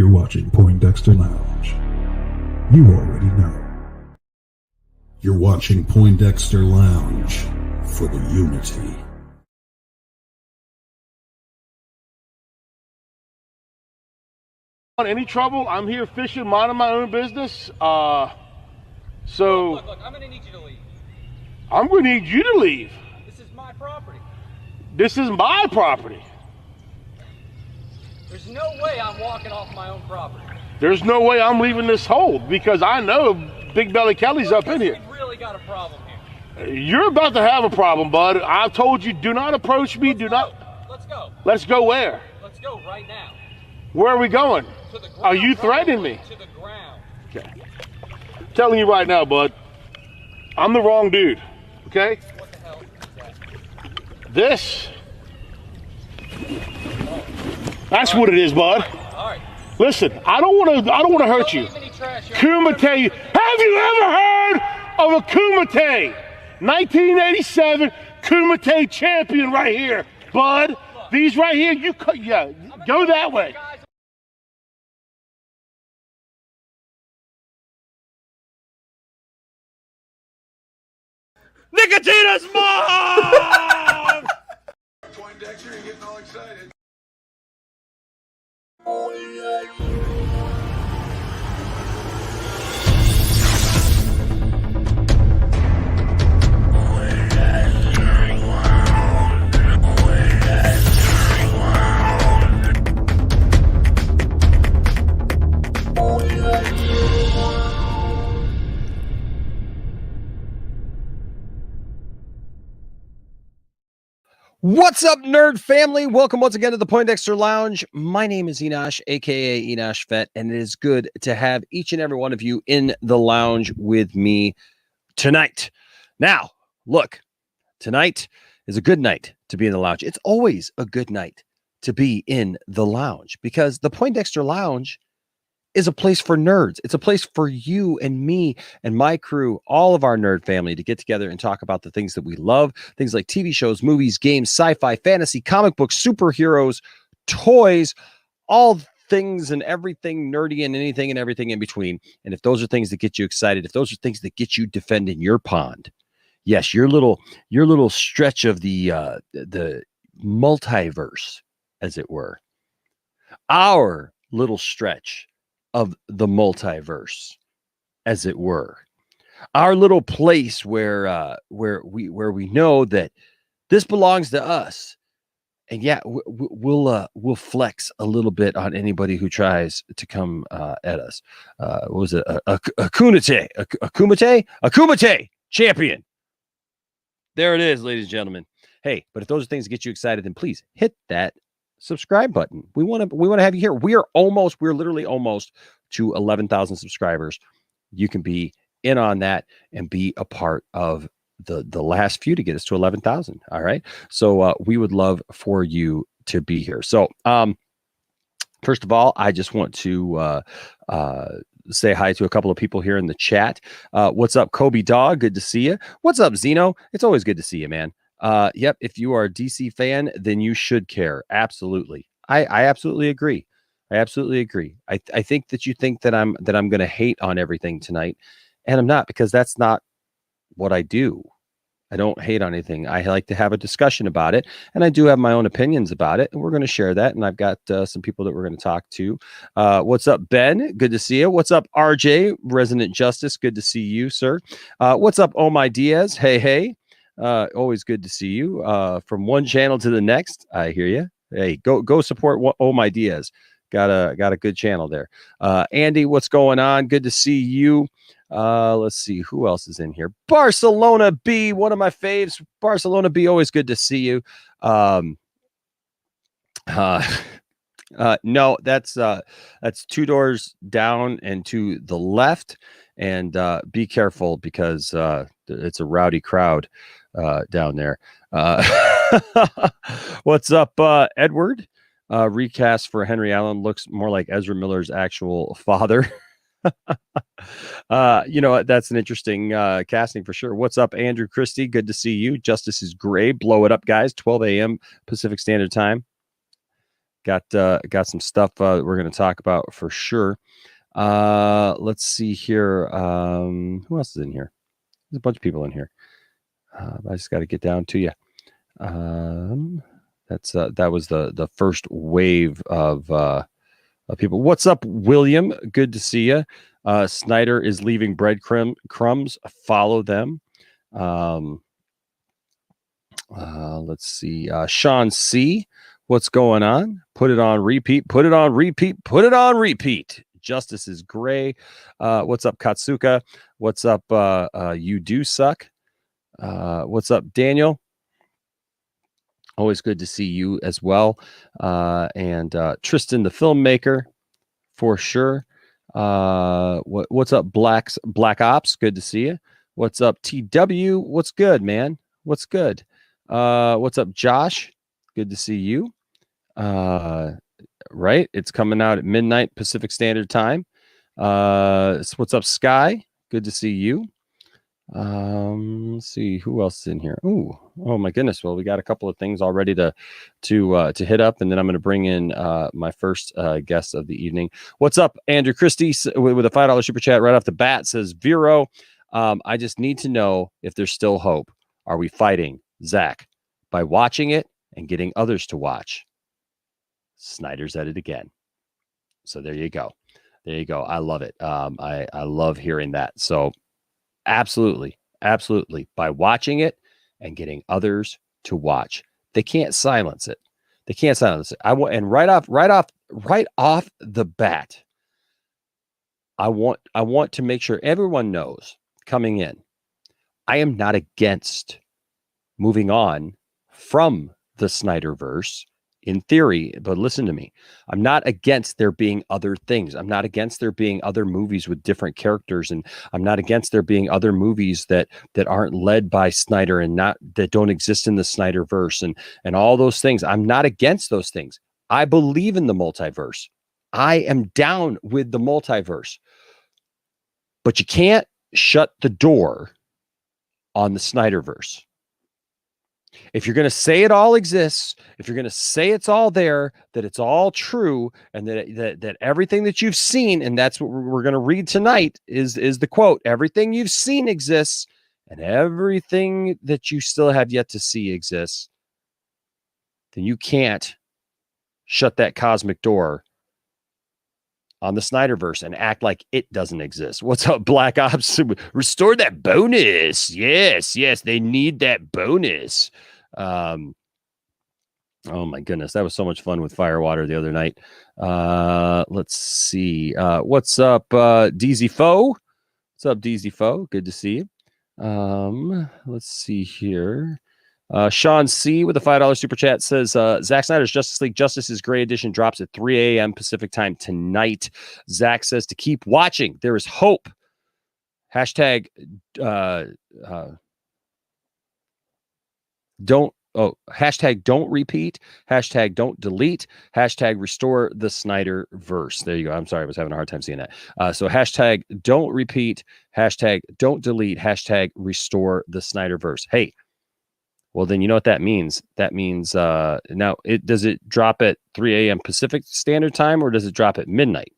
You're watching Poindexter Lounge. You already know. You're watching Poindexter Lounge for the unity. Any trouble? I'm here fishing, minding my own business. Look, I'm gonna need you to leave. I'm gonna need you to leave. This is my property. This is my property. There's no way I'm walking off my own property. There's no way I'm leaving this hold because I know Big Belly Kelly's up in here. We've really got a problem here. You're about to have a problem, bud. I've told you, do not approach me. Let's go. Let's go where? Let's go right now. Where are we going? To the ground. Are you threatening me? To the ground. Okay. I'm telling you right now, bud. I'm the wrong dude. Okay? What the hell is that? This. That's what it is, bud. All right. Listen, I don't want to hurt you. Kumite. Have you ever heard of a Kumite? 1987 Kumite champion right here, bud. These right here, go that way. Nicotina's mom! Poindexter, you're getting all excited. What's up, nerd family? Welcome once again to the Poindexter Lounge. My name is Enosh, aka Enosh Vet, and it is good to have each and every one of you in the lounge with me tonight. Now, look, tonight is a good night to be in the lounge. It's always a good night to be in the lounge because the Poindexter Lounge is a place for nerds. It's a place for you and me and my crew, all of our nerd family, to get together and talk about the things that we love, things like TV shows, movies, games, sci-fi, fantasy, comic books, superheroes, toys, all things and everything nerdy and anything and everything in between. And if those are things that get you excited, if those are things that get you defending your pond, yes, your little stretch of the multiverse, as it were, our little stretch of the multiverse, as it were, our little place where we know that this belongs to us, and yeah, we'll flex a little bit on anybody who tries to come at us. What was it? A Kumite champion. There it is, ladies and gentlemen. Hey, but if those are things that get you excited, then please hit that subscribe button. We want to have you here. We're literally almost to 11,000 subscribers. You can be in on that and be a part of the last few to get us to 11,000. All right. So we would love for you to be here. So first of all, I just want to say hi to a couple of people here in the chat. What's up, Kobe Dog? Good to see you. What's up, Zeno? It's always good to see you, man. Yep. If you are a DC fan, then you should care. Absolutely. I absolutely agree. I think that you think that I'm going to hate on everything tonight, and I'm not, because that's not what I do. I don't hate on anything. I like to have a discussion about it, and I do have my own opinions about it, and we're going to share that. And I've got some people that we're going to talk to. What's up, Ben? Good to see you. What's up, RJ? Resident Justice. Good to see you, sir. What's up, Oh My Diaz? Hey. Always good to see you. From one channel to the next. I hear you. Hey, go support Oh My Diaz. Got a good channel there. Andy, what's going on? Good to see you. Let's see who else is in here. Barcelona B, one of my faves. Barcelona B, always good to see you. No, that's 2 doors down and to the left. And be careful because it's a rowdy crowd down there. What's up, Edward? Recast for Henry Allen looks more like Ezra Miller's actual father. That's an interesting casting for sure. What's up, Andrew Christie? Good to see you. Justice is Gray. Blow it up, guys. 12 a.m. Pacific Standard Time. got some stuff we're going to talk about for sure. Let's see here. Who else is in here? There's a bunch of people in here. I just got to get down to you. That was the first wave of people. What's up, William? Good to see you. Snyder is leaving breadcrumbs. Follow them. Let's see. Sean C. What's going on? Put it on repeat. Put it on repeat. Put it on repeat. Justice is gray. What's up, Katsuka? What's up? You do suck. What's up, Daniel? Always good to see you as well. And Tristan, the filmmaker, for sure. What's up, Black Ops? Good to see you. What's up, TW? What's good, man? What's good? What's up, Josh? Good to see you. Right, it's coming out at midnight Pacific Standard Time. What's up, Sky? Good to see you. Let's see who else is in here. Oh my goodness. Well, we got a couple of things already to hit up, and then I'm going to bring in my first guest of the evening. What's up, Andrew Christie with a $5 super chat right off the bat? Says Vero, I just need to know if there's still hope. Are we fighting Zach by watching it and getting others to watch? Snyder's at it again. So there you go. There you go. I love it. I love hearing that. So absolutely by watching it and getting others to watch. They can't silence it. I want, and right off the bat, I want to make sure everyone knows coming in, I am not against moving on from the Snyderverse in theory, but listen to me. I'm not against there being other things. I'm not against there being other movies with different characters, and I'm not against there being other movies that aren't led by Snyder and that don't exist in the Snyderverse and all those things. I'm not against those things. I believe in the multiverse. I am down with the multiverse. But you can't shut the door on the Snyderverse. If you're going to say it all exists, if you're going to say it's all there, that it's all true, and that everything that you've seen, and that's what we're going to read tonight, is the quote, everything you've seen exists, and everything that you still have yet to see exists, then you can't shut that cosmic door on the Snyderverse and act like it doesn't exist. What's up, Black Ops? Restore that bonus. Yes, they need that bonus. Oh my goodness, that was so much fun with Firewater the other night. Let's see. What's up, DZ Foe? What's up, DZ Foe? Good to see you. Let's see here. Sean C with a $5 super chat says Zack Snyder's Justice League Justice is Gray Edition drops at 3 a.m. Pacific time tonight. Zach says to keep watching. There is hope. Hashtag don't repeat. Hashtag don't delete. Hashtag restore the Snyder verse. There you go. I'm sorry, I was having a hard time seeing that. So hashtag don't repeat. Hashtag don't delete. Hashtag restore the Snyder verse. Hey. Well, then you know what that means. That means now does it drop at 3 a.m. Pacific Standard Time, or does it drop at midnight?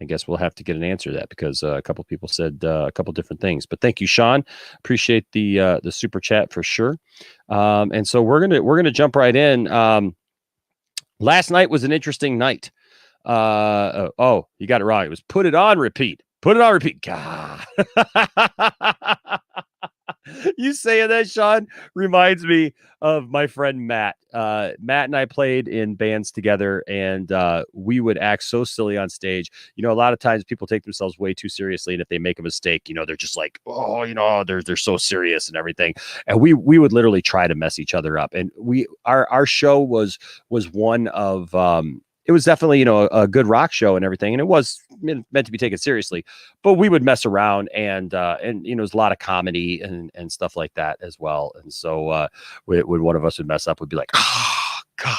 I guess we'll have to get an answer to that, because a couple people said a couple different things. But thank you, Sean. Appreciate the super chat for sure. And so we're gonna jump right in. Last night was an interesting night. You got it wrong. It was put it on repeat. Put it on repeat. God. You saying that, Sean, reminds me of my friend Matt. Matt and I played in bands together, and we would act so silly on stage. You know, a lot of times people take themselves way too seriously, and if they make a mistake, you know, they're just like, oh, you know, they're so serious and everything. And we would literally try to mess each other up. And our show was one of it was definitely, you know, a good rock show and everything. And it was meant to be taken seriously, but we would mess around and, you know, there's a lot of comedy and stuff like that as well. And so, when one of us would mess up, we'd be like, oh, God,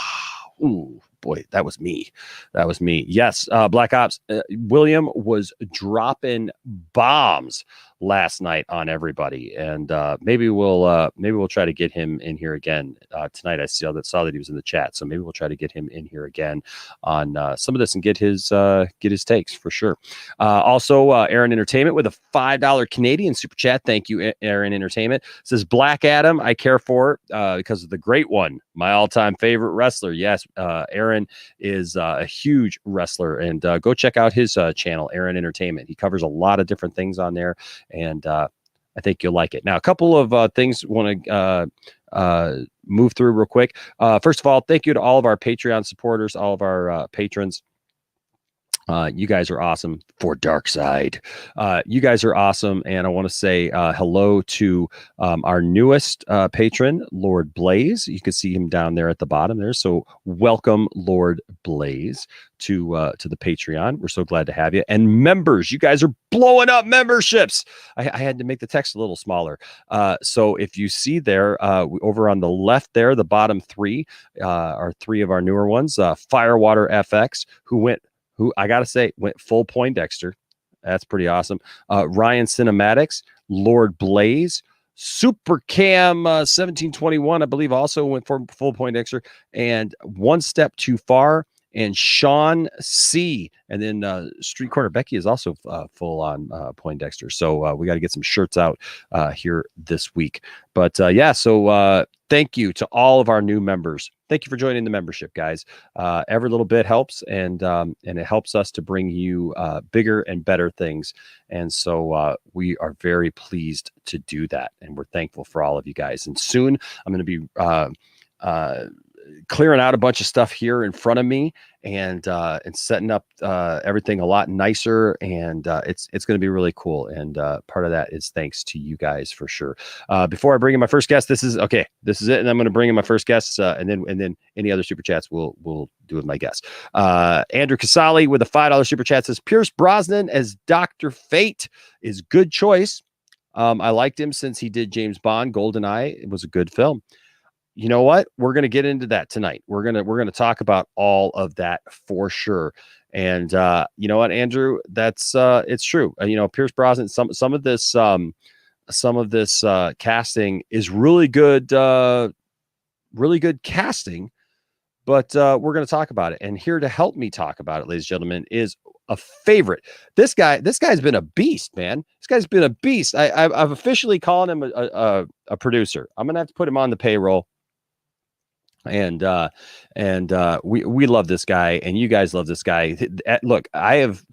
ooh, boy, that was me. That was me. Yes. Black Ops, William was dropping bombs last night on everybody, and maybe we'll try to get him in here again tonight. I saw that he was in the chat, so maybe we'll try to get him in here again on some of this and get his takes for sure. Also, Aaron Entertainment with a $5 Canadian super chat. Thank you, Aaron Entertainment. Says Black Adam, I care for because of the great one, my all-time favorite wrestler. Yes, Aaron is a huge wrestler, and go check out his channel, Aaron Entertainment. He covers a lot of different things on there, and I think you'll like it. Now, a couple of things want to move through real quick. First of all, thank you to all of our Patreon supporters, all of our patrons. You guys are awesome. For Dark Side, you guys are awesome, and I want to say hello to our newest patron, Lord Blaze. You can see him down there at the bottom there. So welcome, Lord Blaze, to the Patreon. We're so glad to have you. And members, you guys are blowing up memberships. I had to make the text a little smaller. So if you see there over on the left there, the bottom three are three of our newer ones. Firewater FX, who I gotta say went full Poindexter. That's pretty awesome. Ryan Cinematics, Lord Blaze, Super Cam 1721, I believe, also went for full Poindexter, and One Step Too Far, and Sean C. And then Street Corner Becky is also full on Poindexter. So we got to get some shirts out here this week. But so thank you to all of our new members. Thank you for joining the membership, guys. Every little bit helps, and it helps us to bring you bigger and better things. And so we are very pleased to do that, and we're thankful for all of you guys. And soon I'm going to be clearing out a bunch of stuff here in front of me, and setting up everything a lot nicer, and it's going to be really cool. And part of that is thanks to you guys for sure. Before I bring in my first guest, this is it, and I'm going to bring in my first guest, and then any other super chats we'll do with my guest. Andrew Casali with a $5 super chat says Pierce Brosnan as Dr. Fate is good choice. I liked him since he did James Bond. GoldenEye, it was a good film. You know what? We're going to get into that tonight. We're going to talk about all of that for sure. And you know what, Andrew? That's it's true. Pierce Brosnan. Some of this casting is really good casting. But we're going to talk about it. And here to help me talk about it, ladies and gentlemen, is a favorite. This guy's been a beast, man. This guy's been a beast. I've officially called him a producer. I'm going to have to put him on the payroll. And we love this guy, and you guys love this guy. Look, I have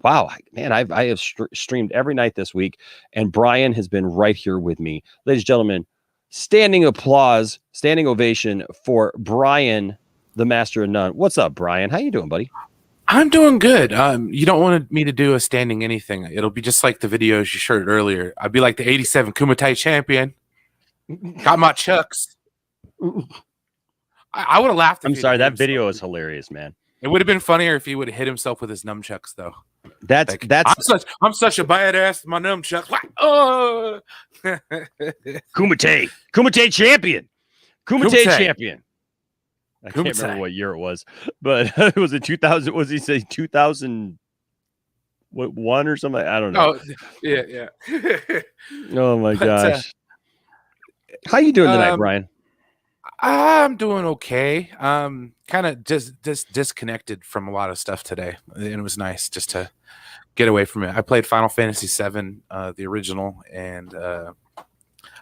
streamed every night this week, and Brian has been right here with me, ladies and gentlemen. Standing applause, standing ovation for Brian, the Master of None. What's up, Brian? How you doing, buddy? I'm doing good. You don't want me to do a standing anything. It'll be just like the videos you showed earlier. I'd be like the '87 Kumite champion. Got my chucks. I would have laughed. I'm sorry, that video is hilarious, man. It would have been funnier if he would have hit himself with his nunchucks, though. That's I'm such a badass. My nunchucks. Oh, Kumite champion. Kumite champion. I can't remember what year it was, but it was in 2000. Was he say 2001 or something? I don't know. Oh, yeah. Oh my gosh. How you doing tonight, Brian? I'm doing okay. Kind of just disconnected from a lot of stuff today, and it was nice just to get away from it. I played Final Fantasy VII, the original, and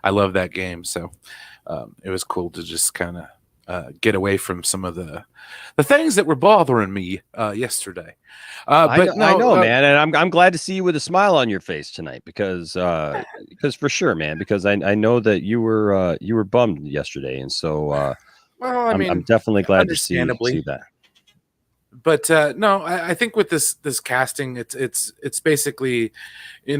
I love that game. So it was cool to just kind of get away from some of the things that were bothering me yesterday. I know, man, and I'm glad to see you with a smile on your face tonight because for sure, man, because I know that you were bummed yesterday, and so I'm definitely glad to see that. But no, I think with this casting, it's basically,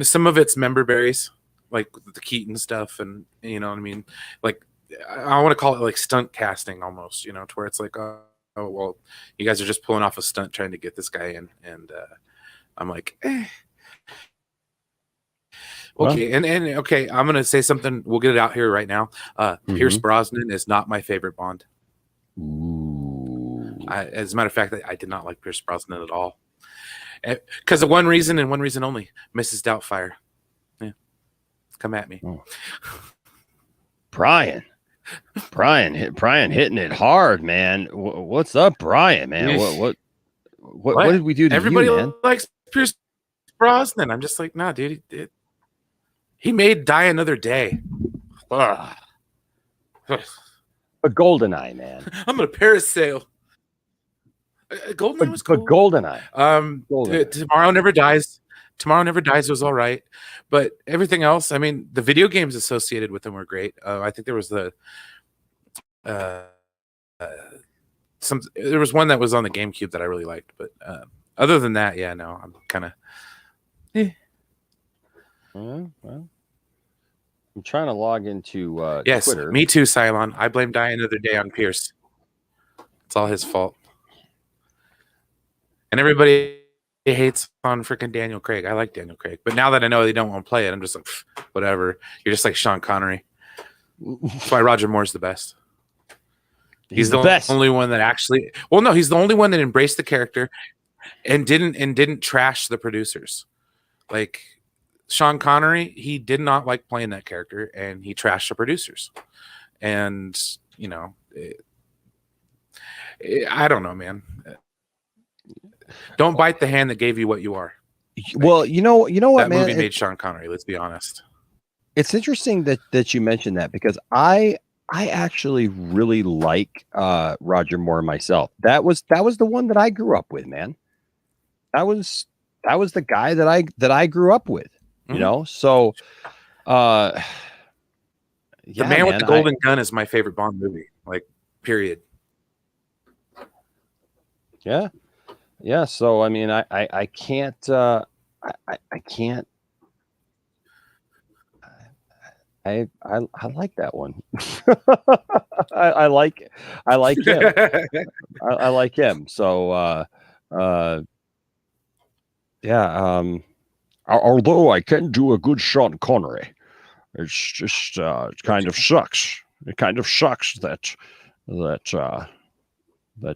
some of it's member berries, like the Keaton stuff, and you know what I mean, like I want to call it like stunt casting almost, to where it's like, oh well, you guys are just pulling off a stunt trying to get this guy in, and I'm like, okay, and okay, I'm gonna say something. We'll get it out here right now. Pierce Brosnan is not my favorite Bond. Ooh. As a matter of fact, I did not like Pierce Brosnan at all, because of one reason and one reason only: Mrs. Doubtfire. Yeah. Come at me. Oh. Brian hitting it hard, man. What's up, Brian, man? What did we do to Everybody you, man? likes Pierce Brosnan. I'm just like, nah, dude. He made Die Another Day. Ugh. A GoldenEye, man. I'm gonna parasail. GoldenEye was cool. But GoldenEye. GoldenEye. Tomorrow Never Dies. Tomorrow Never Dies was all right, but everything else, I mean, the video games associated with them were great. I think there was there was one that was on the GameCube that I really liked, but other than that, yeah, no, I'm kind of. Well, I'm trying to log into yes, Twitter. Me too, Cylon. I blame Die Another Day on Pierce. It's all his fault. And everybody hates on freaking Daniel Craig. I like Daniel Craig, but now that I know they don't want to play it, I'm just like, whatever. You're just like Sean Connery. That's why Roger Moore's the best. He's the best. Only one that actually. Well, no, he's the only one that embraced the character and didn't trash the producers. Like Sean Connery, he did not like playing that character, and he trashed the producers. And you know, I don't know, man. Don't bite the hand that gave you what you are. Well, you know what, that man. Movie made Sean Connery. Let's be honest. It's interesting that you mentioned that, because I actually really like Roger Moore myself. That was the one that I grew up with, man. That was the guy that I grew up with. You know, so The Man with the Golden Gun is my favorite Bond movie. Like, period. Yeah. Yeah, so I mean, I can't I can't. I like that one. I like him. I like him. So yeah. Although I can do a good Sean Connery, it's just it kind of sucks. It kind of sucks that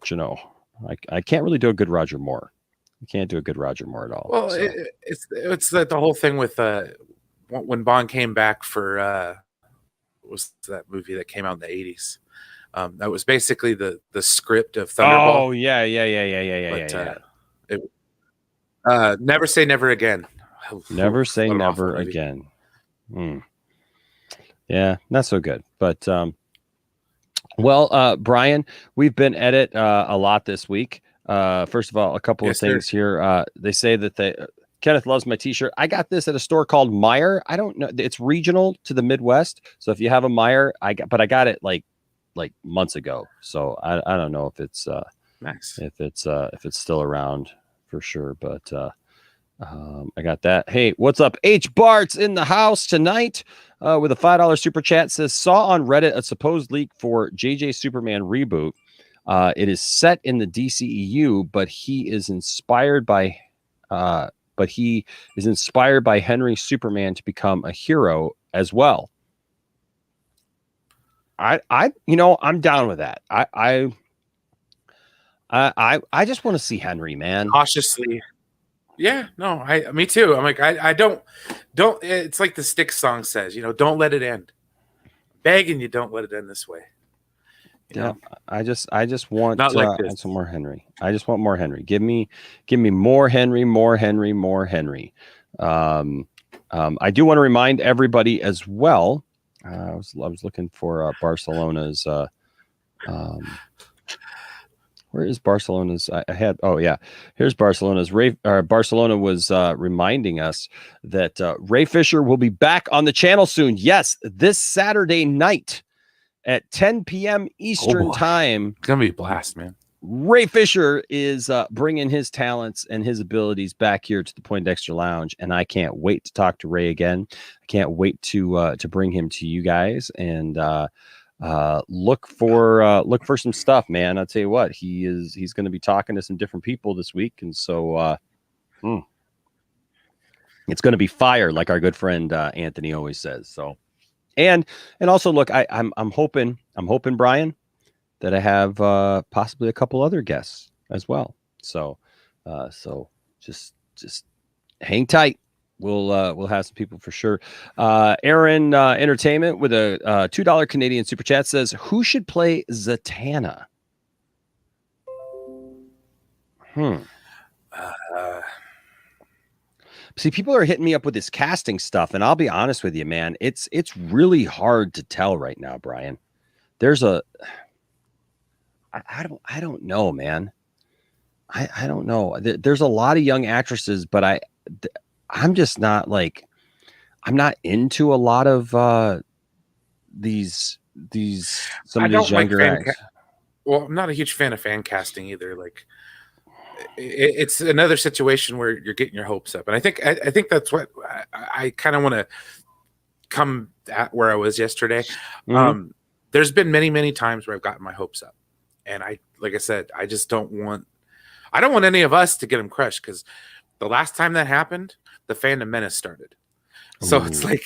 you know. I can't really do a good Roger Moore. You can't do a good Roger Moore at all. Well, so. it's the whole thing with when Bond came back for what was that movie that came out in the 80s? That was basically the script of Thunderball. Oh yeah. Never Say Never Again. Never Say Never Again. Yeah, not so good. But well, Brian, we've been at it a lot this week. First of all, a couple of things here. They say that Kenneth loves my t-shirt. I got this at a store called Meijer. I don't know. It's regional to the Midwest. So if you have a Meijer, I got it like months ago. So I don't know if it's nice. If it's still around for sure. But I got that. Hey, what's up? H Bart's in the house tonight with a $5 super chat. Says, saw on Reddit a supposed leak for JJ Superman reboot. It is set in the DCEU, but he is inspired by Henry Superman to become a hero as well. I'm down with that. I just want to see Henry, man. Cautiously. Yeah, no, me too. I'm like, I don't, it's like the Styx song says, don't let it end. Begging you, don't let it end this way. Yeah, I just want not like this. Some more Henry. I just want more Henry. Give me more Henry, more Henry, more Henry. I do want to remind everybody as well. I was looking for Barcelona's. Where is Barcelona's? I had. Oh yeah, here's Barcelona's. Barcelona was reminding us that Ray Fisher will be back on the channel soon. Yes, this Saturday night at 10 p.m. Eastern time. It's gonna be a blast, man. Ray Fisher is bringing his talents and his abilities back here to the Poindexter Lounge, and I can't wait to talk to Ray again. I can't wait to bring him to you guys and look for some stuff, man. I'll tell you what, he's going to be talking to some different people this week, and so it's going to be fire, like our good friend Anthony always says. So. And also, look, I'm hoping, Brian, that I have possibly a couple other guests as well. So just hang tight. we'll have some people for sure. Aaron Entertainment with a $2 Canadian super chat says, who should play Zatanna? See, people are hitting me up with this casting stuff, and I'll be honest with you, man. It's really hard to tell right now, Brian. There's I don't know, man. I don't know. There's a lot of young actresses, but I'm just not like, I'm not into a lot of these some of these younger actors. Well, I'm not a huge fan of fan casting either. Like, it's another situation where you're getting your hopes up, and I think that's what I kind of want to come at where I was yesterday. Mm-hmm. There's been many times where I've gotten my hopes up, and like I said, I don't want any of us to get them crushed, because the last time that happened, the fandom menace started. So it's like,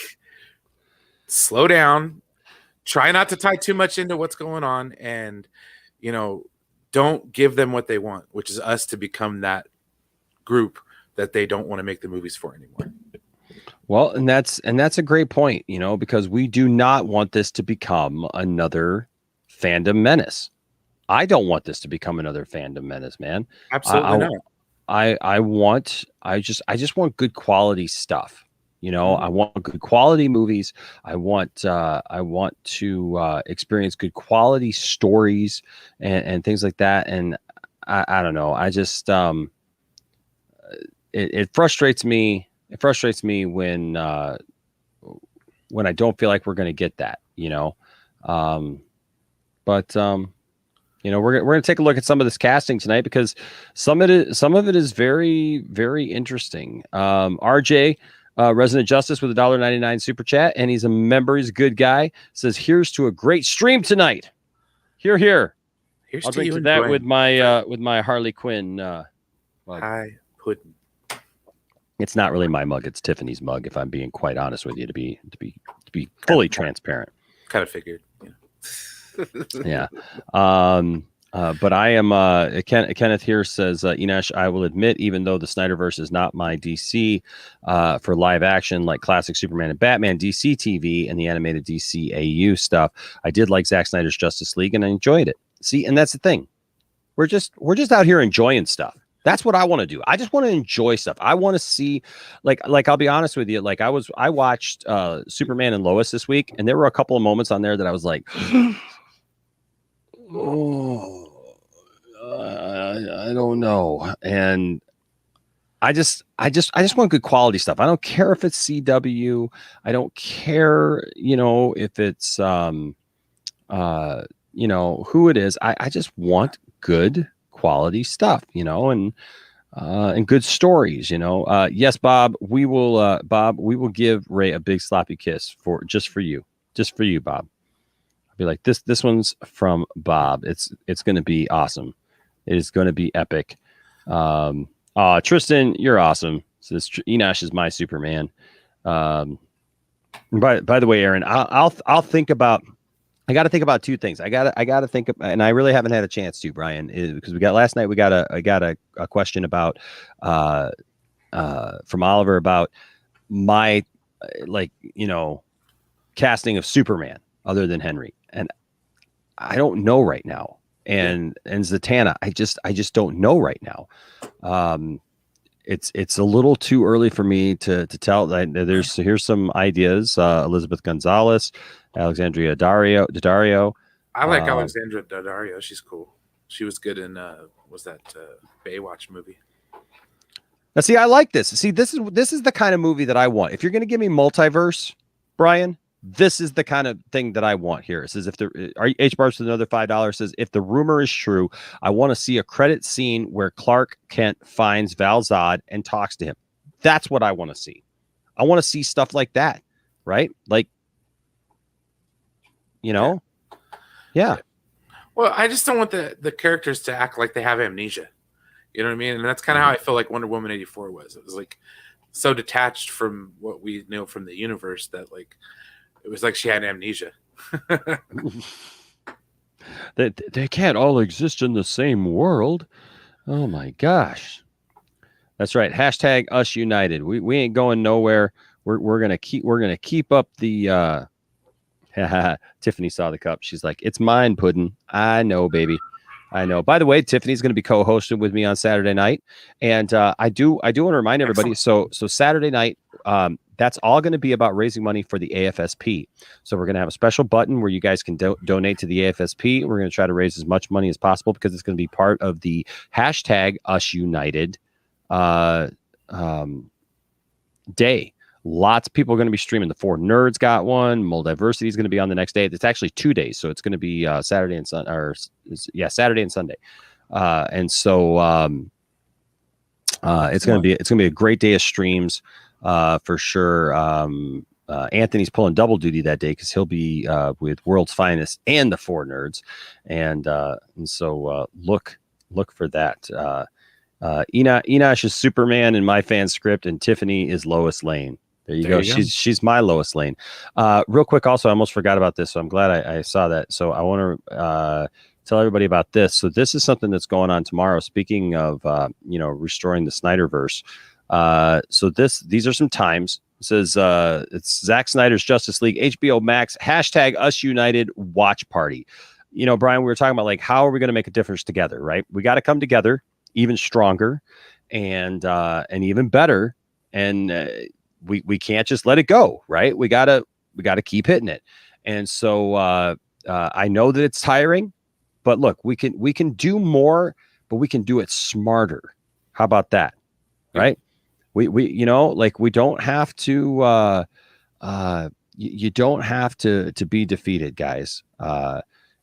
slow down, try not to tie too much into what's going on, and don't give them what they want, which is us to become that group that they don't want to make the movies for anymore. Well, and that's a great point, because we do not want this to become another fandom menace. I don't want this to become another fandom menace, man. Absolutely not. I just want good quality stuff. I want good quality movies. I want to experience good quality stories and things like that. And I don't know. I just it frustrates me. It frustrates me when I don't feel like we're going to get that. We're going to take a look at some of this casting tonight, because some of it is very, very interesting. RJ. Resident Justice with $1.99 super chat, and he's a member. He's a good guy. Says, "Here's to a great stream tonight." Here. Here's I'll to drink you to and that Gwen. with my Harley Quinn. Hi, pudding. It's not really my mug; it's Tiffany's mug. If I'm being quite honest with you, to be fully transparent. Kind of figured. Yeah. But I am Kenneth here says, Inash, I will admit, even though the Snyderverse is not my DC for live action like classic Superman and Batman, DC TV and the animated DC AU stuff, I did like Zack Snyder's Justice League and I enjoyed it. See, and that's the thing. We're just out here enjoying stuff. That's what I want to do. I just want to enjoy stuff. I want to see, like I'll be honest with you, like I watched Superman and Lois this week, and there were a couple of moments on there that I was like, I don't know. And I just want good quality stuff. I don't care if it's CW. I don't care, if it's who it is. I just want good quality stuff, and good stories, yes, Bob, we will give Ray a big sloppy kiss just for you, Bob. Be like, this one's from Bob. It's going to be awesome. It is going to be epic. Tristan, you're awesome. Says Enosh is my Superman. By the way, Aaron, I'll think about. I got to think about two things. I got to think, and I really haven't had a chance to, Brian, because last night we got a question about from Oliver about my casting of Superman other than Henry. And I don't know right now. And Zatanna, I just don't know right now. It's a little too early for me to tell. Here's some ideas. Elizabeth Gonzalez, Alexandria Daddario. I like Alexandra Daddario. She's cool. She was good in was that Baywatch movie. Now, see, I like this. See, this is the kind of movie that I want. If you're going to give me Multiverse, Brian, this is the kind of thing that I want here. It says, H Barbs with another $5 says, if the rumor is true, I want to see a credit scene where Clark Kent finds Val-Zod and talks to him. That's what I want to see. I want to see stuff like that, right? Like, yeah. Well, I just don't want the characters to act like they have amnesia. You know what I mean? And that's kind of how I feel like Wonder Woman 84 was. It was like so detached from what we know from the universe that like it was like she had amnesia. They can't all exist in the same world. Oh my gosh. That's right. Hashtag us united. We ain't going nowhere. We're gonna keep up the Tiffany saw the cup. She's like, it's mine, Puddin'. I know, baby. I know. By the way, Tiffany's going to be co-hosting with me on Saturday night, and I do want to remind everybody. So Saturday night, that's all going to be about raising money for the AFSP. So we're going to have a special button where you guys can donate to the AFSP. We're going to try to raise as much money as possible because it's going to be part of the hashtag Us United day. Lots of people are going to be streaming. The 4 Nerds got one. Multiversity is going to be on the next day. It's actually 2 days, so it's going to be Saturday and Sunday, Saturday and Sunday. And so it's going to be a great day of streams for sure. Anthony's pulling double duty that day because he'll be with World's Finest and the 4 Nerds, and so look for that. Enosh is Superman in my fan script, and Tiffany is Lois Lane. There you go. She's my Lois Lane. Real quick, also, I almost forgot about this, so I'm glad I saw that. So I want to tell everybody about this. So this is something that's going on tomorrow. Speaking of restoring the Snyderverse. So these are some times. It says it's Zack Snyder's Justice League, HBO Max, hashtag Us United watch party. Brian, we were talking about like how are we going to make a difference together, right? We got to come together even stronger and even better, and we can't just let it go, right? We gotta keep hitting it. And so I know that it's tiring, but look, we can do more, but we can do it smarter. How about that? Right? We we don't have to you don't have to be defeated, guys.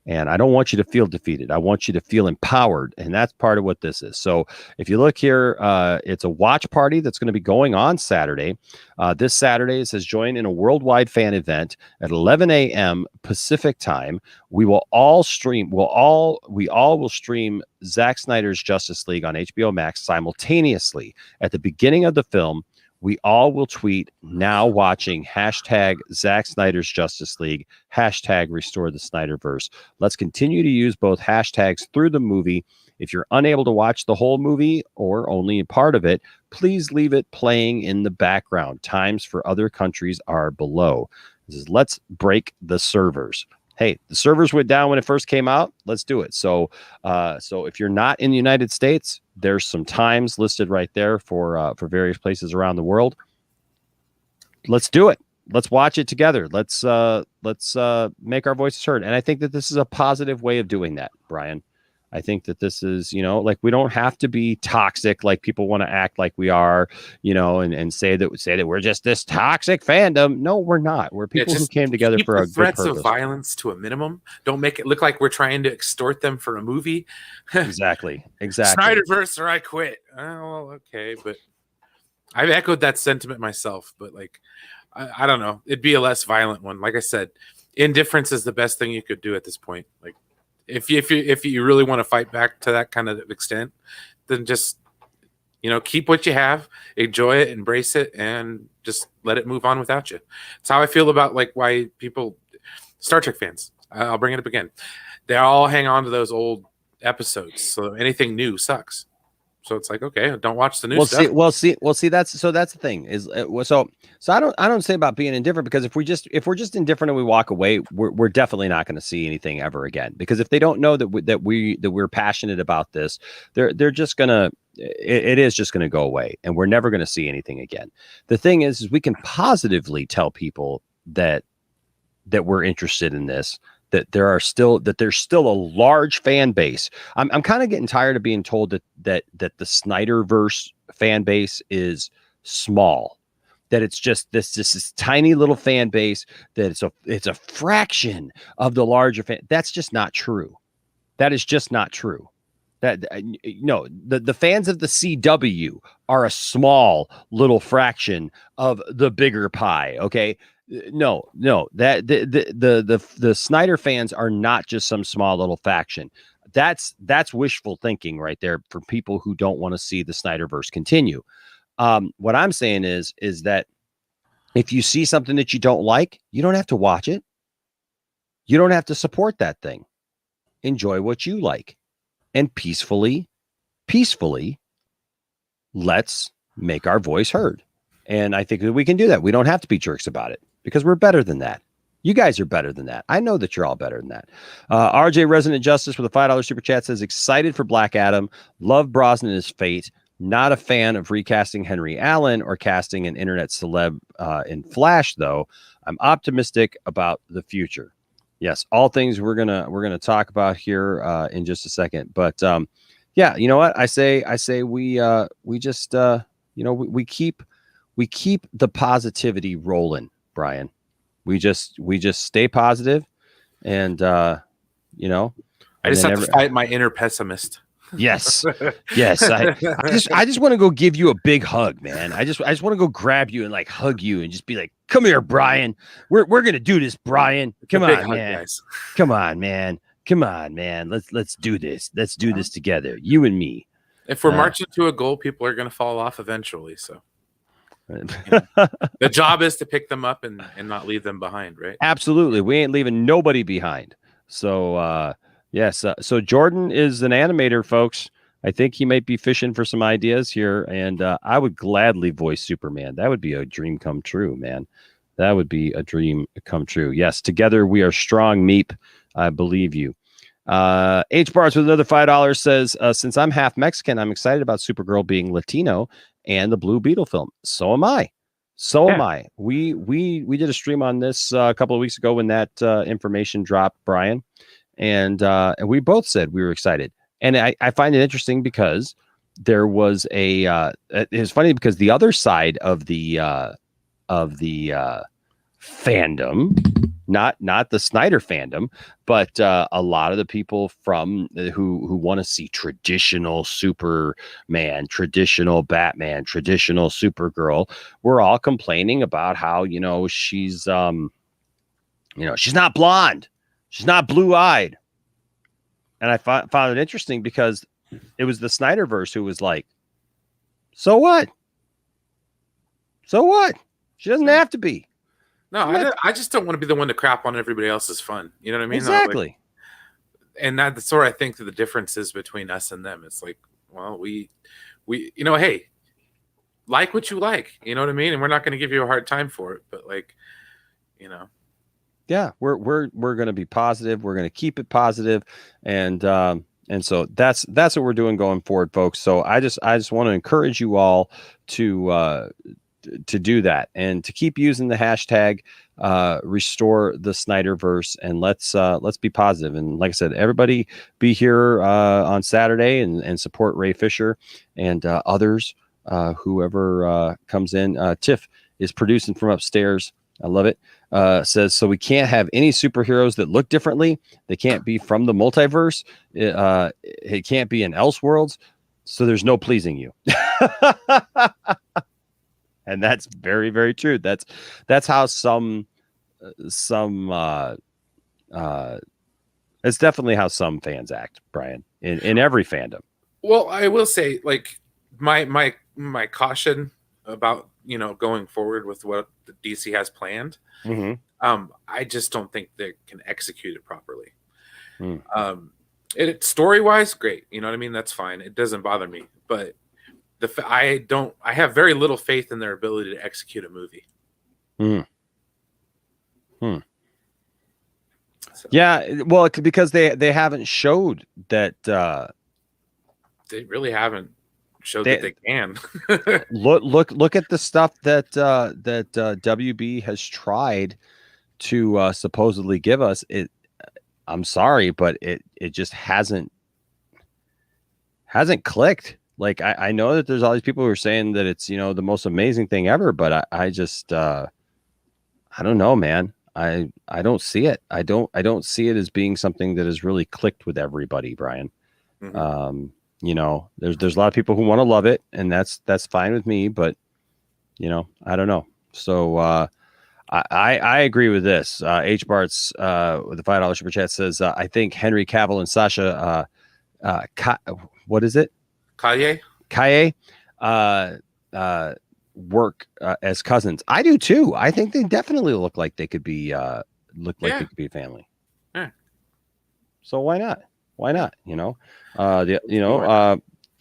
And I don't want you to feel defeated. I want you to feel empowered. And that's part of what this is. So if you look here, it's a watch party that's going to be going on Saturday. This Saturday, it says join in a worldwide fan event at 11 a.m. Pacific time. We will all stream. We all will stream Zack Snyder's Justice League on HBO Max simultaneously. At the beginning of the film, we all will tweet now watching hashtag Zack Snyder's Justice League, hashtag restore the Snyderverse. Let's continue to use both hashtags through the movie. If you're unable to watch the whole movie or only a part of it, please leave it playing in the background. Times for other countries are below. This is let's break the servers. Hey, the servers went down when it first came out. Let's do it. So if you're not in the United States, there's some times listed right there for various places around the world. Let's do it. Let's watch it together. Let's make our voices heard. And I think that this is a positive way of doing that, Brian. I think that this is, like we don't have to be toxic like people want to act like we are, and say that we're just this toxic fandom. No, we're not. We're people who came together for a good purpose. Threats of violence to a minimum. Don't make it look like we're trying to extort them for a movie. Exactly. Snyderverse or I quit. Oh, okay, but I've echoed that sentiment myself. But like, I don't know. It'd be a less violent one. Like I said, indifference is the best thing you could do at this point. Like. If you really want to fight back to that kind of extent, then just keep what you have, enjoy it, embrace it, and just let it move on without you. It's how I feel about like why people, Star Trek fans, I'll bring it up again. They all hang on to those old episodes, so anything new sucks. So it's like, okay, don't watch the new stuff. See, that's the thing is so I don't say about being indifferent, because if we're just indifferent and we walk away, we're definitely not going to see anything ever again. Because if they don't know that we're passionate about this, they're just gonna it is just gonna go away, and we're never gonna see anything again. The thing is we can positively tell people that we're interested in this. That there's still a large fan base. I'm kind of getting tired of being told that the Snyderverse fan base is small, that it's just this tiny little fan base, that it's a fraction of the larger fan. That's just not true. That is just not true. That the fans of the CW are a small little fraction of the bigger pie. Okay. No, that the Snyder fans are not just some small little faction. That's wishful thinking right there for people who don't want to see the Snyderverse continue. What I'm saying is that if you see something that you don't like, you don't have to watch it. You don't have to support that thing. Enjoy what you like, and peacefully let's make our voice heard. And I think that we can do that. We don't have to be jerks about it because we're better than that. You guys are better than that. I know that you're all better than that. RJ Resident Justice with a $5 super chat says, excited for Black Adam. Love Brosnan as Fate. Not a fan of recasting Henry Allen or casting an internet celeb in Flash, though. I'm optimistic about the future. Yes, all things we're gonna talk about here in just a second. But yeah, you know what? I say we just we keep the positivity rolling, Brian. We just stay positive, and I just have to fight my inner pessimist. Yes. I just want to go give you a big hug, man. I just want to go grab you and like hug you and just be like, come here, Brian. We're gonna do this, Brian. Come on, man. Guys. Come on, man. Let's do this. Let's do this together, you and me. If we're marching to a goal, people are gonna fall off eventually. So the job is to pick them up and not leave them behind, right? Absolutely. We ain't leaving nobody behind. So yes. So Jordan is an animator, folks. I think he might be fishing for some ideas here, and I would gladly voice Superman. That would be a dream come true, man. That would be a dream come true. Yes, together we are strong, Meep. I believe you. H Bars with another $5 says, since I'm half Mexican, I'm excited about Supergirl being Latino and the Blue Beetle film. So am I. Am I. We did a stream on this a couple of weeks ago when that information dropped, Brian. And we both said we were excited. And I find it interesting because there was it's funny because the other side of the fandom, not the Snyder fandom, but a lot of the people from who want to see traditional Superman, traditional Batman, traditional Supergirl, were all complaining about how she's she's not blonde. She's not blue-eyed. And I found it interesting because it was the Snyderverse who was like, so what? So what? She doesn't have to be. No, I just don't want to be the one to crap on everybody else's fun. You know what I mean? Exactly. And that's where I think that the difference is between us and them. It's like, well, we hey, like what you like. You know what I mean? And we're not going to give you a hard time for it. But yeah, we're going to be positive. We're going to keep it positive, and so that's what we're doing going forward, folks. So I just want to encourage you all to do that and to keep using the hashtag restore the Snyderverse, and let's be positive. And like I said, everybody be here on Saturday and support Ray Fisher and others, whoever comes in. Tiff is producing from upstairs. I love it. Says, so we can't have any superheroes that look differently. They can't be from the multiverse. It can't be in Elseworlds. So there's no pleasing you. And that's very, very true. That's how some it's definitely how some fans act, Brian, in every fandom. Well, I will say, like, my caution about going forward with what the DC has planned. Mm-hmm. I just don't think they can execute it properly. It story-wise, great. You know what I mean? That's fine. It doesn't bother me. But I have very little faith in their ability to execute a movie. So. Yeah, well, because they haven't showed that. They really haven't showed that they can. look at the stuff that WB has tried to supposedly give us. I'm sorry, but it just hasn't clicked. Like I know that there's all these people who are saying that it's the most amazing thing ever, but I just I don't know, man. I don't see it. I don't see it as being something that has really clicked with everybody, Brian. Mm-hmm. There's a lot of people who want to love it, and that's fine with me, but I don't know. So I agree with this. H Bart's with the $5 super chat says, I think Henry Cavill and Sasha what is it? Kaye work as cousins. I do too. I think they definitely look like they could be they could be a family. Yeah. So why not?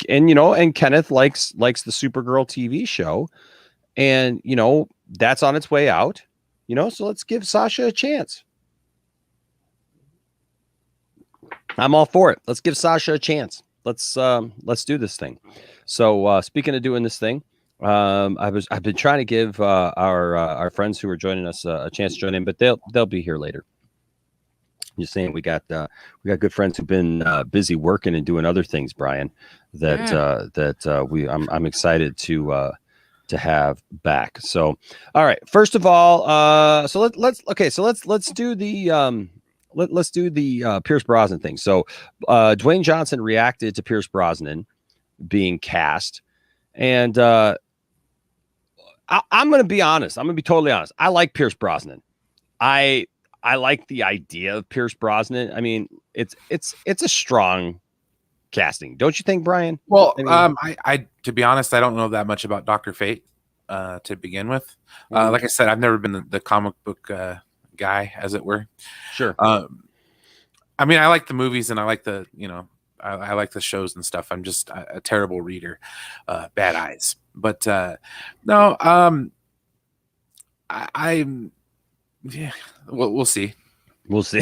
and Kenneth likes the Supergirl TV show, and that's on its way out. So let's give Sasha a chance. I'm all for it. Let's give Sasha a chance. Let's do this thing. So speaking of doing this thing, I've been trying to give our friends who are joining us a chance to join in, but they'll be here later. I'm just saying we got good friends who've been busy working and doing other things, Brian. I'm excited to have back. So all right, first of all, let's do the let's do the Pierce Brosnan thing. So Dwayne Johnson reacted to Pierce Brosnan being cast, and I'm going to be honest. I'm going to be totally honest. I like Pierce Brosnan. I like the idea of Pierce Brosnan. I mean, it's a strong casting, don't you think, Brian? Well, I to be honest, I don't know that much about Dr. Fate to begin with. Like I said, I've never been the comic book guy, as it were. Sure. I mean, I like the movies and I like the I like the shows and stuff. I'm just a terrible reader, bad eyes. But no, yeah, we'll see. We'll see.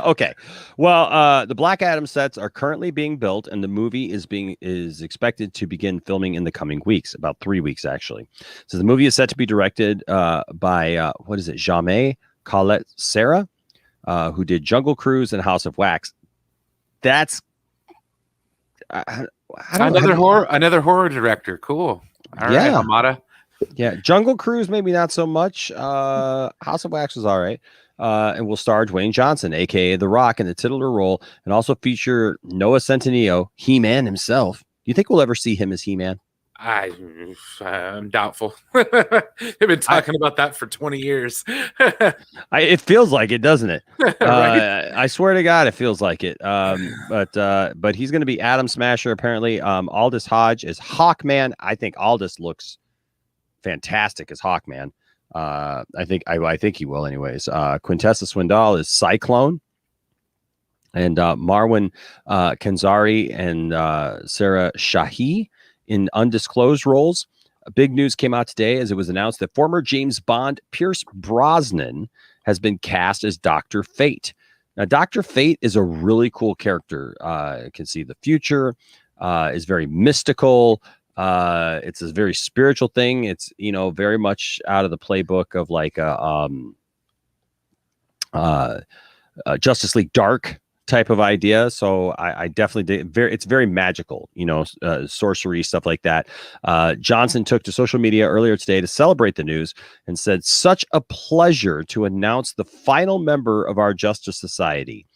Okay. Well, the Black Adam sets are currently being built, and the movie is expected to begin filming in the coming weeks, about 3 weeks actually. So the movie is set to be directed by Jaime Colette Serra, who did Jungle Cruise and House of Wax. That's another horror director. Cool. All right, Hamada. Yeah, Jungle Cruise maybe not so much. House of Wax was all right. And will star Dwayne Johnson, aka The Rock, in the titular role, and also feature Noah Centineo, He-Man himself. Do you think we'll ever see him as He-Man? I'm doubtful. They've been talking about that for 20 years. It feels like it, doesn't it? Right? I swear to God, it feels like it. But he's going to be Atom Smasher apparently. Aldous Hodge is Hawkman. I think Aldous looks fantastic as Hawkman. I think he will anyways. Quintessa Swindell is Cyclone, and Marwan Kenzari and Sarah Shahi in undisclosed roles. Big news came out today as it was announced that former James Bond Pierce Brosnan has been cast as Dr. Fate. Now, Dr. Fate is a really cool character. Can see the future, is very mystical. It's a very spiritual thing. It's, very much out of the playbook of like Justice League Dark type of idea. So I definitely did. It's very magical, sorcery, stuff like that. Johnson took to social media earlier today to celebrate the news and said, "Such a pleasure to announce the final member of our Justice Society.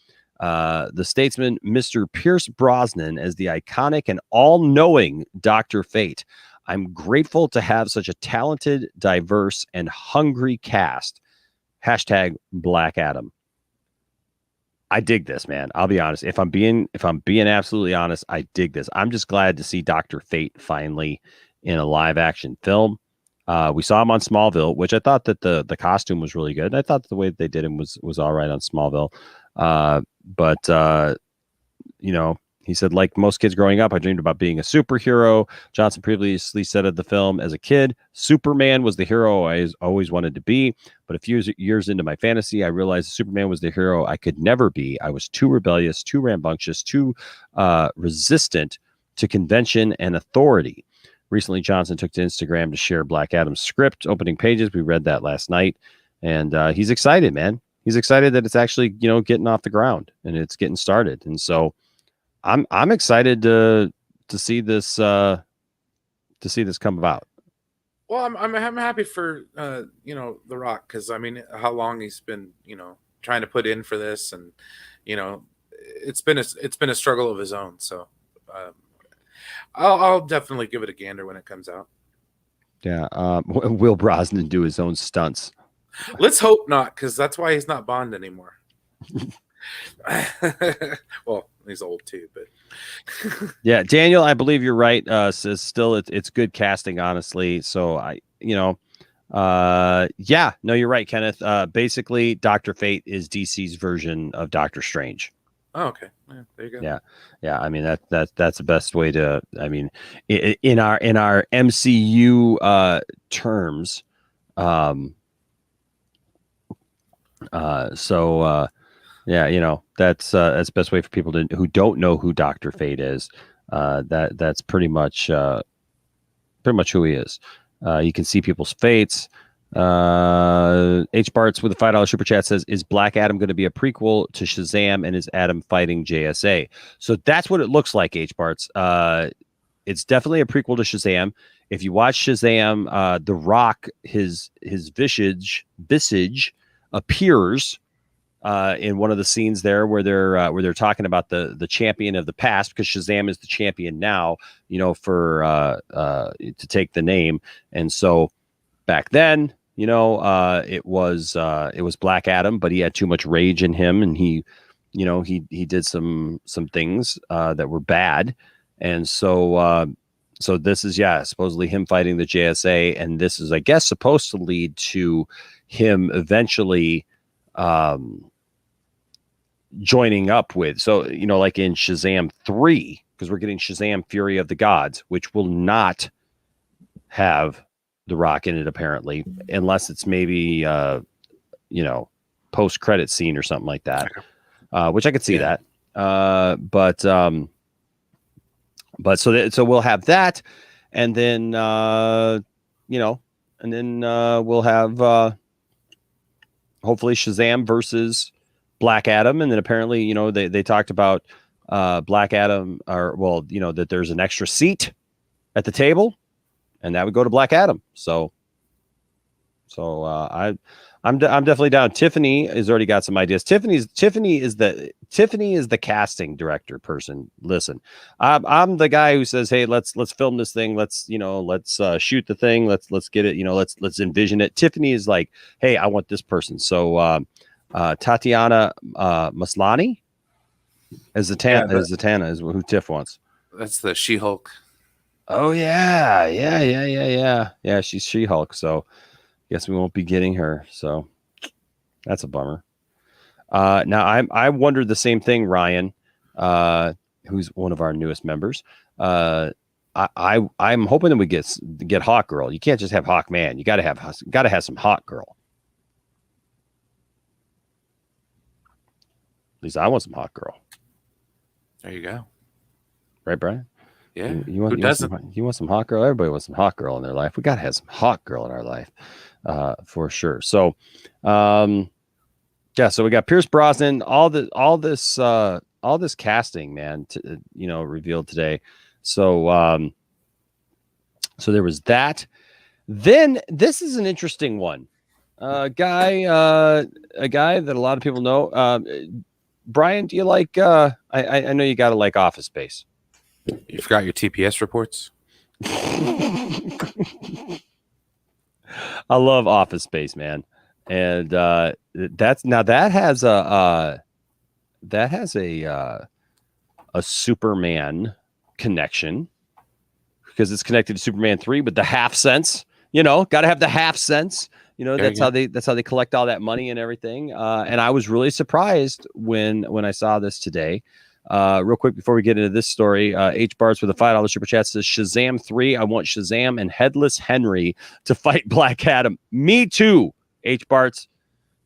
The statesman, Mr. Pierce Brosnan, as the iconic and all-knowing Dr. Fate. I'm grateful to have such a talented, diverse, and hungry cast. Hashtag Black Adam." I dig this, man. I'll be honest. If I'm being absolutely honest, I dig this. I'm just glad to see Dr. Fate finally in a live action film. We saw him on Smallville, which I thought that the costume was really good. I thought the way that they did him was all right on Smallville. But he said, like most kids growing up, I dreamed about being a superhero. Johnson previously said of the film, as a kid, Superman was the hero I always wanted to be. But a few years into my fantasy, I realized Superman was the hero I could never be. I was too rebellious, too rambunctious, too resistant to convention and authority. Recently, Johnson took to Instagram to share Black Adam's script, opening pages. We read that last night. And he's excited, man. He's excited that it's actually, getting off the ground and it's getting started. And so I'm excited to see this come about. Well, I'm happy for The Rock, because I mean, how long he's been trying to put in for this, and it's been a struggle of his own. So I'll definitely give it a gander when it comes out. Yeah. Will Brosnan do his own stunts? Let's hope not, because that's why he's not Bond anymore. Well, he's old too, but yeah, Daniel, I believe you're right. Says still it's good casting, honestly. So you're right, Kenneth. Basically, Dr. Fate is DC's version of Doctor Strange. Oh, okay. Yeah, there you go. Yeah. I mean that's the best way to. I mean, in our MCU terms. Yeah, that's the best way for people who don't know who Dr. Fate is. That's pretty much who he is. You can see people's fates. H Barts with a $5 super chat says, "Is Black Adam going to be a prequel to Shazam, and is Adam fighting JSA?" So that's what it looks like. H Barts. It's definitely a prequel to Shazam. If you watch Shazam, The Rock, his visage appears in one of the scenes there where they're talking about the champion of the past, because Shazam is the champion now, for to take the name. And so back then, it was Black Adam, but he had too much rage in him, and he did some things that were bad. And so this is supposedly him fighting the JSA, and this is, I guess, supposed to lead to him eventually joining up with, like in Shazam 3, because we're getting Shazam Fury of the Gods, which will not have The Rock in it apparently, unless it's maybe post-credit scene or something like that, which I could see that. But so we'll have that, and then we'll have hopefully Shazam versus Black Adam, and then apparently they talked about Black Adam, that there's an extra seat at the table, and that would go to Black Adam. So I'm definitely down. Tiffany has already got some ideas. Tiffany is the casting director person. Listen, I'm the guy who says, "Hey, let's film this thing. Let's shoot the thing. Let's get it. Let's envision it." Tiffany is like, "Hey, I want this person." So Tatiana Maslany as Zatanna is who Tiff wants. That's the She-Hulk. Oh yeah. She's She-Hulk. So guess we won't be getting her. So that's a bummer. Now I wondered the same thing, Ryan, who's one of our newest members. I'm hoping that we get Hawk Girl. You can't just have Hawk Man. You gotta have some Hawk Girl. At least I want some Hawk Girl. There you go. Right, Brian? Yeah. You want some Hawk Girl? Everybody wants some Hawk Girl in their life. We gotta have some Hawk Girl in our life, for sure. So, so we got Pierce Brosnan. All this casting, man. Revealed today. So, so there was that. Then this is an interesting one. A guy that a lot of people know. Brian, do you like? I know you gotta like Office Space. You forgot your TPS reports? I love Office Space, man. And that has a Superman connection, because it's connected to Superman 3 with the half cents. Got to have the half cents. That's how they collect all that money and everything. And I was really surprised when I saw this today. Real quick before we get into this story, H Barts with a $5 super chat says, "Shazam 3, I want Shazam and Headless Henry to fight Black Adam." Me too, H Barts.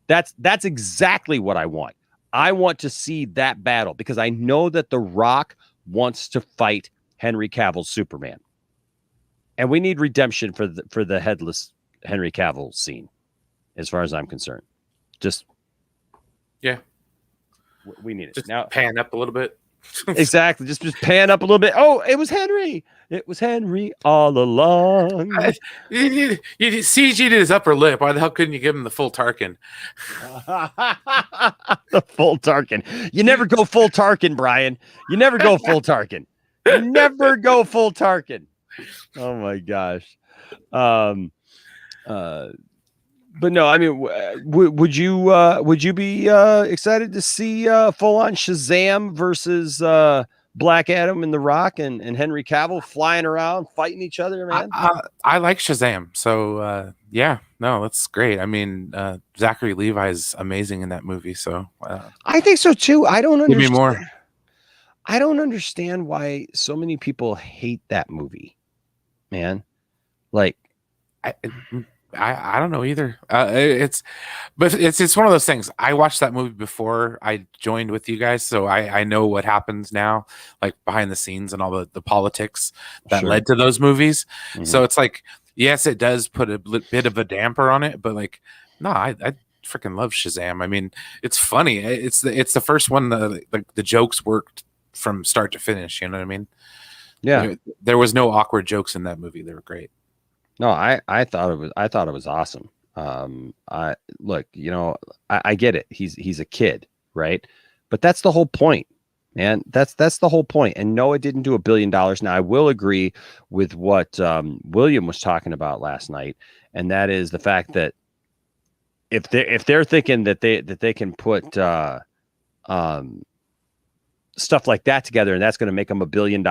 That's exactly what I want. I want to see that battle, because I know that The Rock wants to fight Henry Cavill's Superman, and we need redemption for the Headless Henry Cavill scene, as far as I'm concerned. We need it. Just now. Pan up a little bit. Exactly. Just pan up a little bit. Oh, it was Henry. It was Henry all along. You CG'd his upper lip. Why the hell couldn't you give him the full Tarkin? The full Tarkin. You never go full Tarkin, Brian. You never go full Tarkin. You never go full Tarkin. Oh my gosh. But no, I mean, would you be excited to see full on Shazam versus Black Adam and The Rock and Henry Cavill flying around fighting each other, man. I like Shazam, so yeah, no, that's great. I mean, Zachary Levi is amazing in that movie, so I think so too. I don't give me understand. more. I don't understand why so many people hate that movie, man. Like, I don't know either. It's one of those things. I watched that movie before I joined with you guys, so I know what happens now, like behind the scenes and all the politics that led to those movies. Mhm. So it's like, yes, it does put a bit of a damper on it, but like, no, I freaking love Shazam. I mean, it's funny. It's the first one that like the jokes worked from start to finish. You know what I mean? yeah. There was no awkward jokes in that movie. They were great. No, I thought it was awesome. I look, you know, I get it. He's a kid, right? But that's the whole point, man. That's the whole point. And no, it didn't do $1 billion. Now I will agree with what William was talking about last night, and that is the fact that if they're thinking that they can put stuff like that together and that's going to make them $1 billion.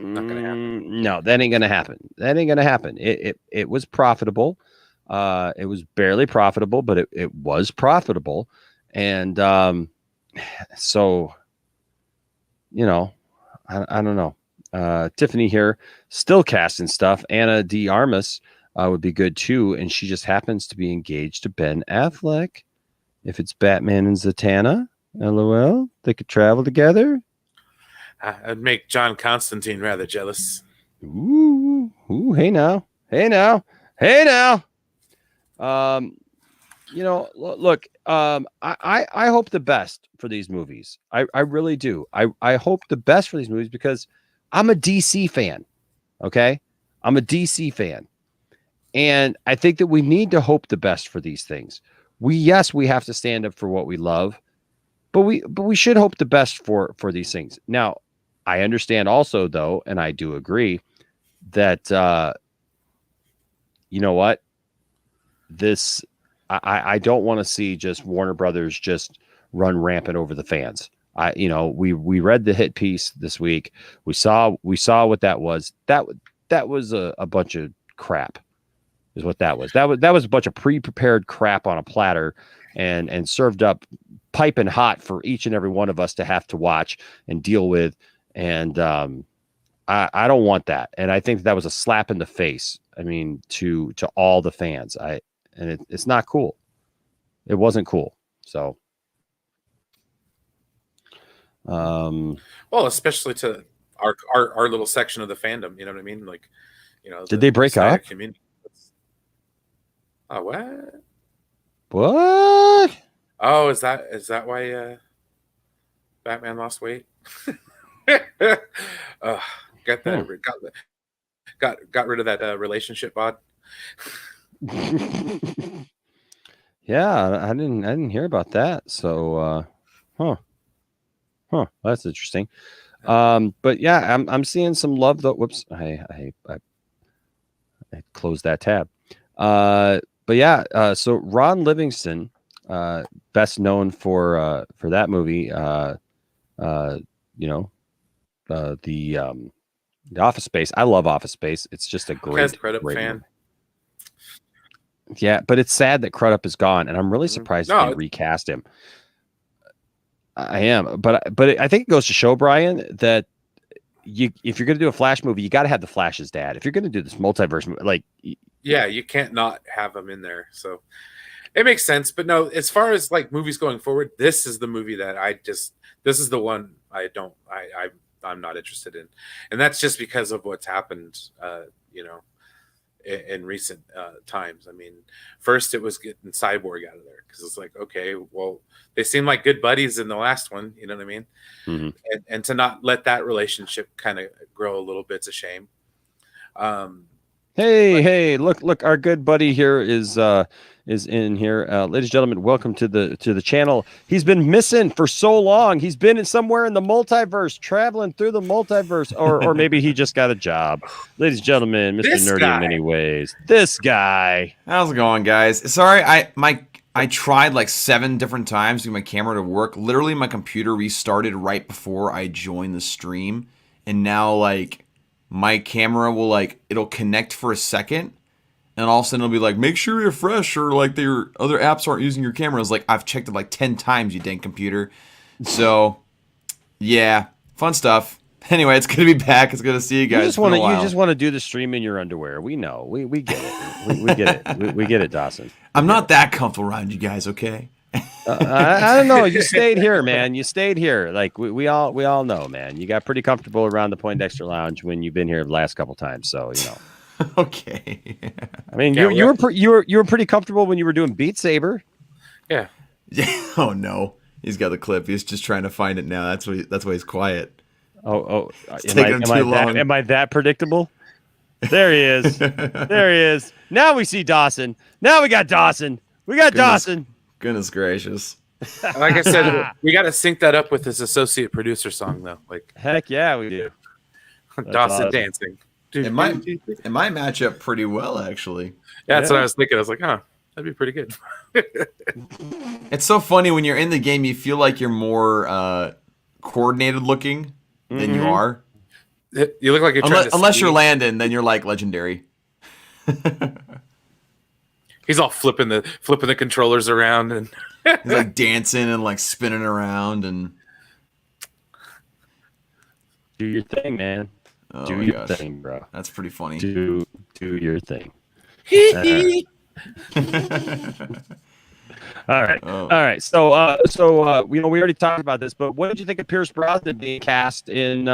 Not gonna happen. No, that ain't gonna happen. That ain't gonna happen. It was profitable. It was barely profitable, but it was profitable. And so, you know, I don't know. Tiffany here still casting stuff. Anna D. Armas would be good too, and she just happens to be engaged to Ben Affleck. If it's Batman and Zatanna, LOL, they could travel together. I'd make John Constantine rather jealous. Ooh, hey now. You know, look, I hope the best for these movies. I really do. I hope the best for these movies because I'm a DC fan. Okay. I'm a DC fan. And I think that we need to hope the best for these things. We have to stand up for what we love, but we should hope the best for these things. Now, I understand also, though, and I do agree that, you know what, I don't want to see just Warner Brothers just run rampant over the fans. We read the hit piece this week. We saw what that was. That was a bunch of crap, is what that was. That was a bunch of pre-prepared crap on a platter and served up piping hot for each and every one of us to have to watch and deal with. And I don't want that. And I think that was a slap in the face. I mean, to all the fans. It's not cool. It wasn't cool. So, well, especially to our little section of the fandom. You know what I mean? Like, you know, did they break up? Community. Oh, what? What? Oh, is that why Batman lost weight? Got rid of that relationship bod. Yeah, I didn't hear about that. So, that's interesting. But yeah, I'm seeing some love though. Whoops, I closed that tab. But yeah, so Ron Livingston, best known for that movie, the Office Space. I love Office Space. It's just a great fan. Movie. Yeah, but it's sad that Crudup is gone, and I'm really surprised they recast him. I am, but I think it goes to show, Brian, that if you're going to do a Flash movie, you got to have the Flash's dad. If you're going to do this multiverse movie, like, yeah, you can't not have him in there. So it makes sense. But no, as far as like movies going forward, this is the movie that this is the one I'm not interested in, and that's just because of what's happened, in recent times. I mean, first it was getting Cyborg out of there because it's like, okay, well, they seem like good buddies in the last one, you know what I mean? Mm-hmm. And to not let that relationship kind of grow a little bit's a shame. Hey, look, our good buddy here is in here. Ladies and gentlemen, welcome to the channel. He's been missing for so long. He's been somewhere in the multiverse, traveling through the multiverse, or maybe he just got a job. Ladies and gentlemen, Mr. Nerdy in many ways. This guy. How's it going, guys? Sorry, I I tried like 7 different times to get my camera to work. Literally, my computer restarted right before I joined the stream, and now like my camera will like it'll connect for a second, and all of a sudden it'll be like, make sure you refresh, or like your other apps aren't using your camera. It's like, I've checked it like 10 times, you dang computer. So yeah, fun stuff. Anyway, it's good to be back. It's good to see you guys. You just want to do the stream in your underwear. We know. We get it. We get it. We get it, Dawson. I'm not that comfortable around you guys, okay? I don't know. You stayed here, man. You stayed here. Like we all know, man. You got pretty comfortable around the Poindexter Lounge when you've been here the last couple times. So Okay. I mean, you were pretty comfortable when you were doing Beat Saber. Yeah. Oh no, he's got the clip. He's just trying to find it now. That's why he's quiet. Am I that predictable? There he is. There he is. Now we see Dawson. Now we got Dawson. Dawson. Goodness gracious. Like I said, we got to sync that up with this associate producer song, though. Like, heck yeah, we do. Dawson awesome. dancing. It might match up pretty well, actually. Yeah, that's what I was thinking. I was like, that'd be pretty good. It's so funny when you're in the game, you feel like you're more coordinated looking than you are. You look like you're unless you're Landon, then you're like legendary. He's all flipping the controllers around and he's like dancing and like spinning around and do your thing, man. Oh do your thing, bro. That's pretty funny. Do your thing. All right. Oh. All right. So we already talked about this, but what did you think of Pierce Brosnan being cast in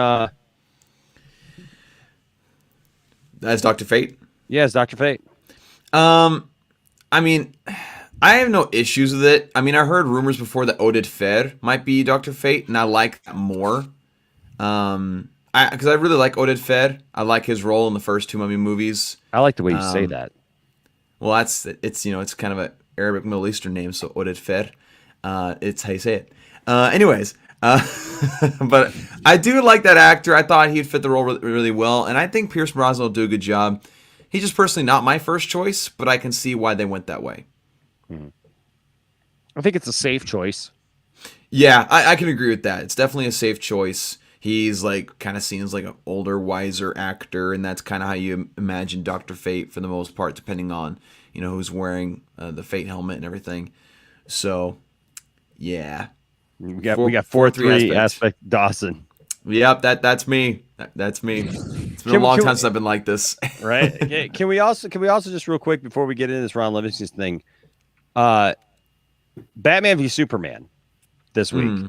as Dr. Fate? Yes, Dr. Fate. I mean, I have no issues with it. I mean, I heard rumors before that Oded Fer might be Dr. Fate, and I like that more. Because I really like Oded Fer. I like his role in the first 2 Mummy movies. I like the way you say that. Well, it's kind of an Arabic Middle Eastern name, so Oded Fer. It's how you say it. Anyways, but I do like that actor. I thought he'd fit the role really well, and I think Pierce Brosnan will do a good job. He's just personally not my first choice, but I can see why they went that way. I think it's a safe choice. Yeah, I can agree with that. It's definitely a safe choice. He's like kind of seen as like an older, wiser actor, and that's kind of how you imagine Dr. Fate for the most part, depending on who's wearing the Fate helmet and everything. So, yeah, we got 4-3 aspect Dawson. Yep, that's me. That's me. It's been a long time since I've been like this. Right? Can we also just real quick before we get into this Ron Livingston thing, Batman v Superman this week.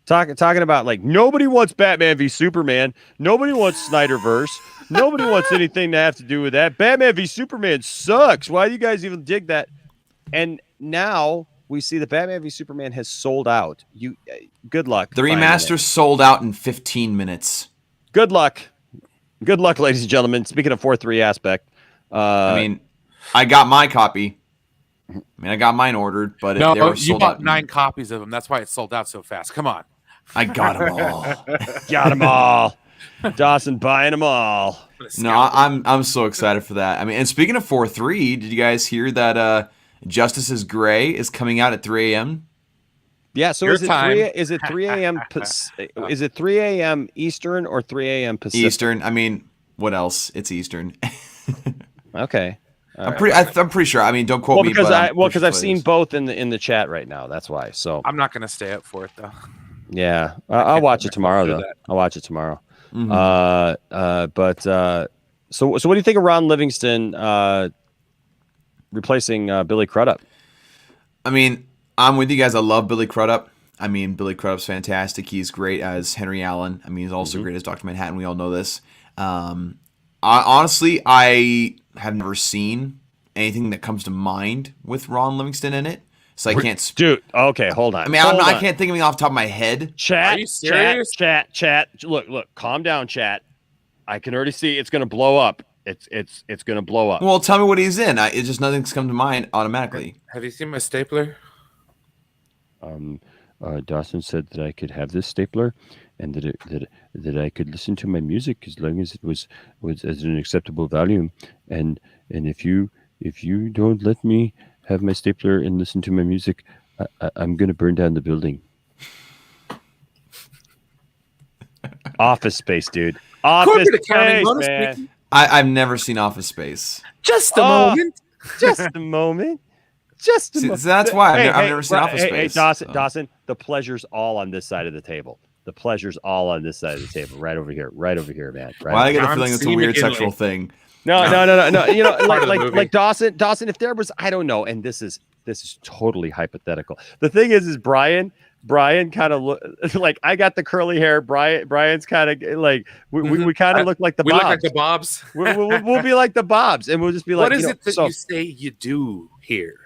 Talking about like nobody wants Batman v Superman. Nobody wants Snyderverse. Nobody wants anything to have to do with that. Batman v Superman sucks. Why do you guys even dig that? And now we see that Batman v Superman has sold out. Good luck. The remaster sold out in 15 minutes. Good luck. Good luck, ladies and gentlemen. Speaking of 4-3 aspect. I mean, I got my copy. I got mine ordered, but they were sold you bought out 9 copies of them. That's why it sold out so fast. Come on. I got them all. Got them all. Dawson buying them all. No, I'm so excited for that. I mean, and speaking of 4-3, did you guys hear that Justice is Gray is coming out at 3 a.m.? Yeah, so is it 3 a.m. Is it 3 a.m. Eastern or 3 a.m. Pacific? Eastern. I mean, what else? It's Eastern. Okay. I'm pretty sure. I mean, don't quote me. Because I've seen both in the chat right now. That's why. So I'm not going to stay up for it though. Yeah, I'll watch it tomorrow though. I'll watch it tomorrow. So what do you think of Ron Livingston replacing Billy Crudup? I mean, I'm with you guys. I love Billy Crudup. I mean, Billy Crudup's fantastic. He's great as Henry Allen. I mean, he's also great as Dr. Manhattan. We all know this. Honestly, I have never seen anything that comes to mind with Ron Livingston in it. So I can't. Dude, okay, hold on. I mean, I can't think of anything off the top of my head. Chat, are you serious? Chat. Look, calm down, chat. I can already see it's going to blow up. It's going to blow up. Well, tell me what he's in. It's just nothing's come to mind automatically. Have you seen my stapler? Dawson said that I could have this stapler, and that I could listen to my music as long as it was at an acceptable volume. And if you don't let me have my stapler and listen to my music, I'm gonna burn down the building. Office Space, dude. Office Corporate accounting Space, bonus, man. Mickey. I've never seen Office Space. Just a Oh. moment. Just a moment. Just a See, moment. so that's why I've never seen Bri- Office hey, Space. Dawson, so. Dawson, the pleasure's all on this side of the table. The pleasure's all on this side of the table, right over here, man. Right. Why I over get the John feeling it's a C. weird McKinley. sexual thing. No. You know, Part of the movie. like Dawson, if there was, I don't know, and this is totally hypothetical. The thing is Brian kind of look like, I got the curly hair. Brian's kind of like we kind of look like the We Bobs. look like the Bobs. We'll be like the Bobs, and we'll just be like, What is you know, it that so, you say you do here?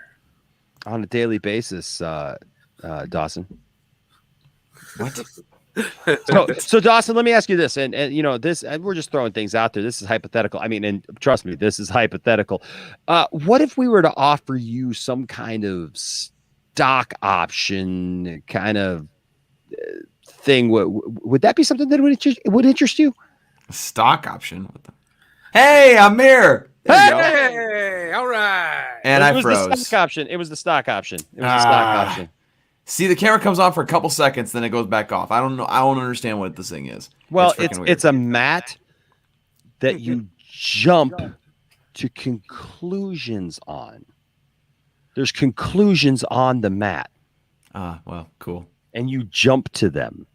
on a daily basis, Dawson? What? So Dawson, let me ask you this, and you know this, and we're just throwing things out there. This is hypothetical. I mean, and trust me, this is hypothetical. What if we were to offer you some kind of stock option kind of thing? Would that be something that would interest you? A stock option? What the? Hey, I'm here. There you go. Hey, all right. And it I was froze. the stock option. It was the stock option. It was the stock option. See, the camera comes on for a couple seconds, then it goes back off. I don't know. I don't understand what this thing is. Well, freaking weird. it's a mat that you jump to conclusions on. There's conclusions on the mat, well, cool. and you jump to them.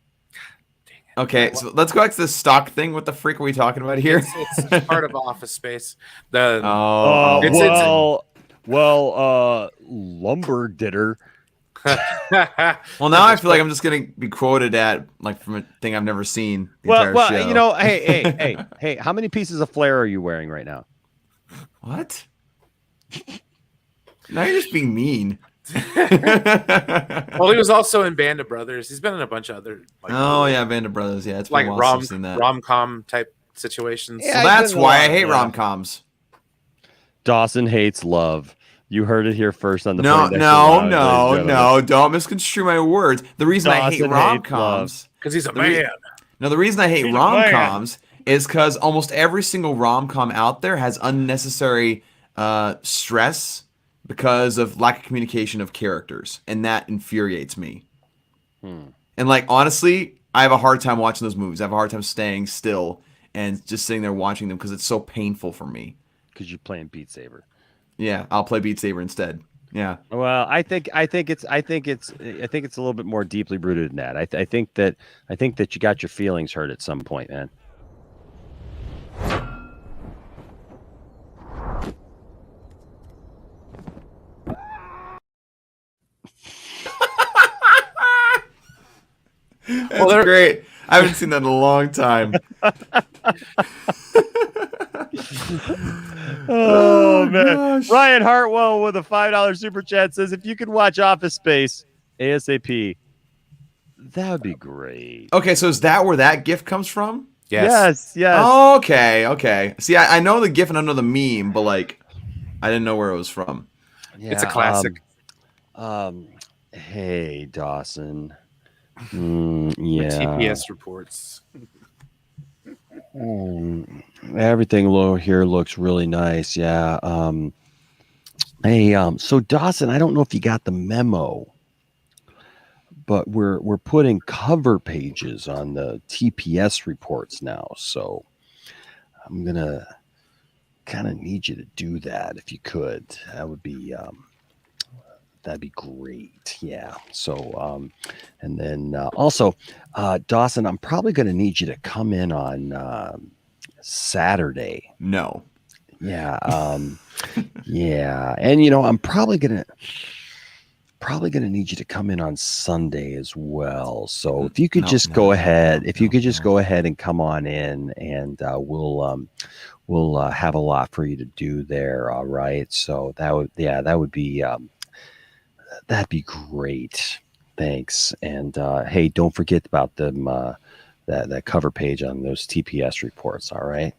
Okay, so let's go back to the stock thing. What the freak are we talking about here? It's part of Office Space. The Oh, lumber didder. well, now I feel like I'm just gonna be quoted at like from a thing I've never seen. The entire show. You know, hey, how many pieces of flair are you wearing right now? What? Now you're just being mean. Well, he was also in Band of Brothers. He's been in a bunch of other Yeah, Band of Brothers. Yeah, it's been like a while since I've seen that. rom-com type situations. Yeah, So I've that's been why I along, hate yeah. rom-coms. Dawson hates love. You heard it here first on the No, Poindexter Lounge, ladies and gentlemen. no, don't misconstrue my words. The reason I hate Dawson hates rom-coms, Because he's a The re- man. no, the reason I hate He's a rom-coms is because almost every single rom-com out there has unnecessary stress because of lack of communication of characters, and that infuriates me. And like honestly, I have a hard time watching those movies. I have a hard time staying still and just sitting there watching them because it's so painful for me. Because you're playing Beat Saber. Yeah, I'll play Beat Saber instead. Yeah. Well, I think it's a little bit more deeply rooted than that. I think that you got your feelings hurt at some point, man. That's great. I haven't seen that in a long time. Oh man, gosh. Ryan Hartwell with a $5 super chat says, if you could watch Office Space ASAP, that would be great. Okay, so is that where that GIF comes from? Yes. Yes. Oh, okay. See, I know the GIF and I know the meme, but like, I didn't know where it was from. It's a classic. Hey, Dawson. Yeah. TPS reports. Everything here looks really nice. Yeah. Hey, so Dawson, I don't know if you got the memo, but we're putting cover pages on the TPS reports now. So I'm gonna kind of need you to do that if you could. That would be that'd be great. Yeah. So and then also Dawson, I'm probably gonna need you to come in on Saturday. No. Yeah. Yeah. And you know, I'm probably gonna need you to come in on Sunday as well. So if you could go ahead and come on in, and we'll have a lot for you to do there. All right. So that'd be great. Thanks. And hey, don't forget about them that cover page on those TPS reports. All right,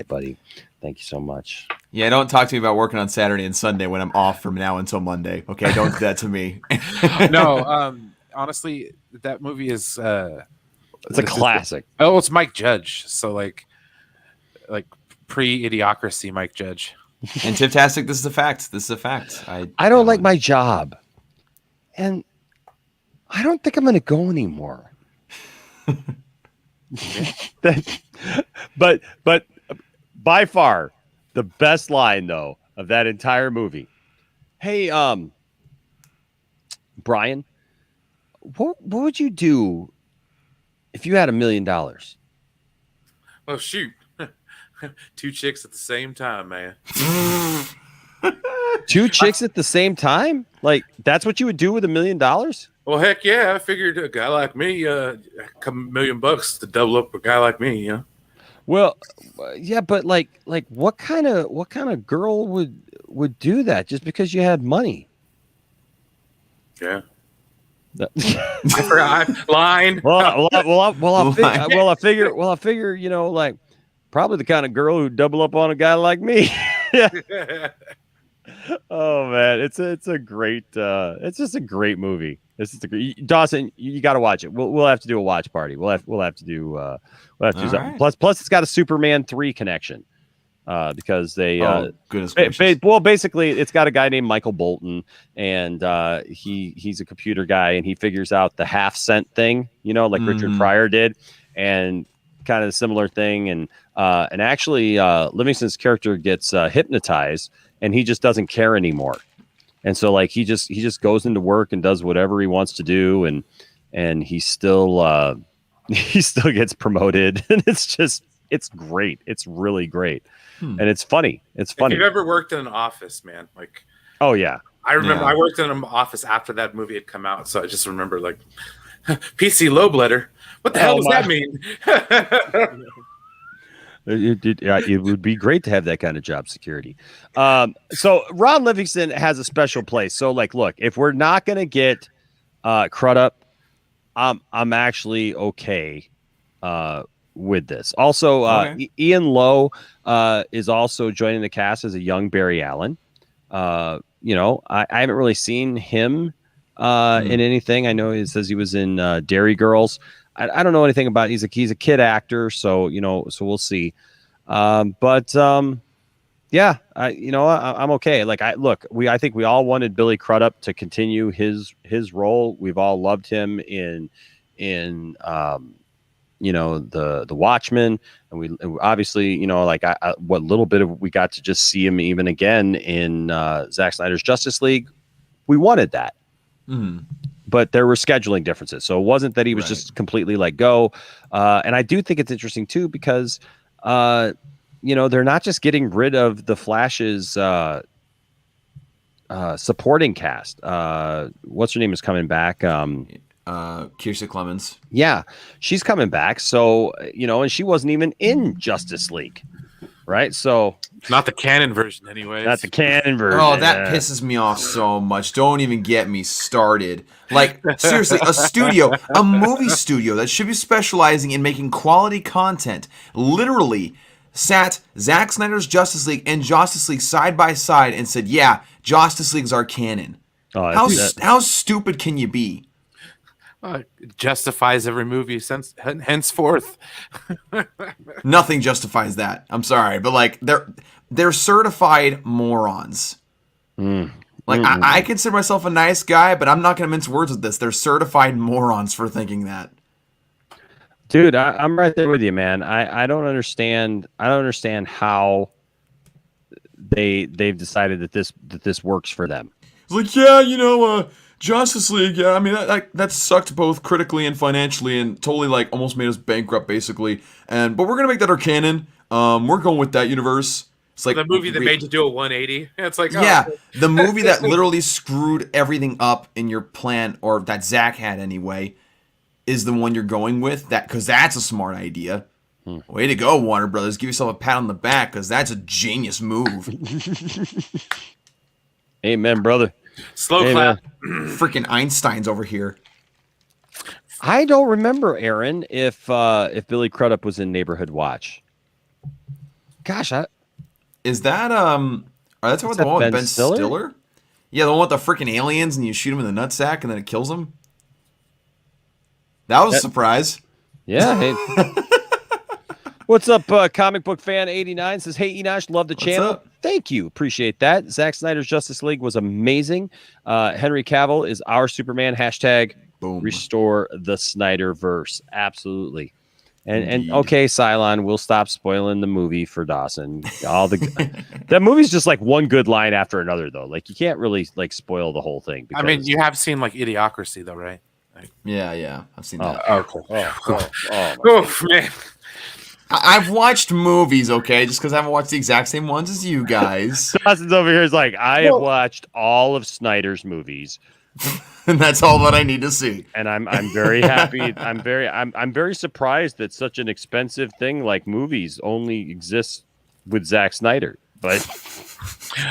buddy. Thank you so much. Yeah, don't talk to me about working on Saturday and Sunday when I'm off from now until Monday. Okay, don't do that to me. No, honestly, that movie is It's a classic. Oh, it's Mike Judge. So like pre-Idiocracy Mike Judge. And Tiptastic, this is a fact. This is a fact. I don't like my job, and I don't think I'm going to go anymore. but by far the best line though of that entire movie. Hey, Brian, what would you do if you had $1 million? Oh shoot. 2 chicks at the same time, man. 2 chicks at the same time? Like, that's what you would do with $1 million? Well, heck yeah. I figured a guy like me, a couple $1 million to double up a guy like me, you know? Well, yeah, but like what kind of girl would do that just because you had money? Yeah. I forgot. Line. I figure, you know, like probably the kind of girl who'd double up on a guy like me. Yeah. Oh man, it's a great it's just a great movie. This is Dawson, you got to watch it. We'll have to do a watch party. We'll have to do something. Right. Plus it's got a Superman 3 connection. Because they goodness gracious. well, basically it's got a guy named Michael Bolton, and he's a computer guy, and he figures out the half-cent thing, you know, like Richard Pryor did, and kind of a similar thing, and actually Livingston's character gets hypnotized, and he just doesn't care anymore, and so like he just goes into work and does whatever he wants to do, and he still gets promoted, and it's great. It's really great. And it's funny. It's funny. If you've ever worked in an office, man, like, oh yeah, I remember I worked in an office after that movie had come out, so I just remember like PC lobe letter. What the hell does that mean? It would be great to have that kind of job security. So Ron Livingston has a special place. So like, look, if we're not gonna get Crudup, I'm actually okay with this. Also, Ian Lowe is also joining the cast as a young Barry Allen. You know, I haven't really seen him in anything. I know he says he was in Dairy Girls. I don't know anything about it. He's a kid actor, so you know, so we'll see. Yeah, I'm okay. Like I think we all wanted Billy Crudup to continue his role. We've all loved him in you know, the Watchmen, and we obviously, you know, like what little bit of we got to just see him even again in Zack Snyder's Justice League. We wanted that, but there were scheduling differences, so it wasn't that he was just completely let go. And I do think it's interesting too because you know, they're not just getting rid of the Flash's supporting cast. What's her name is coming back? Kiersey Clemens. Yeah, she's coming back. So, you know, and she wasn't even in Justice League, right? So not the canon version, anyways. Not the canon version. Oh, that pisses me off so much. Don't even get me started. Like, seriously, a movie studio that should be specializing in making quality content, literally sat Zack Snyder's Justice League and Justice League side by side and said, "Yeah, Justice League's our canon." Oh, how stupid can you be? It justifies every movie since henceforth. Nothing justifies that. I'm sorry, but like they're certified morons. Like I consider myself a nice guy, but I'm not going to mince words with this. They're certified morons for thinking that. Dude, I'm right there with you, man. I don't understand. I don't understand how they've decided that this works for them. It's like, yeah, you know, Justice League, yeah, I mean, that sucked both critically and financially and totally, like, almost made us bankrupt, basically. But we're going to make that our canon. We're going with that universe. It's like the movie that made you do a 180. It's like, yeah, the movie that literally screwed everything up in your plan, or that Zach had anyway, is the one you're going with. Because that's a smart idea. Way to go, Warner Brothers. Give yourself a pat on the back, because that's a genius move. Amen, brother. Slow clap. Freaking Einstein's over here. I don't remember, Aaron, if Billy Crudup was in Neighborhood Watch. Gosh, is that that's what the one with Ben Stiller? Yeah, the one with the freaking aliens and you shoot him in the nutsack and then it kills him. That was a surprise. Yeah. Hey. What's up, comic book fan 89 says, "Hey Enosh, love the channel. Thank you. Appreciate that. Zack Snyder's Justice League was amazing. Henry Cavill is our Superman. Hashtag Boom. restore the Snyderverse. Absolutely. And Indeed. okay, Cylon, we'll stop spoiling the movie for Dawson. That movie's just like one good line after another, though. Like you can't really like spoil the whole thing. I mean, you have seen like Idiocracy, though, right? Like, Yeah, I've seen that. okay. Oh, Man. I've watched movies, okay, just because I haven't watched the exact same ones as you guys, Dawson's over here is like, I have watched all of Snyder's movies. and that's all that I need to see. And I'm very happy. I'm very surprised that such an expensive thing like movies only exists with Zack Snyder. But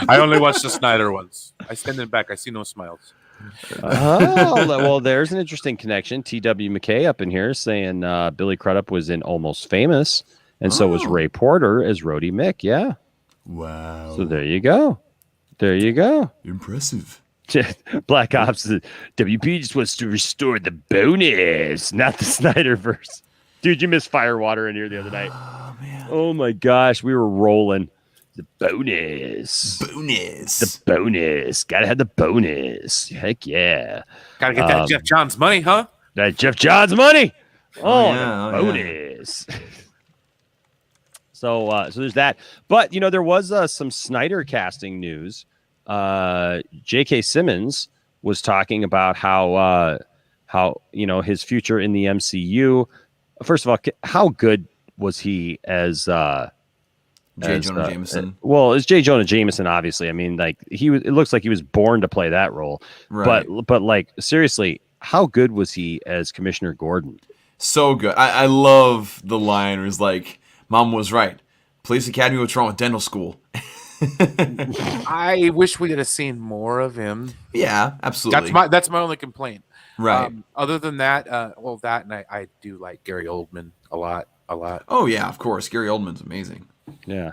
I only watched the Snyder ones. I stand in back. I see no smiles. well, there's an interesting connection. T.W. McKay up in here saying Billy Crudup was in Almost Famous, and so was Ray Porter as Rhodey Mick. Yeah. Wow. So there you go. Impressive. Black Ops. WP just wants to restore the bonus, not the Snyderverse. Dude, you missed Firewater in here the other night. Oh man. Oh my gosh, we were rolling. The bonus. The bonus. Gotta have the bonus. Heck yeah. Gotta get that Jeff Johns money, huh? That Jeff Johns money. Oh, yeah, the bonus. So there's that. But there was some Snyder casting news. J.K. Simmons was talking about how his future in the MCU. First of all, how good was he as J. Jonah Jameson? Well, it's J. Jonah Jameson, obviously. I mean, like it looks like he was born to play that role. Right. But like seriously, how good was he as Commissioner Gordon? So good. I love the line where it's like, "Mom was right. Police Academy, what's wrong with dental school?" I wish we could have seen more of him. Yeah, absolutely. That's my only complaint. Right. Other than that, that and I do like Gary Oldman a lot. Oh yeah, of course. Gary Oldman's amazing. Yeah.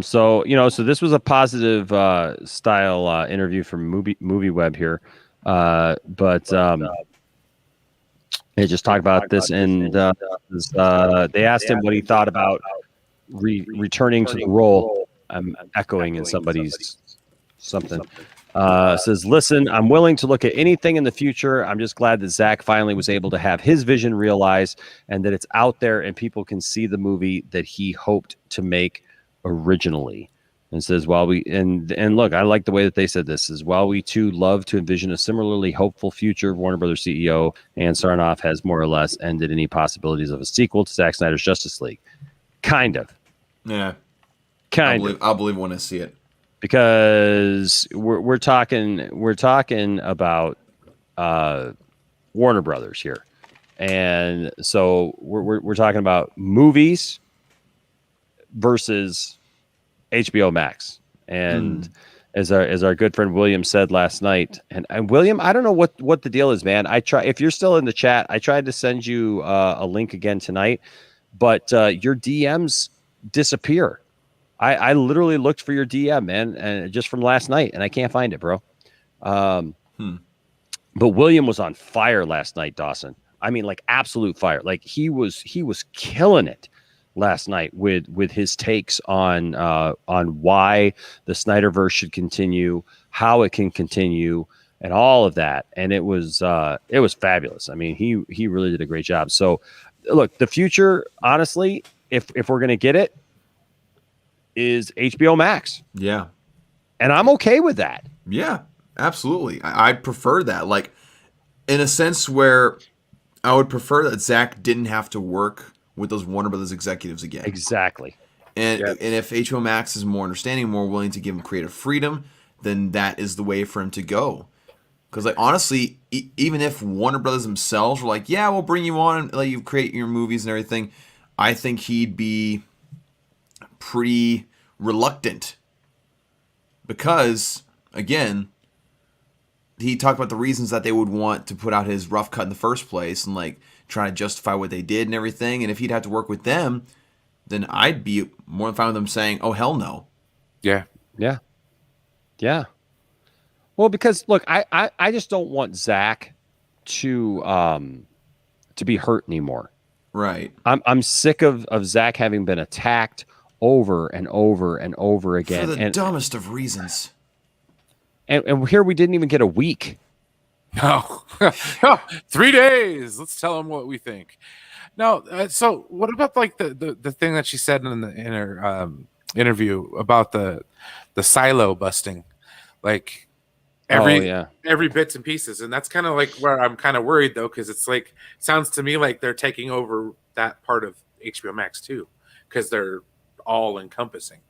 So this was a positive style interview from Movie Web here. But they just talked about this, and they asked him what he thought about returning to the role. I'm echoing in somebody's something. Says, listen, I'm willing to look at anything in the future. I'm just glad that Zach finally was able to have his vision realized and that it's out there and people can see the movie that he hoped to make originally. And says, while we and look, I like the way that they said this is while we too love to envision a similarly hopeful future, Warner Brothers CEO Ann Sarnoff has more or less ended any possibilities of a sequel to Zack Snyder's Justice League. Kind of. Yeah. I'll believe when I see it. Because we're talking about Warner Brothers here, and so we're talking about movies versus HBO Max. And as our good friend William said last night, and William, I don't know what the deal is, man. If you're still in the chat, I tried to send you a link again tonight, but your DMs disappear. I literally looked for your DM, man, and just from last night, and I can't find it, bro. But William was on fire last night, Dawson. I mean, like absolute fire. Like he was killing it last night with his takes on why the Snyderverse should continue, how it can continue, and all of that. And it was fabulous. I mean, he really did a great job. So, look, the future, honestly, if we're gonna get it, is HBO Max. Yeah. And I'm okay with that. Yeah, absolutely. I prefer that. Like, in a sense where I would prefer that Zach didn't have to work with those Warner Brothers executives again. Exactly. And if HBO Max is more understanding, more willing to give him creative freedom, then that is the way for him to go. Because, like, honestly, even if Warner Brothers themselves were like, yeah, we'll bring you on and let you create your movies and everything, I think he'd be pretty reluctant because, again, he talked about the reasons that they would want to put out his rough cut in the first place and like trying to justify what they did and everything. And if he'd have to work with them, then I'd be more than fine with them saying, "Oh hell no." Yeah. Well, because look, I just don't want Zach to be hurt anymore. Right. I'm sick of Zach having been attacked over and over and over again. For the dumbest of reasons. And here we didn't even get a week. No. 3 days. Let's tell them what we think. No, so what about like the thing that she said in her interview about the silo busting, like every bits and pieces, and that's kind of like where I'm kind of worried though, because it's like sounds to me like they're taking over that part of HBO Max too, because they're all encompassing.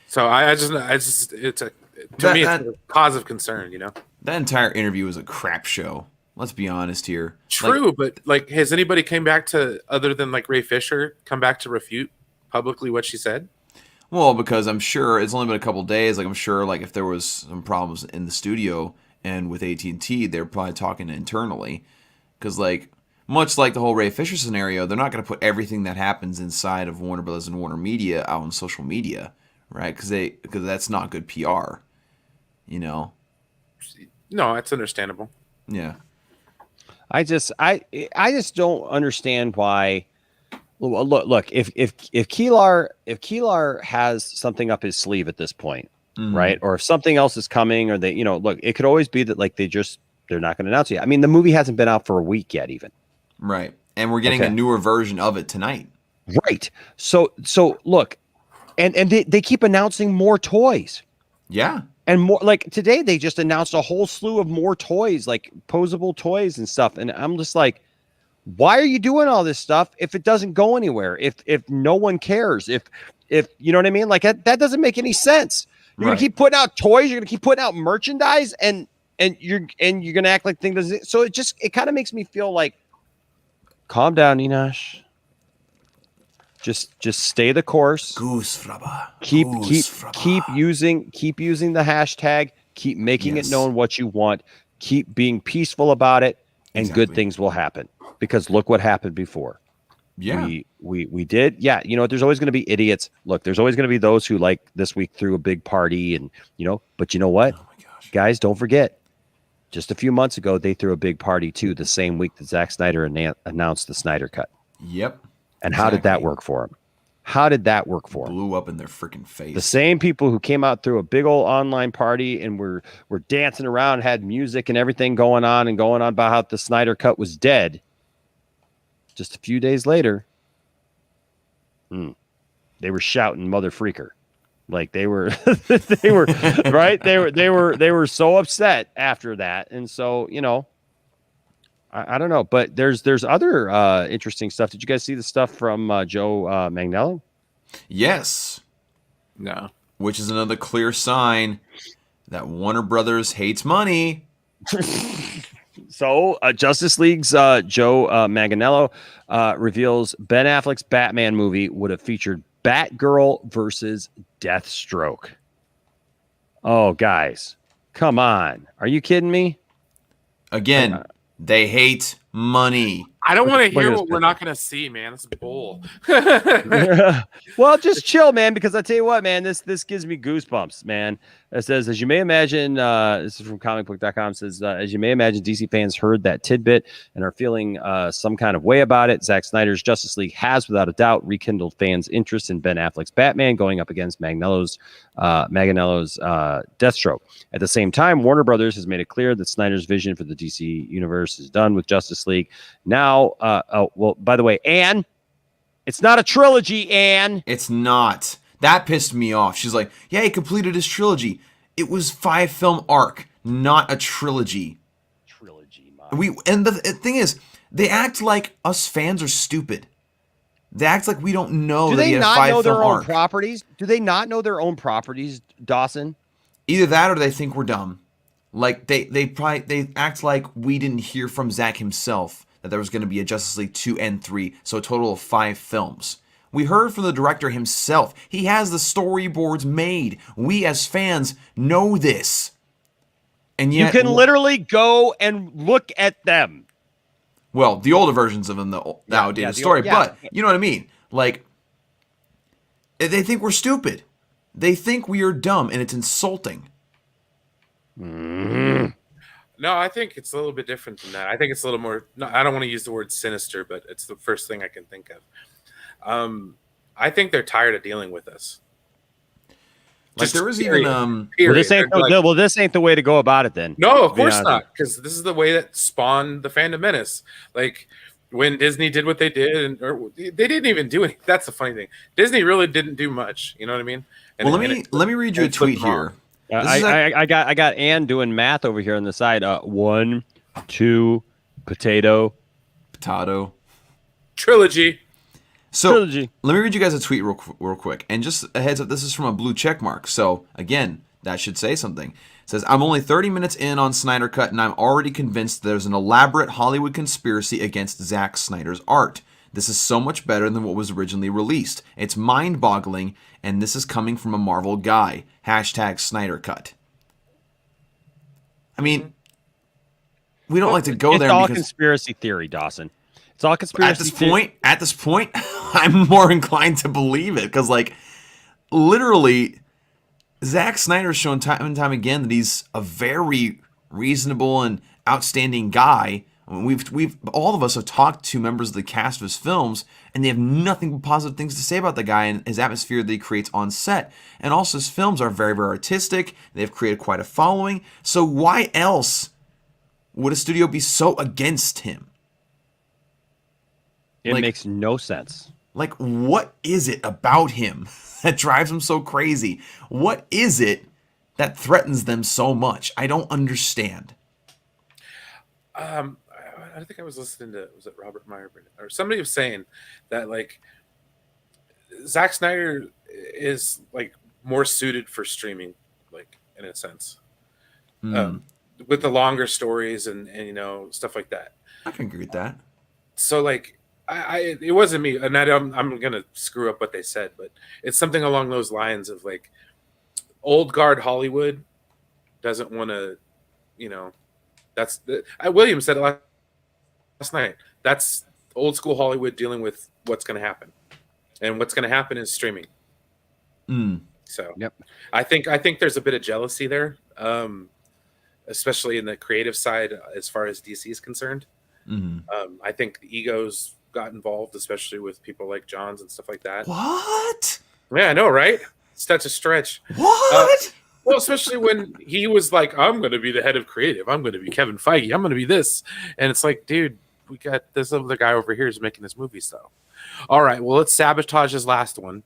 So I just it's a cause of concern, you know. That entire interview was a crap show. Let's be honest here. True, but like, has anybody came back to, other than like Ray Fisher, come back to refute publicly what she said? Well, because I'm sure it's only been a couple days. Like I'm sure, like if there was some problems in the studio and with AT&T, they're probably talking internally. Because like, much like the whole Ray Fisher scenario, they're not going to put everything that happens inside of Warner Brothers and Warner Media out on social media, right? Because that's not good PR. You know. No, that's understandable. Yeah. I just don't understand why. Look, if Keelar has something up his sleeve at this point, right, or if something else is coming, or they, look, it could always be that like they're not going to announce it yet. I mean, the movie hasn't been out for a week yet, even. Right, and we're getting a newer version of it tonight. Right. So look, and they keep announcing more toys. Yeah. And more, like today, they just announced a whole slew of more toys, like posable toys and stuff. And I'm just like, why are you doing all this stuff if it doesn't go anywhere? If no one cares, if you know what I mean? Like that doesn't make any sense. You're gonna keep putting out toys. You're gonna keep putting out merchandise, and you're gonna act like things doesn't. So it kind of makes me feel like, calm down, Enosh. Just stay the course. Keep using the hashtag. Keep making it known what you want. Keep being peaceful about it, and good things will happen. Because look what happened before. Yeah, we did. Yeah, there's always going to be idiots. Look, there's always going to be those who like this week threw a big party, and But you know what, guys? Don't forget. Just a few months ago, they threw a big party too. The same week that Zack Snyder announced the Snyder Cut. Yep. And how did that work for him? How did that work for him? Blew up in their freaking face. The same people who came out through a big old online party and were dancing around, had music and everything going on about how the Snyder Cut was dead. Just a few days later, they were shouting "mother freaker," like they were right. They were so upset after that, and so I don't know, but there's other interesting stuff. Did you guys see the stuff from Joe Manganiello? Yes. No. Which is another clear sign that Warner Brothers hates money. So Justice League's Joe Manganiello reveals Ben Affleck's Batman movie would have featured Batgirl versus Deathstroke. Oh, guys, come on. Are you kidding me? Again, they hate money. I don't want to hear what we're not going to see, man. It's bull. Well, just chill, man, because I tell you what, man, this gives me goosebumps, man. It says, as you may imagine, this is from comicbook.com, it says, as you may imagine, DC fans heard that tidbit and are feeling some kind of way about it. Zack Snyder's Justice League has, without a doubt, rekindled fans' interest in Ben Affleck's Batman going up against Manganiello's Deathstroke. At the same time, Warner Brothers has made it clear that Snyder's vision for the DC universe is done with Justice League. Now, well, by the way, Anne, it's not a trilogy, Anne. It's not. That pissed me off. She's like, yeah, he completed his trilogy. It was 5-film arc, not a trilogy. And the thing is, they act like us fans are stupid. They act like we don't know. Do that they he had not a 5-film know their arc. own properties? Do they not know their own properties, Dawson? Either that or they think we're dumb. Like they act like we didn't hear from Zack himself that there was going to be a Justice League 2 and 3, so a total of 5 films. We heard from the director himself. He has the storyboards made. We as fans know this. And yet you can literally go and look at them. Well, the older versions of them, the outdated story, but you know what I mean? Like, they think we're stupid. They think we are dumb, and it's insulting. No, I think it's a little bit different than that. I think it's a little more. No, I don't want to use the word sinister, but it's the first thing I can think of. I think they're tired of dealing with us. Like there was even Well, period. this ain't They're like, well, this ain't the way to go about it then. no, of to be course honest not, because this is the way that spawned the Phantom Menace. Like when Disney did what they did, or they didn't even do anything. That's the funny thing. Disney really didn't do much. You know what I mean? And, well, let me read you a tweet here. I got Ann doing math over here on the side. 1, 2, potato, trilogy. So trilogy. let me read you guys a tweet real quick. And just a heads up, this is from a blue check mark. So again, that should say something. It says, I'm only 30 minutes in on Snyder Cut, and I'm already convinced there's an elaborate Hollywood conspiracy against Zack Snyder's art. This is so much better than what was originally released. It's mind-boggling, and this is coming from a Marvel guy. # Snyder Cut. I mean, we don't like to go there. It's all because conspiracy theory, Dawson. It's all conspiracy theory. At this point, I'm more inclined to believe it because, like, literally, Zack Snyder's shown time and time again that he's a very reasonable and outstanding guy. I mean, we've all of us have talked to members of the cast of his films, and they have nothing but positive things to say about the guy and his atmosphere that he creates on set. And also, his films are very, very artistic. They've created quite a following. So why else would a studio be so against him? It makes no sense. Like, what is it about him that drives him so crazy? What is it that threatens them so much? I don't understand. I think I was listening to, was it Robert Meyer or somebody was saying that, like, Zack Snyder is like more suited for streaming, like, in a sense, with the longer stories and you know, stuff like that. I can agree with that. So, like, it wasn't me, and I'm gonna screw up what they said, but it's something along those lines of, like, old guard Hollywood doesn't want to, you know, that's William said it last night. That's old school Hollywood dealing with what's going to happen, and what's going to happen is streaming. So, yep, I think there's a bit of jealousy there, especially in the creative side as far as DC is concerned. I think the egos got involved, especially with people like Johns and stuff like that. What? Yeah, I know, right? It's such a stretch. What? Well, especially when he was like, I'm going to be the head of creative. I'm going to be Kevin Feige. I'm going to be this. And it's like, dude, we got this other guy over here who's making this movie stuff. All right, well, let's sabotage his last one.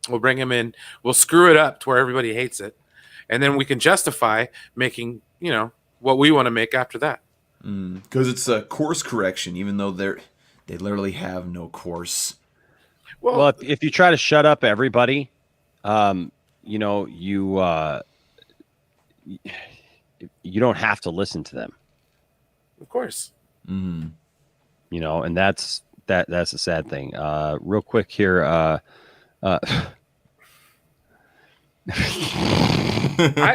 We'll bring him in. We'll screw it up to where everybody hates it. And then we can justify making, you know, what we want to make after that. Because it's a course correction, even though they literally have no course. Well, if you try to shut up everybody, you know, you don't have to listen to them. Of course. You know, and that's a sad thing. Real quick here. I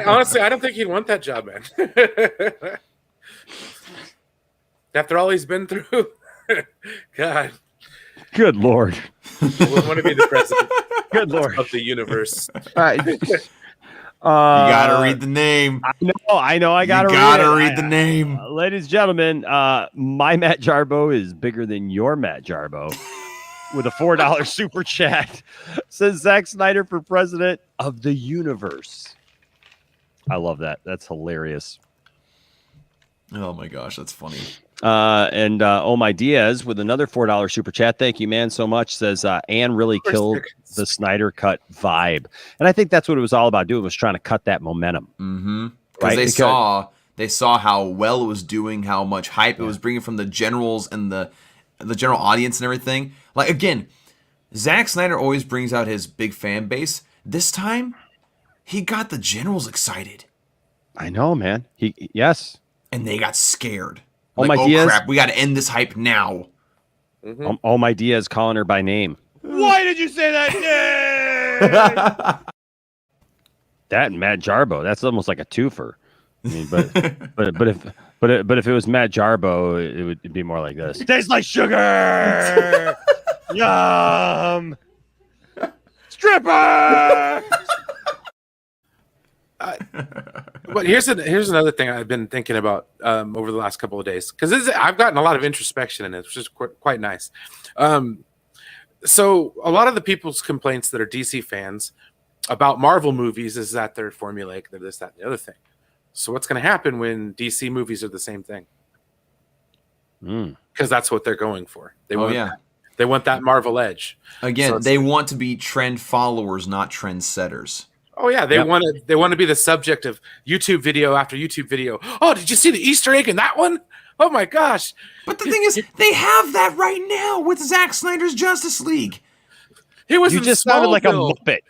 honestly don't think he'd want that job, man. After all he's been through, God. Good Lord. I wouldn't want to be the president. Good Lord. Of the universe. You gotta read the name. I know. I gotta read the name. Ladies and gentlemen, my Matt Jarbo is bigger than your Matt Jarbo. With a $4 super chat, says Zack Snyder for president of the universe. I love that. That's hilarious. Oh my gosh, that's funny. And Omar Diaz with another $4 super chat. Thank you, man, so much. Says Anne really killed the Snyder Cut vibe, and I think that's what it was all about doing, was trying to cut that momentum. Right? They saw how well it was doing, how much hype it was bringing from the generals and the general audience and everything. Like, again, Zack Snyder always brings out his big fan base. This time, he got the generals excited. I know, man. Yes. And they got scared. Oh, like, my Diaz. Crap, we got to end this hype now. Oh, my Diaz calling her by name. Why did you say that name? That and Matt Jarbo. That's almost like a twofer. I mean, but if it was Matt Jarbo, it would be more like this. Tastes like sugar. Yum. Stripper. But here's another thing I've been thinking about over the last couple of days, because I've gotten a lot of introspection in it, which is quite nice. So a lot of the people's complaints that are DC fans about Marvel movies is that they're formulaic, they're this, that, and the other thing. So what's going to happen when DC movies are the same thing? Because that's what they're going for. They want that Marvel edge. Again, So they want to be trend followers, not trend setters. Oh yeah, they want to be the subject of YouTube video after YouTube video. Oh, did you see the Easter egg in that one? Oh my gosh! But the thing is, they have that right now with Zack Snyder's Justice League. It was You just sounded like a Muppet.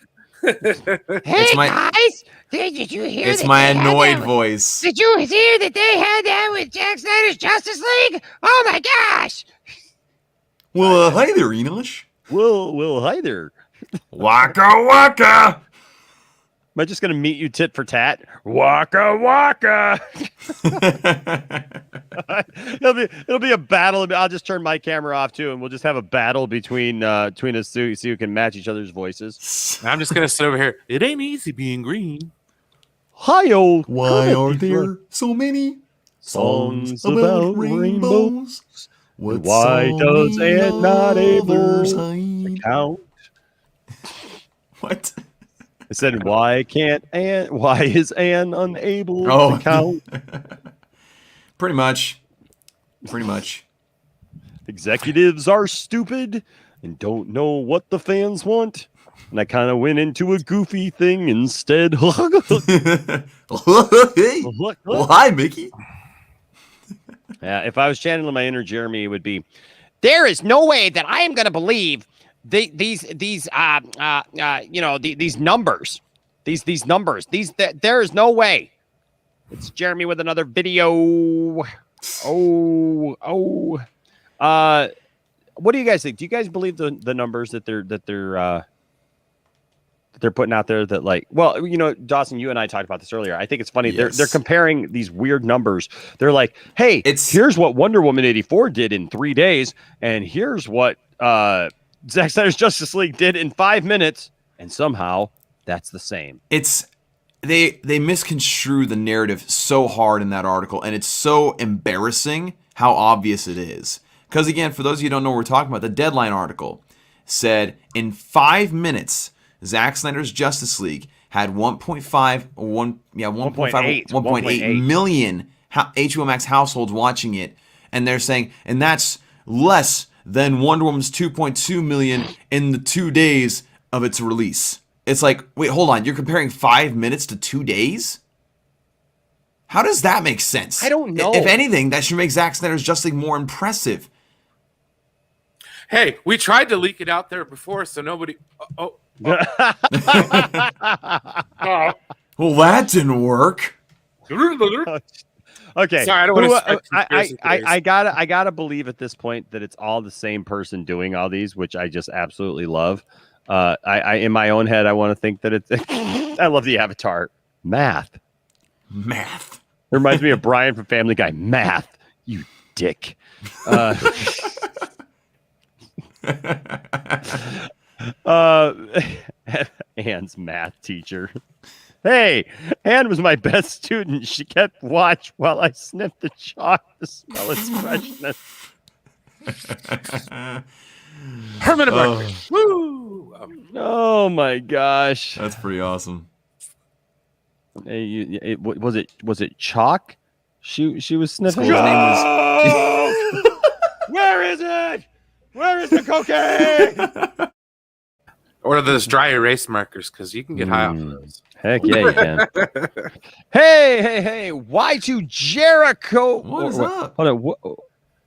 Hey my- guys, did you hear? It's that my they had annoyed that- voice. Did you hear that they had that with Zack Snyder's Justice League? Oh my gosh! Well, hi there, Enosh. Well, hi there. Waka waka. Am I just gonna meet you tit for tat? Waka waka. it'll be a battle. I'll just turn my camera off too, and we'll just have a battle between us two, so you can match each other's voices. I'm just gonna sit over here. It ain't easy being green. Hi, old. Why are there so many songs about rainbows? What Why does Ann not able others to hide? count? What? I said, why is Anne unable Oh. to count? Pretty much. Executives are stupid and don't know what the fans want. And I kind of went into a goofy thing instead. Hey. Well, hi, Mickey. Yeah, if I was channeling my inner Jeremy, it would be, There is no way that I am going to believe these numbers. These numbers. There is no way. It's Jeremy with another video. what do you guys think? Do you guys believe the numbers that they're putting out there? That, like, well, Dawson, you and I talked about this earlier. I think it's funny. Yes. They're comparing these weird numbers. They're like, hey, here's what Wonder Woman 84 did in 3 days, and here's what Zack Snyder's Justice League did in 5 minutes, and somehow that's the same. It's they misconstrue the narrative so hard in that article, and it's so embarrassing how obvious it is. Because again, for those of you who don't know what we're talking about, the Deadline article said in 5 minutes, Zack Snyder's Justice League had 1.8 million HBO Max households watching it, and they're saying, and that's less than Wonder Woman's 2.2 million in the 2 days of its release. It's like, wait, hold on, you're comparing 5 minutes to 2 days? How does that make sense? I don't know. If anything, that should make Zack Snyder's Justice League more impressive. Hey, we tried to leak it out there before, so nobody. Well, that didn't work. Okay. Sorry, I don't want to. I gotta believe at this point that it's all the same person doing all these, which I just absolutely love. I in my own head, I want to think that it's. I love the avatar. Math. It reminds me of Brian from Family Guy. Math, you dick. Anne's math teacher. Hey, Anne was my best student. She kept watch while I sniffed the chalk to smell its freshness. Herman Woo! Oh my gosh. That's pretty awesome. Hey, was it chalk? She was sniffing. His name was. Where is it? Where is the cocaine? Or those dry erase markers, because you can get high off of those. Heck yeah, you can. Hey, Y2 Jericho. What is up? Hold on.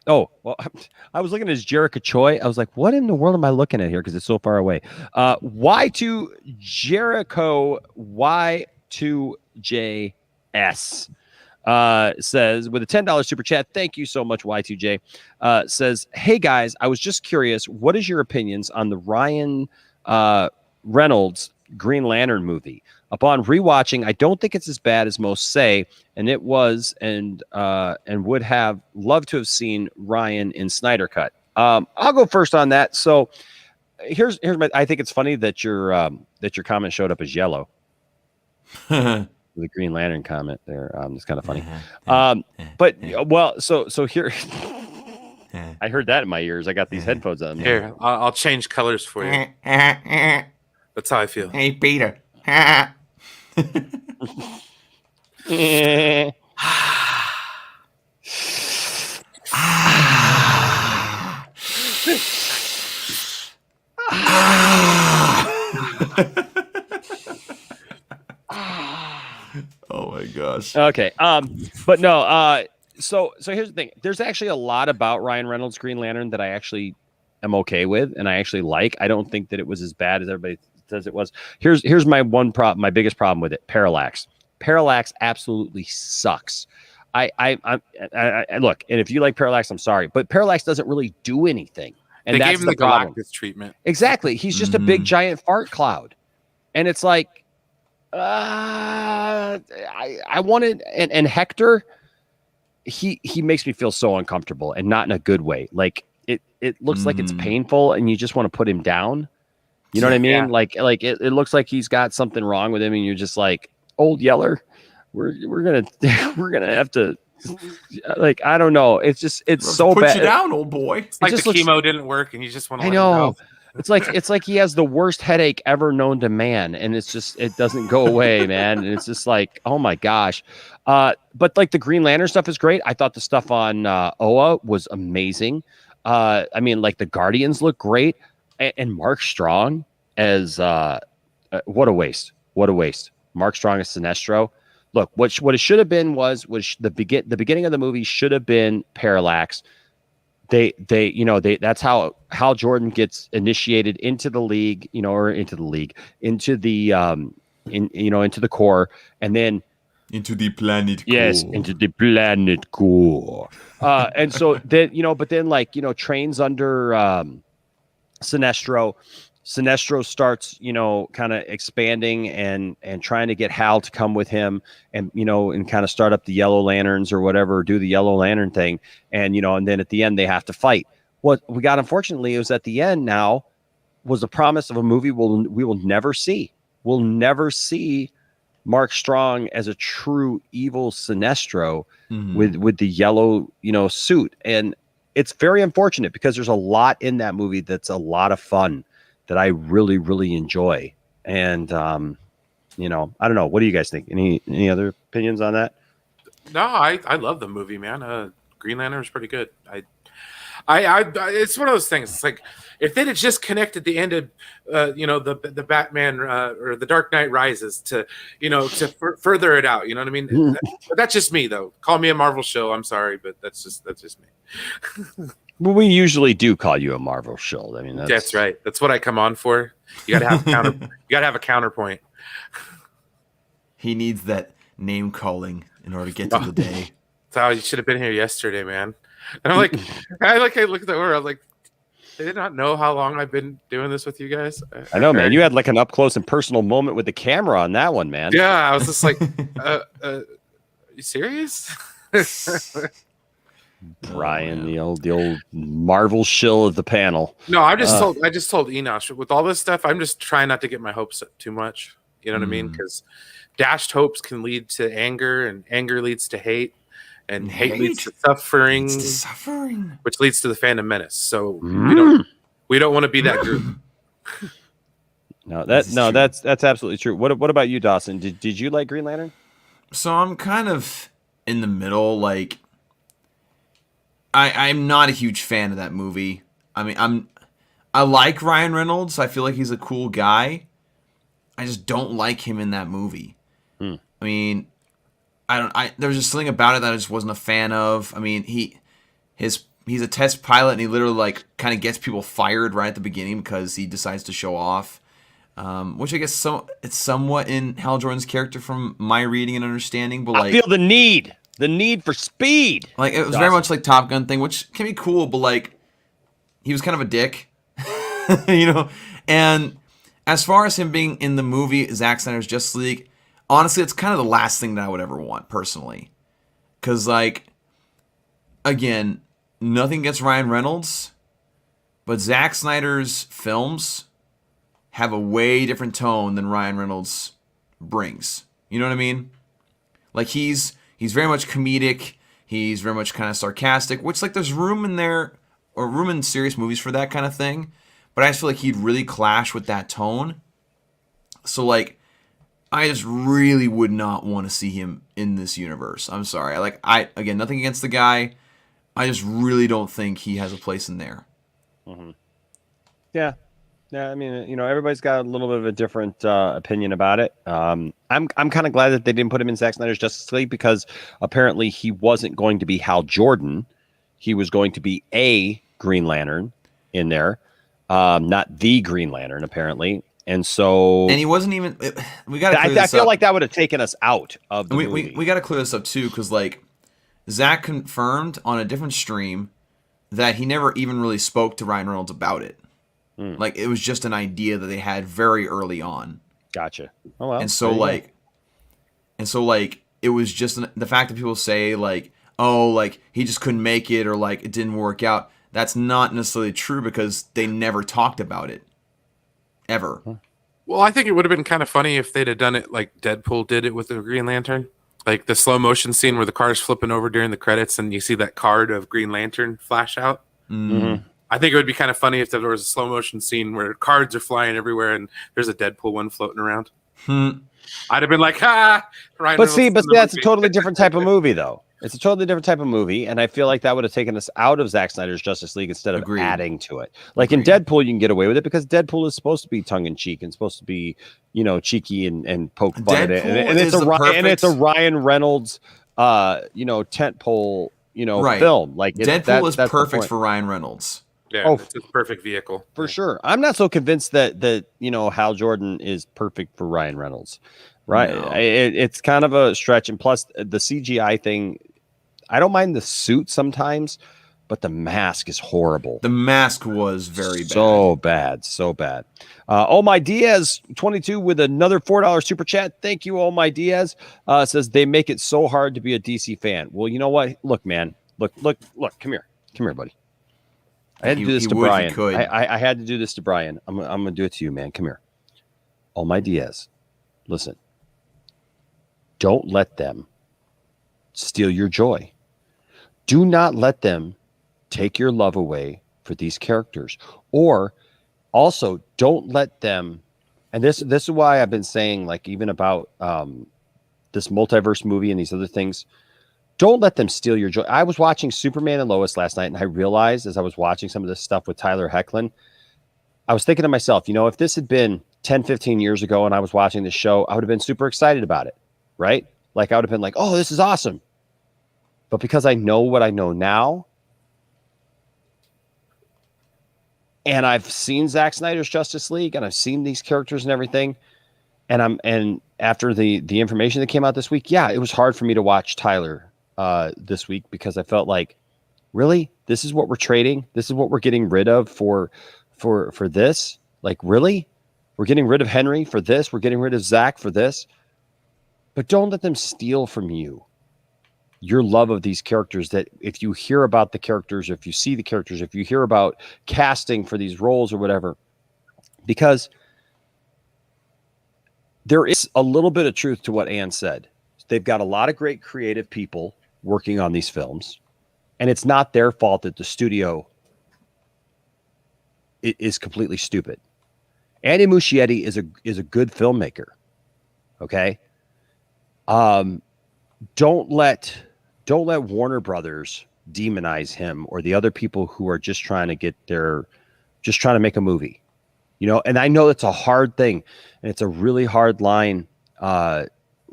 Oh, well, I was looking at his Jericho Choi. I was like, what in the world am I looking at here? Because it's so far away. Y2 Jericho Y2JS says, with a $10 super chat, thank you so much, Y2J. Says, hey guys, I was just curious, what is your opinions on the Ryan Reynolds Green Lantern movie? Upon rewatching, I don't think it's as bad as most say, and it was, and would have loved to have seen Ryan in Snyder Cut. I'll go first on that. So here's my. I think it's funny that your comment showed up as yellow. The Green Lantern comment there. It's kind of funny. But well, so here. I heard that in my ears. I got these headphones on. Here, I'll change colors for you. That's how I feel. Hey, Peter. Oh my gosh. Okay. But no, so here's the thing. There's actually a lot about Ryan Reynolds' Green Lantern that I actually am okay with and I actually like. I don't think that it was as bad as everybody says it was. Here's my my biggest problem with it. Parallax. Parallax absolutely sucks. I look, and if you like Parallax, I'm sorry, but Parallax doesn't really do anything. And they that's gave him the problem. Galactus treatment. Exactly. He's just a big giant fart cloud. And it's like I wanted and Hector, he makes me feel so uncomfortable and not in a good way. Like it looks like it's painful and you just want to put him down. You know what I mean? Yeah. Like it looks like he's got something wrong with him and you're just like, Old Yeller, we're gonna have to, like, I don't know. It's so put bad. Put you down, old boy. It's like the chemo didn't work and you just want to. I know. It's like he has the worst headache ever known to man, and it doesn't go away, man. And it's just like, oh my gosh. But like the Green Lantern stuff is great. I thought the stuff on Oa was amazing. I mean, like the Guardians look great, and Mark Strong as what a waste. What a waste. Mark Strong as Sinestro. Look, what it should have been was the beginning of the movie should have been Parallax. That's how Hal Jordan gets initiated into the league, into the Corps, and then into the planet. Yes, Corps. Into the planet Corps. And so then, but then trains under Sinestro. Sinestro starts, kind of expanding and trying to get Hal to come with him and kind of start up the Yellow Lanterns or whatever, do the Yellow Lantern thing. And, and then at the end they have to fight. What we got, unfortunately, was at the end now was the promise of a movie we will never see. We'll never see Mark Strong as a true evil Sinestro with the yellow, suit. And it's very unfortunate because there's a lot in that movie that's a lot of fun that I really, really enjoy. And, I don't know. What do you guys think? Any other opinions on that? No, I love the movie, man. Green Lantern was pretty good. I it's one of those things. It's like if they'd have just connected the end of, the Batman or the Dark Knight Rises to, further it out. You know what I mean? That's just me, though. Call me a Marvel show. I'm sorry, but that's just me. Well, we usually do call you a Marvel shill. I mean, that's right. That's what I come on for. You got to have you got to have a counterpoint. He needs that name calling in order to get to the day. So you should have been here yesterday, man. And I'm like, I look at the order. I'm like, they did not know how long I've been doing this with you guys. I know, man. You had like an up close and personal moment with the camera on that one, man. Yeah, I was just like, you serious? Brian, the old Marvel shill of the panel. No, I just told Enosh with all this stuff. I'm just trying not to get my hopes up too much. You know what I mean? Because dashed hopes can lead to anger, and anger leads to hate, and hate leads to suffering, which leads to the Phantom Menace. So we don't want to be that group. That's absolutely true. What about you, Dawson? Did you like Green Lantern? So I'm kind of in the middle. Like, I'm not a huge fan of that movie. I mean, I like Ryan Reynolds. I feel like he's a cool guy. I just don't like him in that movie. I mean, there was just something about it that I just wasn't a fan of. I mean, he's a test pilot and he literally kind of gets people fired right at the beginning because he decides to show off. Which I guess it's somewhat in Hal Jordan's character from my reading and understanding, but I feel the need for speed. Like it was very much like Top Gun thing, which can be cool, but he was kind of a dick, And as far as him being in the movie Zack Snyder's Justice League, honestly, it's kind of the last thing that I would ever want personally, because again, nothing against Ryan Reynolds, but Zack Snyder's films have a way different tone than Ryan Reynolds brings. You know what I mean? Like he's very much comedic. He's very much kind of sarcastic, which there's room in there or room in serious movies for that kind of thing. But I just feel like he'd really clash with that tone. So like, I just really would not want to see him in this universe. I'm sorry. Again, nothing against the guy. I just really don't think he has a place in there. Mm-hmm. Yeah. Yeah, I mean, everybody's got a little bit of a different opinion about it. I'm kind of glad that they didn't put him in Zack Snyder's Justice League because apparently he wasn't going to be Hal Jordan. He was going to be a Green Lantern in there, not the Green Lantern apparently. And he wasn't even. We got. I feel like that would have taken us out of the movie. We got to clear this up too, because like Zach confirmed on a different stream that he never even really spoke to Ryan Reynolds about it. Like it was just an idea that they had very early on. Gotcha. Oh well. And so like it was just the fact that people say like, oh, like he just couldn't make it or like it didn't work out. That's not necessarily true because they never talked about it ever. Well, I think it would have been kind of funny if they'd have done it like Deadpool did it with the Green Lantern. Like the slow motion scene where the car's flipping over during the credits and you see that card of Green Lantern flash out. Mm-hmm. I think it would be kind of funny if there was a slow motion scene where cards are flying everywhere and there's a Deadpool one floating around. I'd have been like, ha! Ryan but that's a totally different type of movie, though. It's a totally different type of movie, and I feel like that would have taken us out of Zack Snyder's Justice League instead of adding to it. Like in Deadpool, you can get away with it because Deadpool is supposed to be tongue in cheek and supposed to be, cheeky and poke fun at it, and it's a Ryan Reynolds, tentpole, film. Like Deadpool is perfect for Ryan Reynolds. Yeah, it's a perfect vehicle for sure. I'm not so convinced that Hal Jordan is perfect for Ryan Reynolds. Right, no. It's kind of a stretch, and plus the CGI thing. I don't mind the suit sometimes, but the mask is horrible. The mask was very bad, so bad. Oh my Diaz 22 with another $4 super chat. Thank you, Oh my Diaz. Says they make it so hard to be a DC fan. Well, you know what? Look, man. Look. Come here, buddy. I had to do this to Brian. I had to do this to Brian. I'm gonna do it to you, man. Come here. Oh my Diaz. Listen. Don't let them steal your joy. Do not let them take your love away for these characters. Or also don't let them, and this is why I've been saying, like, even about this multiverse movie and these other things, don't let them steal your joy. I was watching Superman and Lois last night, and I realized as I was watching some of this stuff with Tyler Hoechlin, I was thinking to myself, if this had been 10, 15 years ago and I was watching this show, I would have been super excited about it. Right? Like I would have been like, oh, this is awesome. But because I know what I know now, and I've seen Zack Snyder's Justice League and I've seen these characters and everything, and after the information that came out this week, yeah, it was hard for me to watch Tyler this week because I felt like, really? This is what we're trading? This is what we're getting rid of for this? Like, really? We're getting rid of Henry for this? We're getting rid of Zack for this? But don't let them steal from you your love of these characters, that if you hear about the characters, if you see the characters, if you hear about casting for these roles or whatever, because there is a little bit of truth to what Ann said. They've got a lot of great creative people working on these films, and it's not their fault that the studio is completely stupid. Andy Muschietti is a good filmmaker. Okay. Don't let Warner Brothers demonize him or the other people who are just trying to make a movie, and I know it's a hard thing and it's a really hard line,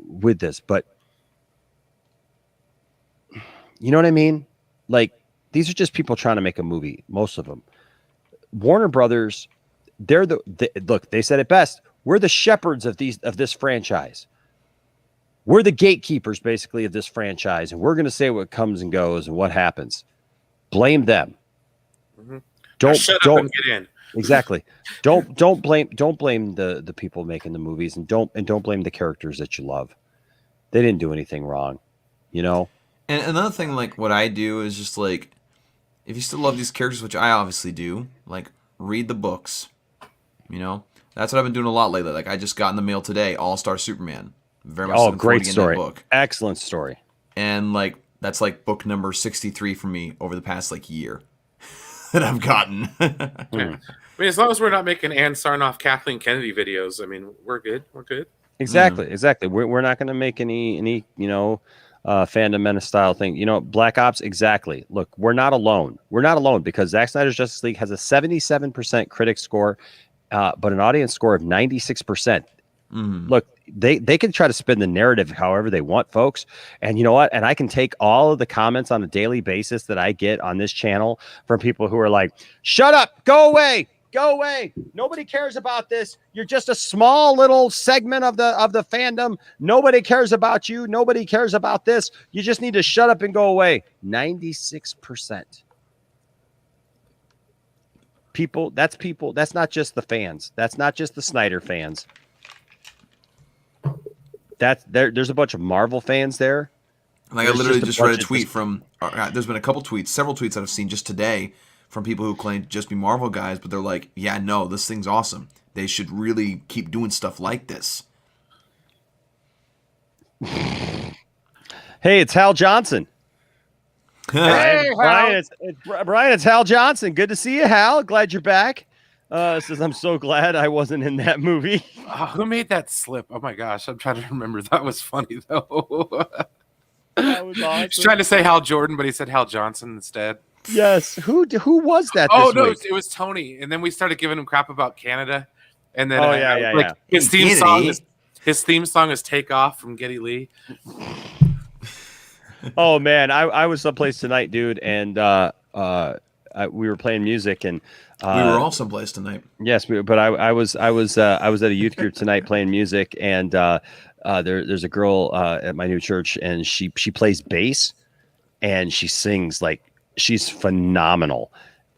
with this, but you know what I mean? Like, these are just people trying to make a movie. Most of them. Warner Brothers, look, they said it best. We're the shepherds of this franchise. We're the gatekeepers, basically, of this franchise, and we're going to say what comes and goes and what happens. Blame them. Mm-hmm. Don't shut up and get in. Exactly. Don't blame the people making the movies, and don't blame the characters that you love. They didn't do anything wrong, And another thing, like what I do is just like, if you still love these characters, which I obviously do, like read the books. That's what I've been doing a lot lately. Like I just got in the mail today, All-Star Superman. Very much great story. Book. Excellent story. And like that's like book number 63 for me over the past like year. that I've gotten. I mean, as long as we're not making Ann Sarnoff, Kathleen Kennedy videos, I mean, we're good. We're good. Exactly. We're not going to make any fandom menace style thing. Black Ops. Exactly. Look, we're not alone. We're not alone because Zack Snyder's Justice League has a 77% critic score, but an audience score of 96%. Look, they can try to spin the narrative however they want, folks. And you know what? And I can take all of the comments on a daily basis that I get on this channel from people who are like, "Shut up, go away. Go away. Nobody cares about this. You're just a small little segment of the fandom. Nobody cares about you. Nobody cares about this. You just need to shut up and go away." 96%. People. That's not just the fans. That's not just the Snyder fans. There's a bunch of Marvel fans there. Like, I literally just read a tweet from. There's been a couple tweets, several tweets that I've seen just today from people who claim to just be Marvel guys, but they're like, "Yeah, no, this thing's awesome. They should really keep doing stuff like this." Hey, it's Hal Johnson. Hey, Brian, it's Hal Johnson. Good to see you, Hal. Glad you're back. Says, I'm so glad I wasn't in that movie. Who made that slip? Oh my gosh, I'm trying to remember. That was funny though. That was awesome. He's trying to say Hal Jordan, but he said Hal Johnson instead. Yes. Who was that? Oh this no, week? it was Tony. And then we started giving him crap about Canada. And then his theme song is "Take Off" from Geddy Lee. Oh man, I was someplace tonight, dude, and we were playing music, and we were all someplace tonight. Yes, but I was at a youth group tonight playing music, and there's a girl at my new church, and she plays bass, and she sings like she's phenomenal.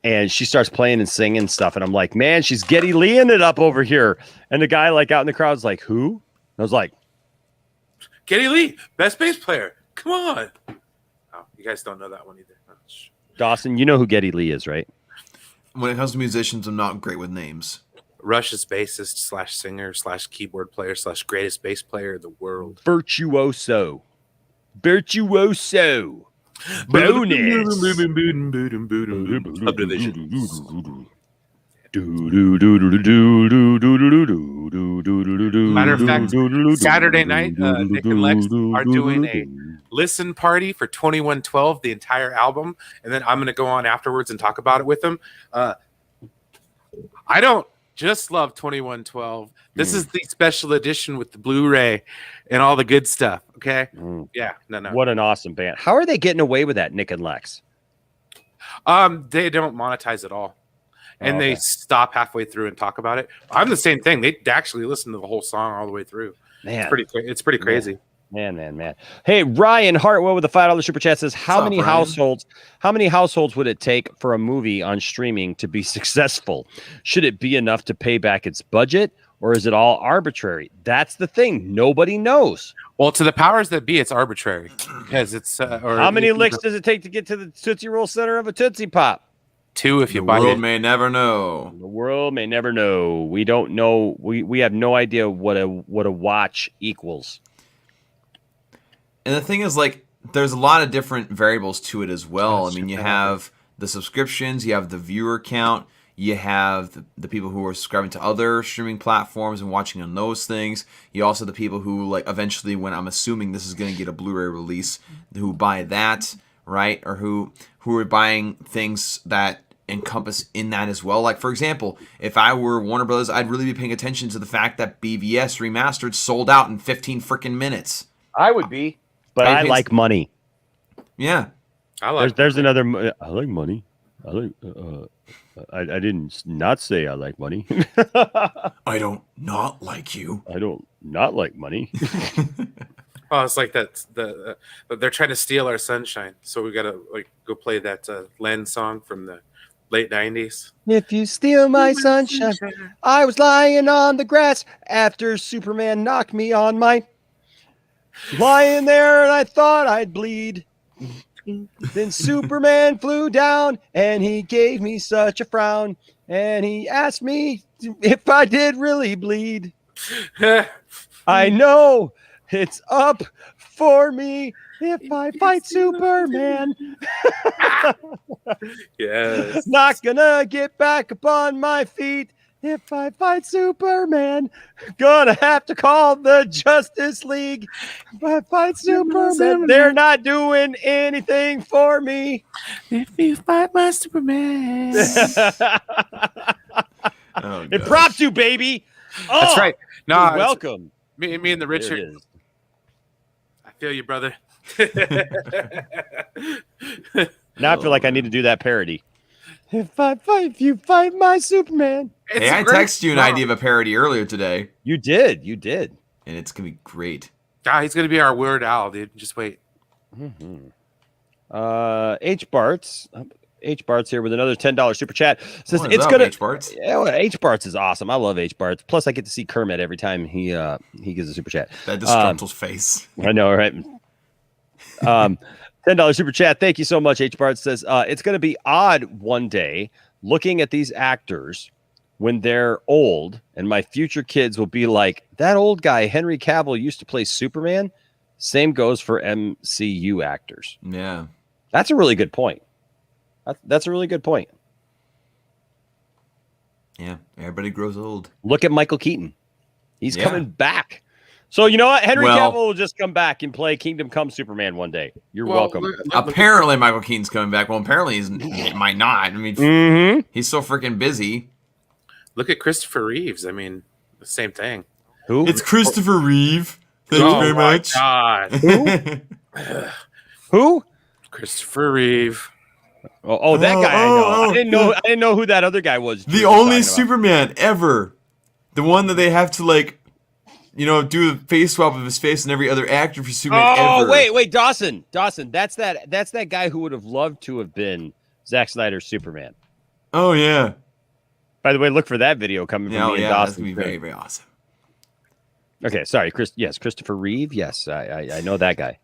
And she starts playing and singing stuff, and I'm like, man, she's Geddy Leeing it up over here. And the guy like out in the crowd's like, who? And I was like, Geddy Lee, best bass player. Come on. Oh, you guys don't know that one either. Oh, Dawson, you know who Geddy Lee is, right? When it comes to musicians, I'm not great with names. Rush's bassist / singer / keyboard player / greatest bass player in the world. Virtuoso. Bonus. Matter of fact, Saturday night, Nick and Lex are doing a listen party for 2112, the entire album, and then I'm going to go on afterwards and talk about it with them. I don't just love 2112. This is the special edition with the Blu-ray and all the good stuff. Okay. Yeah. No. What an awesome band. How are they getting away with that, Nick and Lex? They don't monetize at all. And they stop halfway through and talk about it. I'm the same thing. They actually listen to the whole song all the way through. Man, it's pretty crazy. Man. Hey, Ryan Hartwell with the $5 super chat says, how many households would it take for a movie on streaming to be successful? Should it be enough to pay back its budget, or is it all arbitrary? That's the thing. Nobody knows. Well, to the powers that be, it's arbitrary because it's. How many licks does it take to get to the Tootsie Roll center of a Tootsie Pop? 2 if you the buy it. The world may never know. The world may never know. We don't know. We have no idea what a watch equals. And the thing is, like, there's a lot of different variables to it as well. I mean, you have the subscriptions, you have the viewer count, you have the people who are subscribing to other streaming platforms and watching on those things. You also have the people who, like, eventually, when I'm assuming this is going to get a Blu-ray release, who buy that, right? Or who are buying things that encompass in that as well. Like, for example, if I were Warner Brothers, I'd really be paying attention to the fact that BVS Remastered sold out in 15 freaking minutes. I would be. But I like money. Yeah. There's another. I like money. I like. I didn't not say I like money. I don't not like you. I don't not like money. Oh, it's like that. They're trying to steal our sunshine, so we gotta go play that Len song from the late '90s. If you steal my sunshine, I was lying on the grass after Superman knocked me on my. Lying there and I thought I'd bleed. Then Superman flew down and he gave me such a frown. And he asked me if I did really bleed. I know It's up for me if I fight Superman. Yes. Not gonna get back upon my feet if I fight Superman. Gonna have to call the Justice League if I fight Superman. They're not doing anything for me. If you fight my Superman. Oh, Impromptu, baby. Oh, That's right. No, you're it's- welcome. Me and the There it Richard. is. I feel you, brother. Now I feel like I need to do that parody. If you fight my Superman. Hey, I texted you an idea of a parody earlier today, You did. You did. and it's gonna be great. Ah, he's gonna be our Weird Al, dude. Just wait. Mm-hmm. H Bart's here with another $10 super chat. Says What is it's up, gonna. H. Bart's? Yeah, well, H Bart's is awesome. I love H Bart's. Plus, I get to see Kermit every time he gives a super chat. That disgruntled face. I know, right? $10 super chat. Thank you so much. H Bart says it's going to be odd one day looking at these actors when they're old, and my future kids will be like, that old guy Henry Cavill used to play Superman. Same goes for MCU actors. Yeah. That's a really good point. That's a really good point. Yeah. Everybody grows old. Look at Michael Keaton. He's Yeah. coming back. So you know what? Henry Well- Cavill will just come back and play Kingdom Come Superman one day. You're Well, welcome. Apparently, Michael Keaton's coming back. Well, apparently, he might not. I mean, Mm-hmm. he's so freaking busy. Look at Christopher Reeves. I mean, the same thing. Who? It's Christopher Reeve. Thank oh you very my much. God. Who? Christopher Reeve. Oh, that guy I know. Oh, I didn't know who that other guy was. The you were only talking about. Superman ever. The one that they have to, like, do a face swap of his face and every other actor for Superman ever. Oh, wait, Dawson. That's that guy who would have loved to have been Zack Snyder's Superman. Oh, yeah. By the way, look for that video coming from Yeah, me and that's Dawson. going to be very, very awesome. Okay, sorry, Chris. Yes, Christopher Reeve. Yes, I know that guy.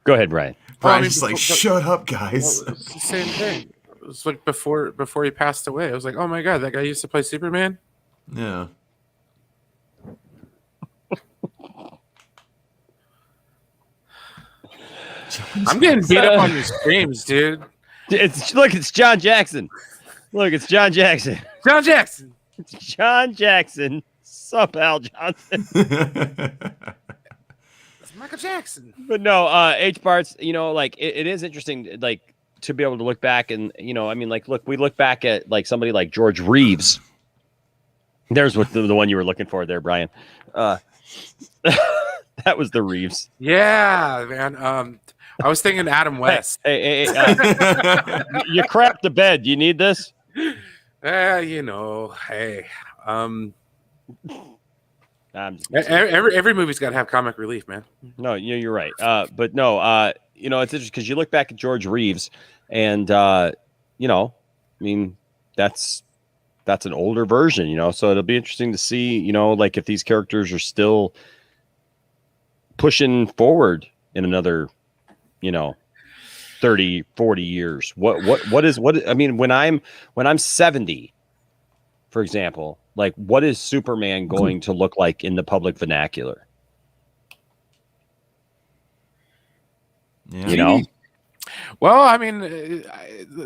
Go ahead, Brian. Brian's mean, just like, but- shut up, guys. Well, it's the same thing. It was like before he passed away. I was like, oh my God, that guy used to play Superman. Yeah. I'm getting beat up on your streams, dude. It's John Jackson. Look, it's John Jackson. John Jackson. It's John Jackson. Sup, Al Johnson. It's Michael Jackson. But no, H parts, like it is interesting, like to be able to look back and, I mean, like, look, we look back at like somebody like George Reeves. There's what the one you were looking for there, Brian. That was the Reeves. Yeah, man. I was thinking Adam West. Hey, you crapped the bed. You need this? Hey. Every Every movie's got to have comic relief, man. No, you're right. But no, it's interesting because you look back at George Reeves, and I mean, that's an older version, so it'll be interesting to see, like if these characters are still pushing forward in another, 30, 40 years. What I mean, when I'm 70, for example, like what is Superman going to look like in the public vernacular? Yeah. Well, I mean,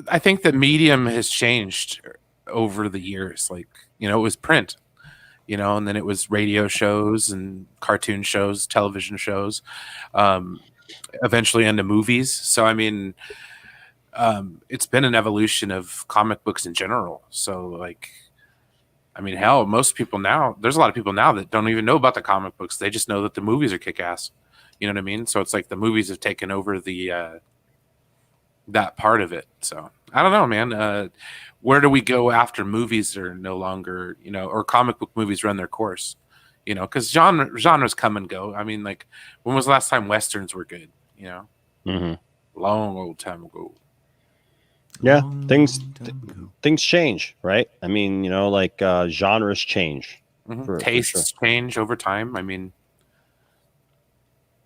I think the medium has changed over the years. Like, it was print, and then it was radio shows and cartoon shows, television shows, eventually into movies. So, I mean, it's been an evolution of comic books in general. So, like, I mean, hell, most people now, there's a lot of people now that don't even know about the comic books. They just know that the movies are kick-ass. You know what I mean? So it's like the movies have taken over the that part of it. So I don't know, man. Where do we go after movies are no longer, or comic book movies run their course? Because genres come and go. I mean, like, when was the last time Westerns were good? Mm-hmm. Long old time ago. Yeah, things change, right? I mean, like genres change. For Tastes change over time. I mean,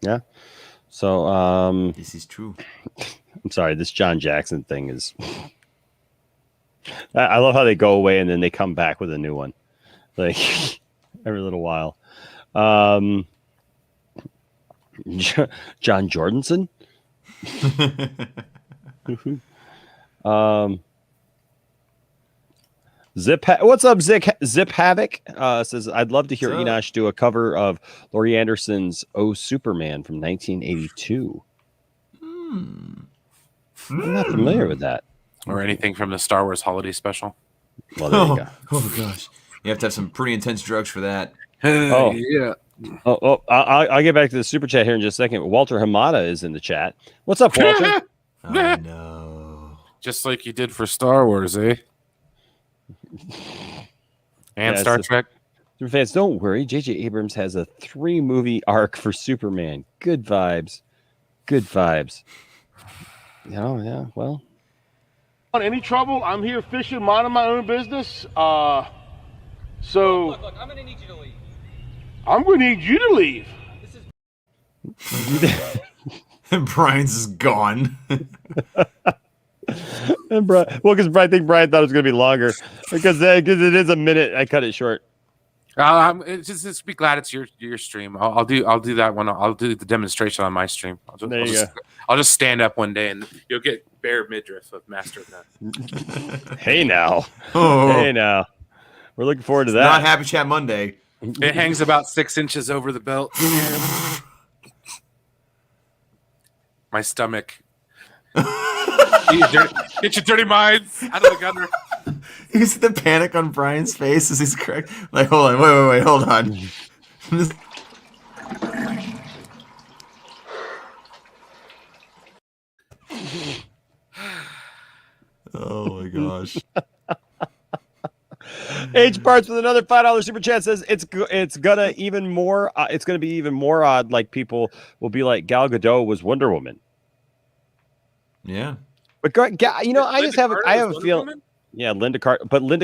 yeah. So, This is true. I'm sorry, this John Jackson thing is. I love how they go away and then they come back with a new one, like every little while. John Jordanson. What's up, Zip Havoc? Says I'd love to hear Enosh do a cover of Laurie Anderson's "Oh Superman" from 1982. I'm not familiar with that. Or anything from the Star Wars Holiday Special. Well, there you go. Oh gosh, you have to have some pretty intense drugs for that. Oh yeah. I'll get back to the super chat here in just a second. Walter Hamada is in the chat. What's up, Walter? Oh no! Just like you did for Star Wars, eh? And Star Trek. Fans, don't worry. J.J. Abrams has a 3-movie arc for Superman. Good vibes. Good vibes. Oh, yeah. Well, any trouble? I'm here fishing, minding my own business. So Look, I'm gonna need you to leave. I'm gonna need you to leave. Brian's is gone. And because I think Brian thought it was going to be longer because it is a minute. I cut it short. Just be glad it's your stream. I'll do that one. I'll do the demonstration on my stream. I'll just stand up one day and you'll get bare midriff of Master of None. Hey now, we're looking forward to that. Not Happy Chat Monday. It hangs about 6 inches over the belt. My stomach. Get your dirty minds out of the gunner. You see the panic on Brian's face as he's correct. Like, hold on, wait, hold on. Oh my gosh. H Parts with another $5 super chat says it's gonna be even more odd. Like people will be like Gal Gadot was Wonder Woman. Yeah. But I just have a feeling. Yeah, Linda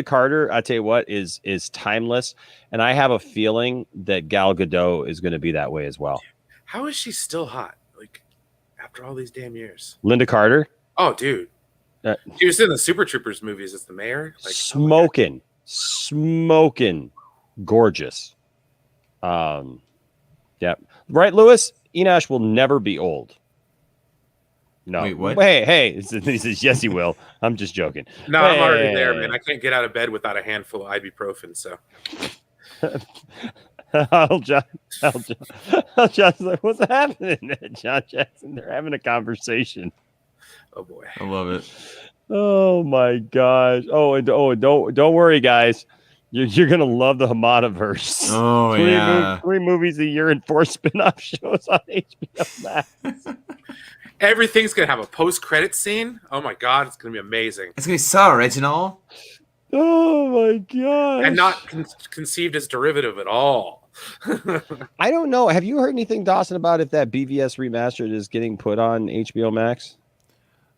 Carter, I tell you what, is timeless, and I have a feeling that Gal Gadot is going to be that way as well. How is she still hot? Like after all these damn years. Linda Carter. Oh, dude, she was in the Super Troopers movies as the mayor. Like smoking, gorgeous. Yeah, right, Lewis. Enosh will never be old. No. Wait, what? Hey. He says, yes, he will. I'm just joking. No, I'm already there, man. I can't get out of bed without a handful of ibuprofen, so. John's like, what's happening? John Jackson, they're having a conversation. Oh, boy. I love it. Oh, my gosh. Don't worry, guys. You're going to love the Hamadaverse. Oh, 3 movies a year and 4 spin-off shows on HBO Max. Everything's going to have a post-credit scene. Oh, my God. It's going to be amazing. It's going to be so original. Oh, my God. And not conceived as derivative at all. I don't know. Have you heard anything, Dawson, about if that BVS remastered is getting put on HBO Max?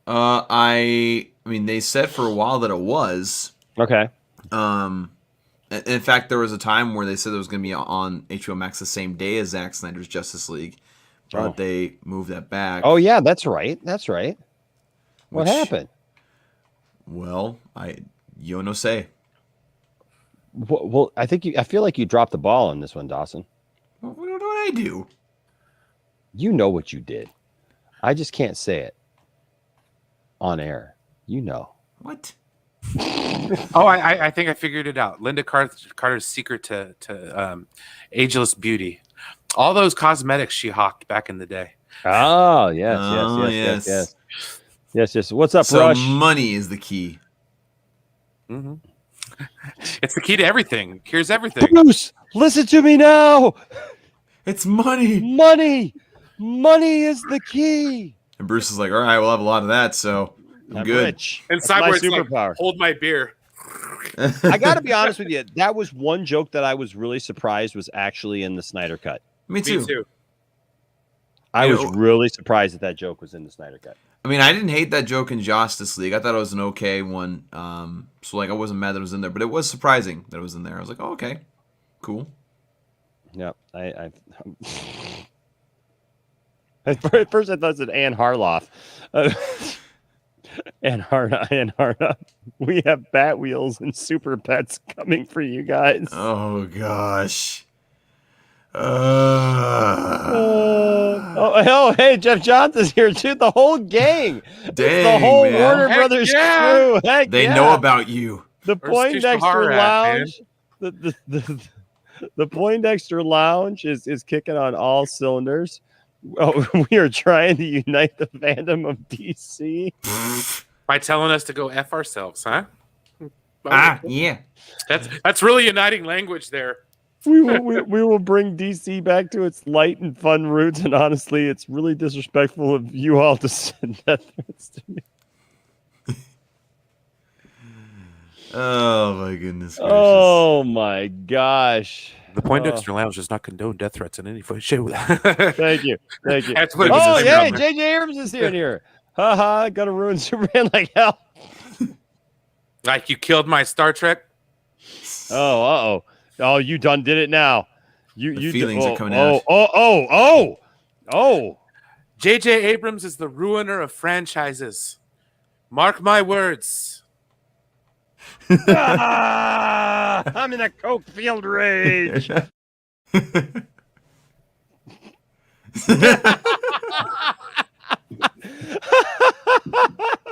I mean, they said for a while that it was. Okay. In fact, there was a time where they said it was going to be on HBO Max the same day as Zack Snyder's Justice League. But they moved that back. Oh, yeah, that's right. What happened? Well, you no say. Well, I feel like you dropped the ball on this one, Dawson. What did I do? You know what you did. I just can't say it on air. You know. What? I think I figured it out. Linda Carter's secret to ageless beauty. All those cosmetics she hawked back in the day. Oh, yes. What's up, so Rush? Money is the key. Mm-hmm. It's the key to everything. Cures everything. Bruce, listen to me now. It's money. Money is the key. And Bruce is like, all right, we'll have a lot of that, so I'm good. Rich. And Cyborg's like, hold my beer. I got to be honest with you. That was one joke that I was really surprised was actually in the Snyder Cut. Me too. I was really surprised that joke was in the Snyder Cut. I mean, I didn't hate that joke in Justice League. I thought it was an okay one. So like, I wasn't mad that it was in there, but it was surprising that it was in there. I was like, oh, okay, cool. Yeah, at first I thought it said Ann Harloff. Ann Harloff. We have Bat Wheels and Super Pets coming for you guys. Oh gosh. Hey, Jeff Johnson's here too. The whole gang. It's the whole man. Warner Heck Brothers yeah. crew. Heck They yeah. know about you. The Where's Poindexter Kishihara at, Lounge. The Poindexter Lounge is kicking on all cylinders. Oh, we are trying to unite the fandom of DC. By telling us to go F ourselves, huh? Yeah. That's really uniting language there. We will bring DC back to its light and fun roots. And honestly, it's really disrespectful of you all to send death threats to me. Oh my goodness gracious. Oh my gosh. The Poindexter Lounge does not condone death threats in any way. Thank you. Thank you. That's what Oh, it is. yeah. J.J. Abrams is here. Haha. Gonna ruin Superman like hell. Like you killed my Star Trek. Oh, uh-oh. Oh, you done did it now. The feelings are coming out. Oh. J.J. Abrams is the ruiner of franchises. Mark my words. I'm in a coke field rage.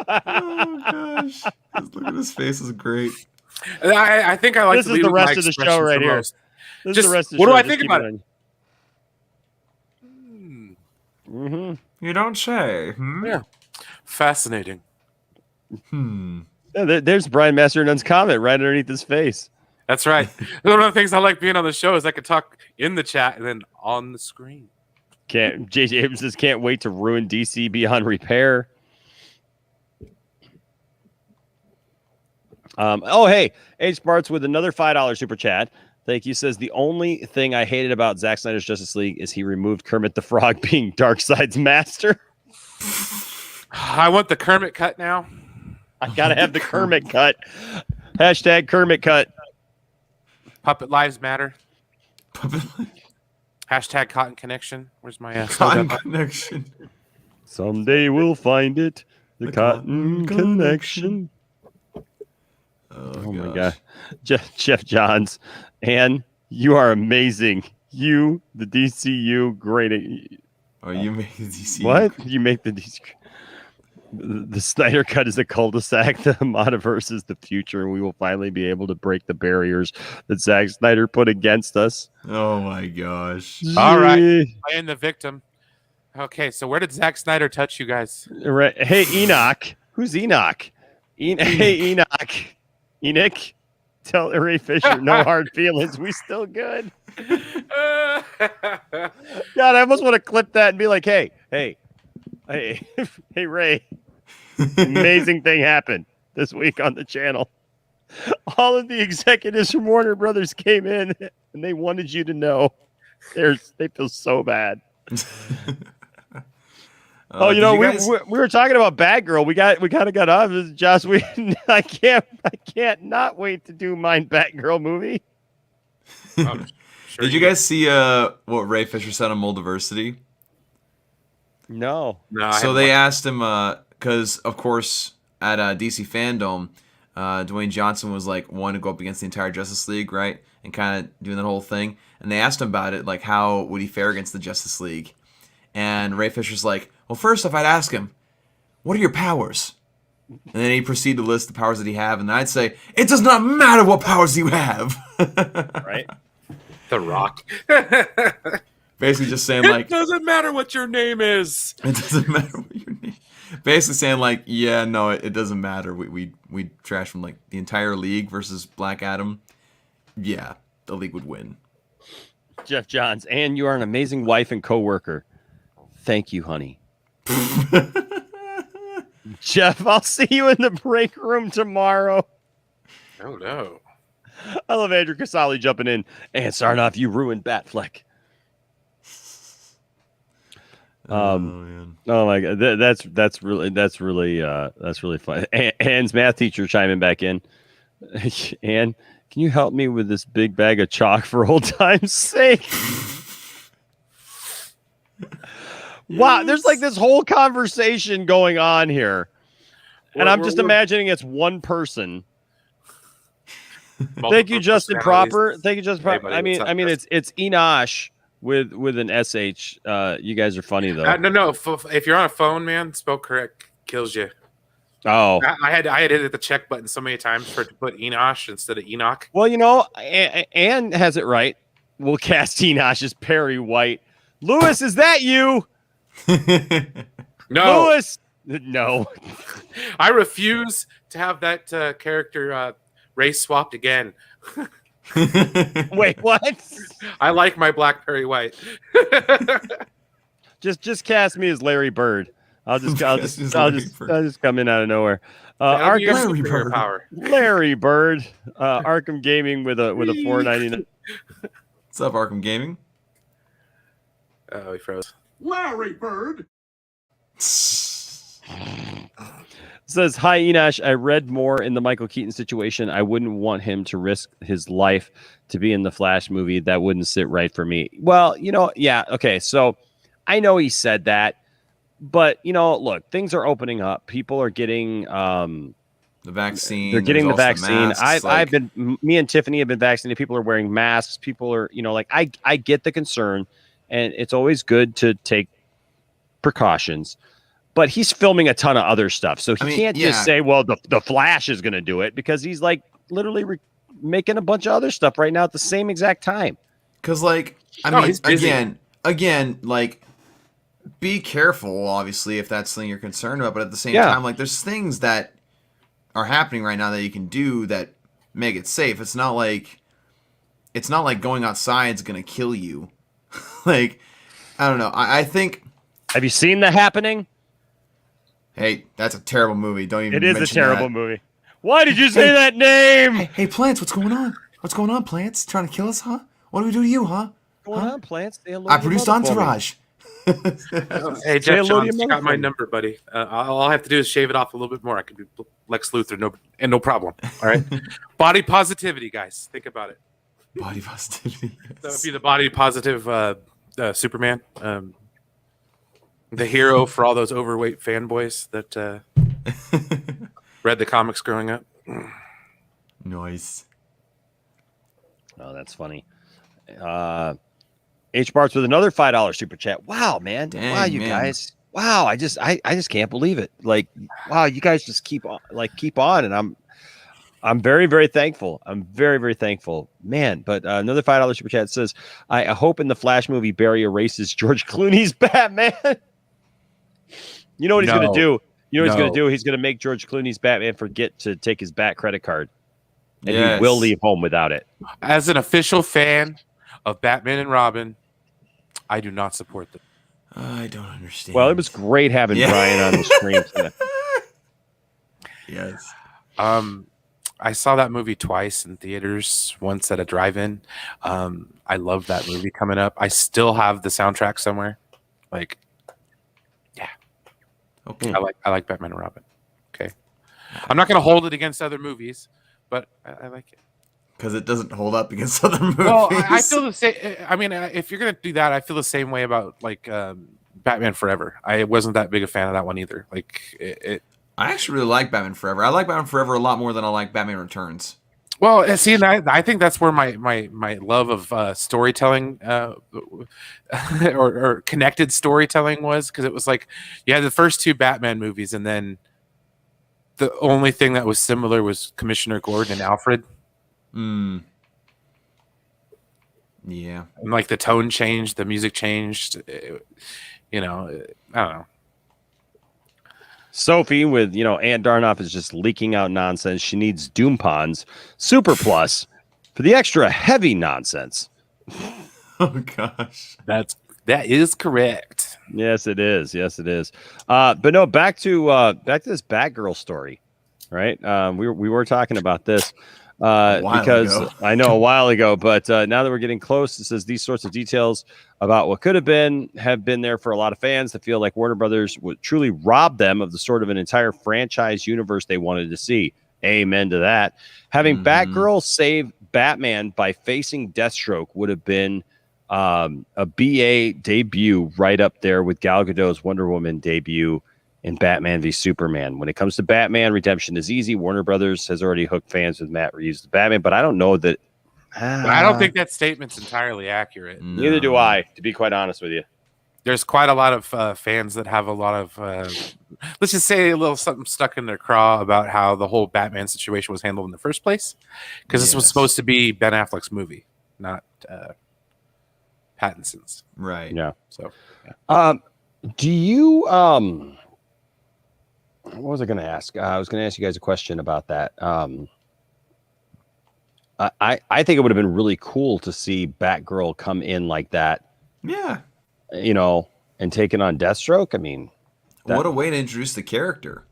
Oh gosh. Just look at his face is great. I think I like This to is lead the with my rest of the show expressions right the here. most. This Just- is the rest of the what show. do I Just think keep about it? Mm-hmm. You don't say. Yeah. Fascinating. Yeah, there's Brian Masternun's comment right underneath his face. That's right. One of the things I like being on the show is I could talk in the chat and then on the screen. J.J. Abrams says, can't wait to ruin DC beyond repair. Hey, H. Bart's with another $5 super chat. Thank you. Says the only thing I hated about Zack Snyder's Justice League is he removed Kermit the Frog being Darkseid's master. I want the Kermit cut now. I gotta have the Kermit cut. Hashtag Kermit cut. Puppet lives matter. Hashtag Cotton Connection. Where's my ass? Cotton Connection. Someday we'll find it. The Cotton Connection. Oh my God. Jeff Johns. And you are amazing. You, the DCU, great. Oh, you make the DC. What? You make the DC. The Snyder Cut is a cul-de-sac. The Multiverse is the future, and we will finally be able to break the barriers that Zack Snyder put against us. Oh my gosh. All right. Playing the victim. Okay, so where did Zack Snyder touch you guys? Right. Hey, Enoch. Who's Enoch? Hey, Enoch. Enoch. Tell Ray Fisher, no hard feelings. We still good. God, I almost want to clip that and be like, hey, Ray. Amazing thing happened this week on the channel. All of the executives from Warner Brothers came in and they wanted you to know. They feel so bad. We were talking about Batgirl. We kind of got off. Josh, I can't not wait to do my Batgirl movie. Sure. Did you guys see what Ray Fisher said on Multiversity? No. So they asked him because of course at DC Fandom, Dwayne Johnson was like wanting to go up against the entire Justice League, right, and kind of doing that whole thing. And they asked him about it, like how would he fare against the Justice League? And Ray Fisher's like, well, first off, I'd ask him, what are your powers? And then he proceeded to list the powers that he have, and then I'd say, it does not matter what powers you have. Right? The Rock. Basically just saying like, it doesn't matter what your name is. It doesn't matter what your name. Basically saying like, yeah, no, it doesn't matter. We trash from like the entire league versus Black Adam. Yeah, the league would win. Jeff Johns, and you are an amazing wife and coworker. Thank you, honey. Jeff, I'll see you in the break room tomorrow. Oh no. I love Andrew Casali jumping in. And Sarnoff, you ruined Batfleck. Oh my God, that's really fun. Anne's math teacher chiming back in. Anne, can you help me with this big bag of chalk for old time's sake? Wow, there's like this whole conversation going on here, and I'm just imagining it's one person. Thank you, Justin Proper. Thank you, Justin Proper. I mean, it's Enosh with an SH. You guys are funny though. No. If you're on a phone, man, spell correct kills you. Oh, I had hit the check button so many times for it to put Enosh instead of Enoch. well, Ann has it right. We'll cast Enosh as Perry White. Lewis, is that you? No, Lewis. No. I refuse to have that character race swapped again. Wait, what? I like my Black Perry White. Just cast me as Larry Bird. I'll just come in out of nowhere. Larry Bird. Larry Bird. Arkham Gaming with a $4.99. What's up, Arkham Gaming? Oh, he froze. Larry Bird. Says, hi, Enosh. I read more in the Michael Keaton situation. I wouldn't want him to risk his life to be in the Flash movie. That wouldn't sit right for me. Well, yeah. Okay. So I know he said that, but look, things are opening up. People are getting, the vaccine. They're getting the vaccine. Masks, me and Tiffany have been vaccinated. People are wearing masks. People are, I get the concern, and it's always good to take precautions. But he's filming a ton of other stuff, so he can't just say, "Well, the Flash is going to do it," because he's like literally making a bunch of other stuff right now at the same exact time. Because, again, be careful. Obviously, if that's something you're concerned about, but at the same time, there's things that are happening right now that you can do that make it safe. It's not like going outside is going to kill you. I don't know. I think. Have you seen The Happening? Hey, that's a terrible movie. Don't even. It is a terrible movie. Why did you say that name? Hey, Plants, what's going on? What's going on, Plants? Trying to kill us, huh? What do we do to you, huh? What's going on, Plants? I produced Entourage. Hey, Jeff Johns, you got my number, buddy. All I have to do is shave it off a little bit more. I could be Lex Luthor, no problem. All right. Body positivity, guys. Think about it. Body positivity. Yes. That would be the body positive Superman. The hero for all those overweight fanboys that read the comics growing up. Nice. Oh, that's funny. H Barts with another $5 super chat. Wow, man. Dang, wow, you guys. Wow, I just can't believe it. Wow, you guys just keep on, and I'm very, very thankful. I'm very, very thankful, man. But another $5 super chat says, I hope in the Flash movie Barry erases George Clooney's Batman. You know what he's going to do? You know what he's going to do? He's going to make George Clooney's Batman forget to take his Bat credit card. And he will leave home without it. As an official fan of Batman and Robin, I do not support them. I don't understand. Well, it was great having Brian on the screen today. Yes. I saw that movie twice in theaters, once at a drive-in. I love that movie coming up. I still have the soundtrack somewhere. Okay. I like Batman and Robin. Okay. I'm not going to hold it against other movies, but I like it. Because it doesn't hold up against other movies. Well, I feel the same. I mean, if you're going to do that, I feel the same way about Batman Forever. I wasn't that big a fan of that one either. I actually really like Batman Forever. I like Batman Forever a lot more than I like Batman Returns. Well, see, I think that's where my love of storytelling or connected storytelling was, because it was like you had the first two Batman movies, and then the only thing that was similar was Commissioner Gordon and Alfred. Yeah. And the tone changed, the music changed. I don't know. Sophie with, Ann Darnoff is just leaking out nonsense. She needs Doompon's Super Plus for the extra heavy nonsense. Oh, gosh. That is correct. Yes, it is. Yes, it is. But no, back to this Batgirl story, right? We were talking about this because ago. I know a while ago, but now that we're getting close, it says these sorts of details about what could have been have been there for a lot of fans that feel like Warner Brothers would truly rob them of the sort of an entire franchise universe they wanted to see. Amen to that. Having Batgirl save Batman by facing Deathstroke would have been a BA debut right up there with Gal Gadot's Wonder Woman debut in Batman v Superman. When it comes to Batman, redemption is easy. Warner Brothers has already hooked fans with Matt Reeves' Batman, but I don't know that I don't think that statement's entirely accurate. Neither do I, to be quite honest with you. There's quite a lot of fans that have a lot of, let's just say, a little something stuck in their craw about how the whole Batman situation was handled in the first place, because this was supposed to be Ben Affleck's movie, not Pattinson's. Right. Yeah. So, do you what was I going to ask? I was going to ask you guys a question about that. I think it would have been really cool to see Batgirl come in like that. Yeah. You know, and taking on Deathstroke. I mean, what a way to introduce the character.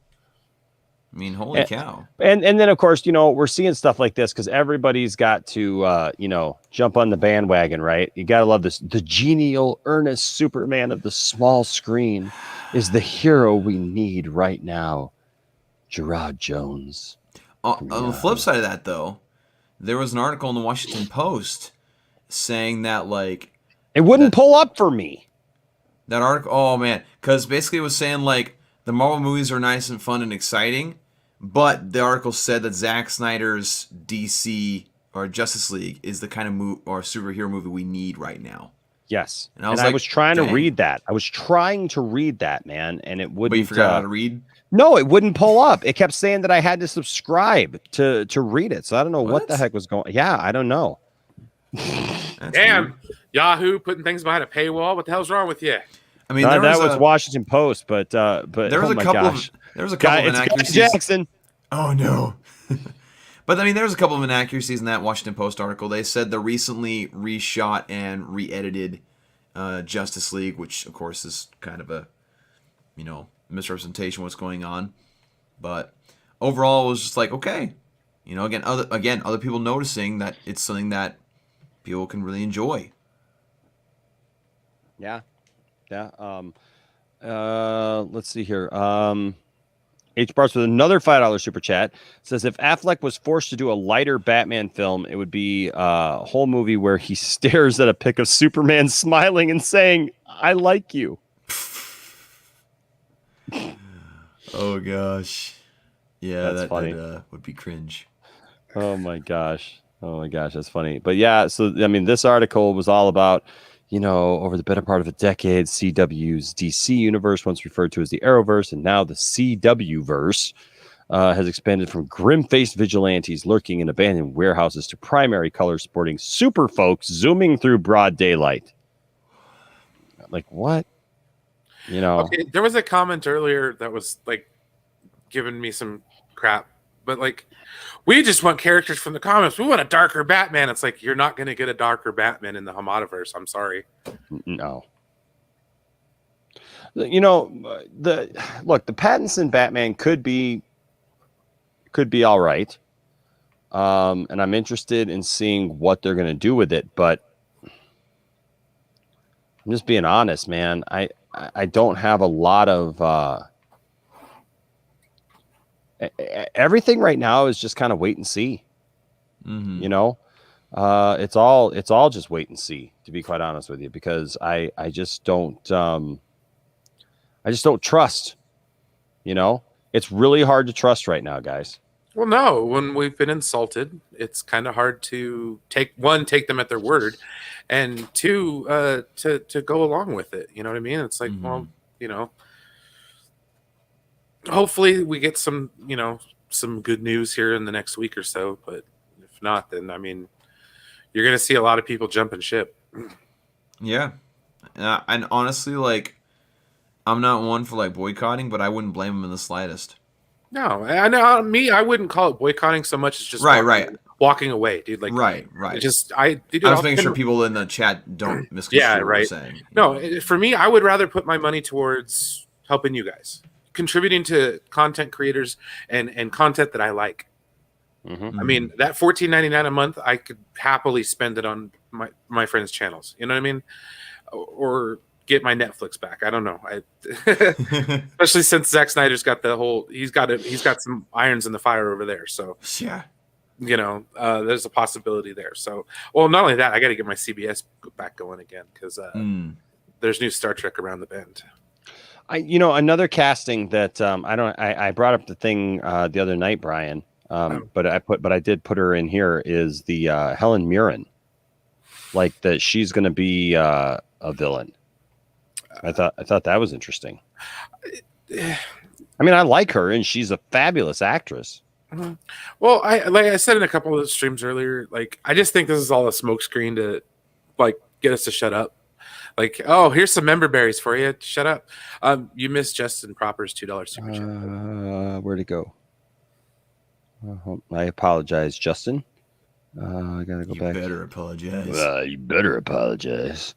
I mean, holy cow. And then of course, you know, we're seeing stuff like this because everybody's got to you know, jump on the bandwagon, right? You gotta love this. The genial, earnest Superman of the small screen is the hero we need right now. Gerard Jones. On the flip side of that, though, there was an article in the Washington Post saying that, like, it wouldn't pull up for me. That article, oh man, because basically it was saying, like, the Marvel movies are nice and fun and exciting, but the article said that Zack Snyder's DC or Justice League is the kind of superhero movie we need right now. Yes, and I was trying to read that. I was trying to read that, man, and it wouldn't. But you forgot how to read? No, it wouldn't pull up. It kept saying that I had to subscribe to read it. So I don't know what the heck was going. Yeah, I don't know. Damn, weird. Yahoo putting things behind a paywall. What the hell's wrong with you? I mean, that was Washington Post, but there was a couple of inaccuracies. Jackson. Oh no. But I mean, there was a couple of inaccuracies in that Washington Post article. They said the recently reshot and re-edited Justice League, which of course is kind of a, you know, misrepresentation of what's going on. But overall, it was just like, okay, you know, other people noticing that it's something that people can really enjoy. Yeah. Let's see here. H. Barts with another $5 super chat says, if Affleck was forced to do a lighter Batman film, it would be a whole movie where he stares at a pic of Superman smiling and saying, "I like you." Oh gosh. Yeah, that's funny. That would be cringe. Oh my gosh, that's funny. But yeah, so I mean, this article was all about, you know, over the better part of a decade, CW's DC universe, once referred to as the Arrowverse, and now the CW verse, has expanded from grim-faced vigilantes lurking in abandoned warehouses to primary color sporting super folks zooming through broad daylight. Like, what? You know, okay, there was a comment earlier that was like giving me some crap, but like, we just want characters from the comics. We want a darker Batman. It's like, you're not going to get a darker Batman in the Multiverse. I'm sorry. No. You know, the Pattinson Batman could be all right. And I'm interested in seeing what they're going to do with it, but I'm just being honest, man. I don't have a lot of everything right now is just kind of wait and see. Mm-hmm. You know, it's all just wait and see, to be quite honest with you, because I just don't trust. You know, it's really hard to trust right now, guys. Well, no, when we've been insulted, it's kind of hard to take them at their word, and two, to go along with it. You know what I mean? It's like, well, you know, hopefully we get some good news here in the next week or so, but if not, then I mean, you're going to see a lot of people jumping ship. Yeah. And honestly, like, I'm not one for like boycotting, but I wouldn't blame them in the slightest. No, I know I wouldn't call it boycotting so much as just walking away, dude. Like, right. I was making sure people in the chat don't misconstrue what I'm saying. No, for me, I would rather put my money towards helping you guys, contributing to content creators and content that I like. Mm-hmm. I mean, that $14.99 a month, I could happily spend it on my friends' channels. You know what I mean? Or get my Netflix back. I don't know. Especially since Zack Snyder's got he's got some irons in the fire over there. So yeah, you know, there's a possibility there. So, well, not only that, I got to get my CBS back going again because there's new Star Trek around the bend. Another casting that I brought up the thing the other night, Brian. But I did put her in here is the Helen Mirren, like that she's going to be a villain. I thought that was interesting. I mean, I like her, and she's a fabulous actress. Mm-hmm. Well, like I said in a couple of the streams earlier, like I just think this is all a smokescreen to like get us to shut up. Like, oh, here's some member berries for you. Shut up. You missed Justin Proper's $2 super chat. Where'd it go? I apologize, Justin. I gotta go back. You better apologize. You better apologize.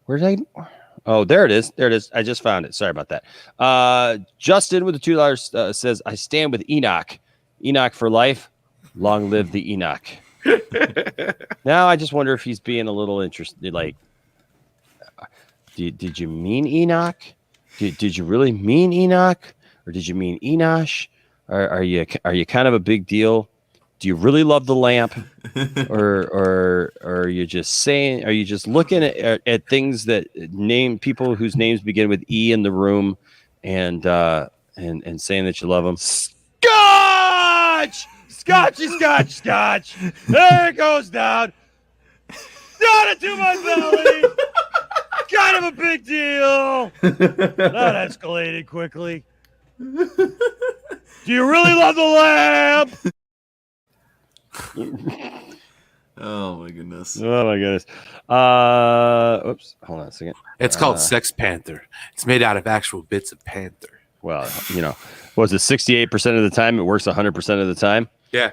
Where did I? Oh, there it is. There it is. I just found it. Sorry about that. Justin with the $2 says, "I stand with Enoch. Enoch for life. Long live the Enoch." Now I just wonder if he's being a little interested. Like, did you mean Enoch? Did you really mean Enoch, or did you mean Enosh? Are you kind of a big deal? Do you really love the lamp, or are you just saying? Are you just looking at things that name people whose names begin with E in the room, and saying that you love them? Scotch, Scotch. There it goes down. Down into my belly. Kind of a big deal. That escalated quickly. Do you really love the lamp? Oh my goodness. Oops. Hold on a second. It's called Sex Panther. It's made out of actual bits of panther. Well, was it 68% of the time? It works 100% of the time. Yeah.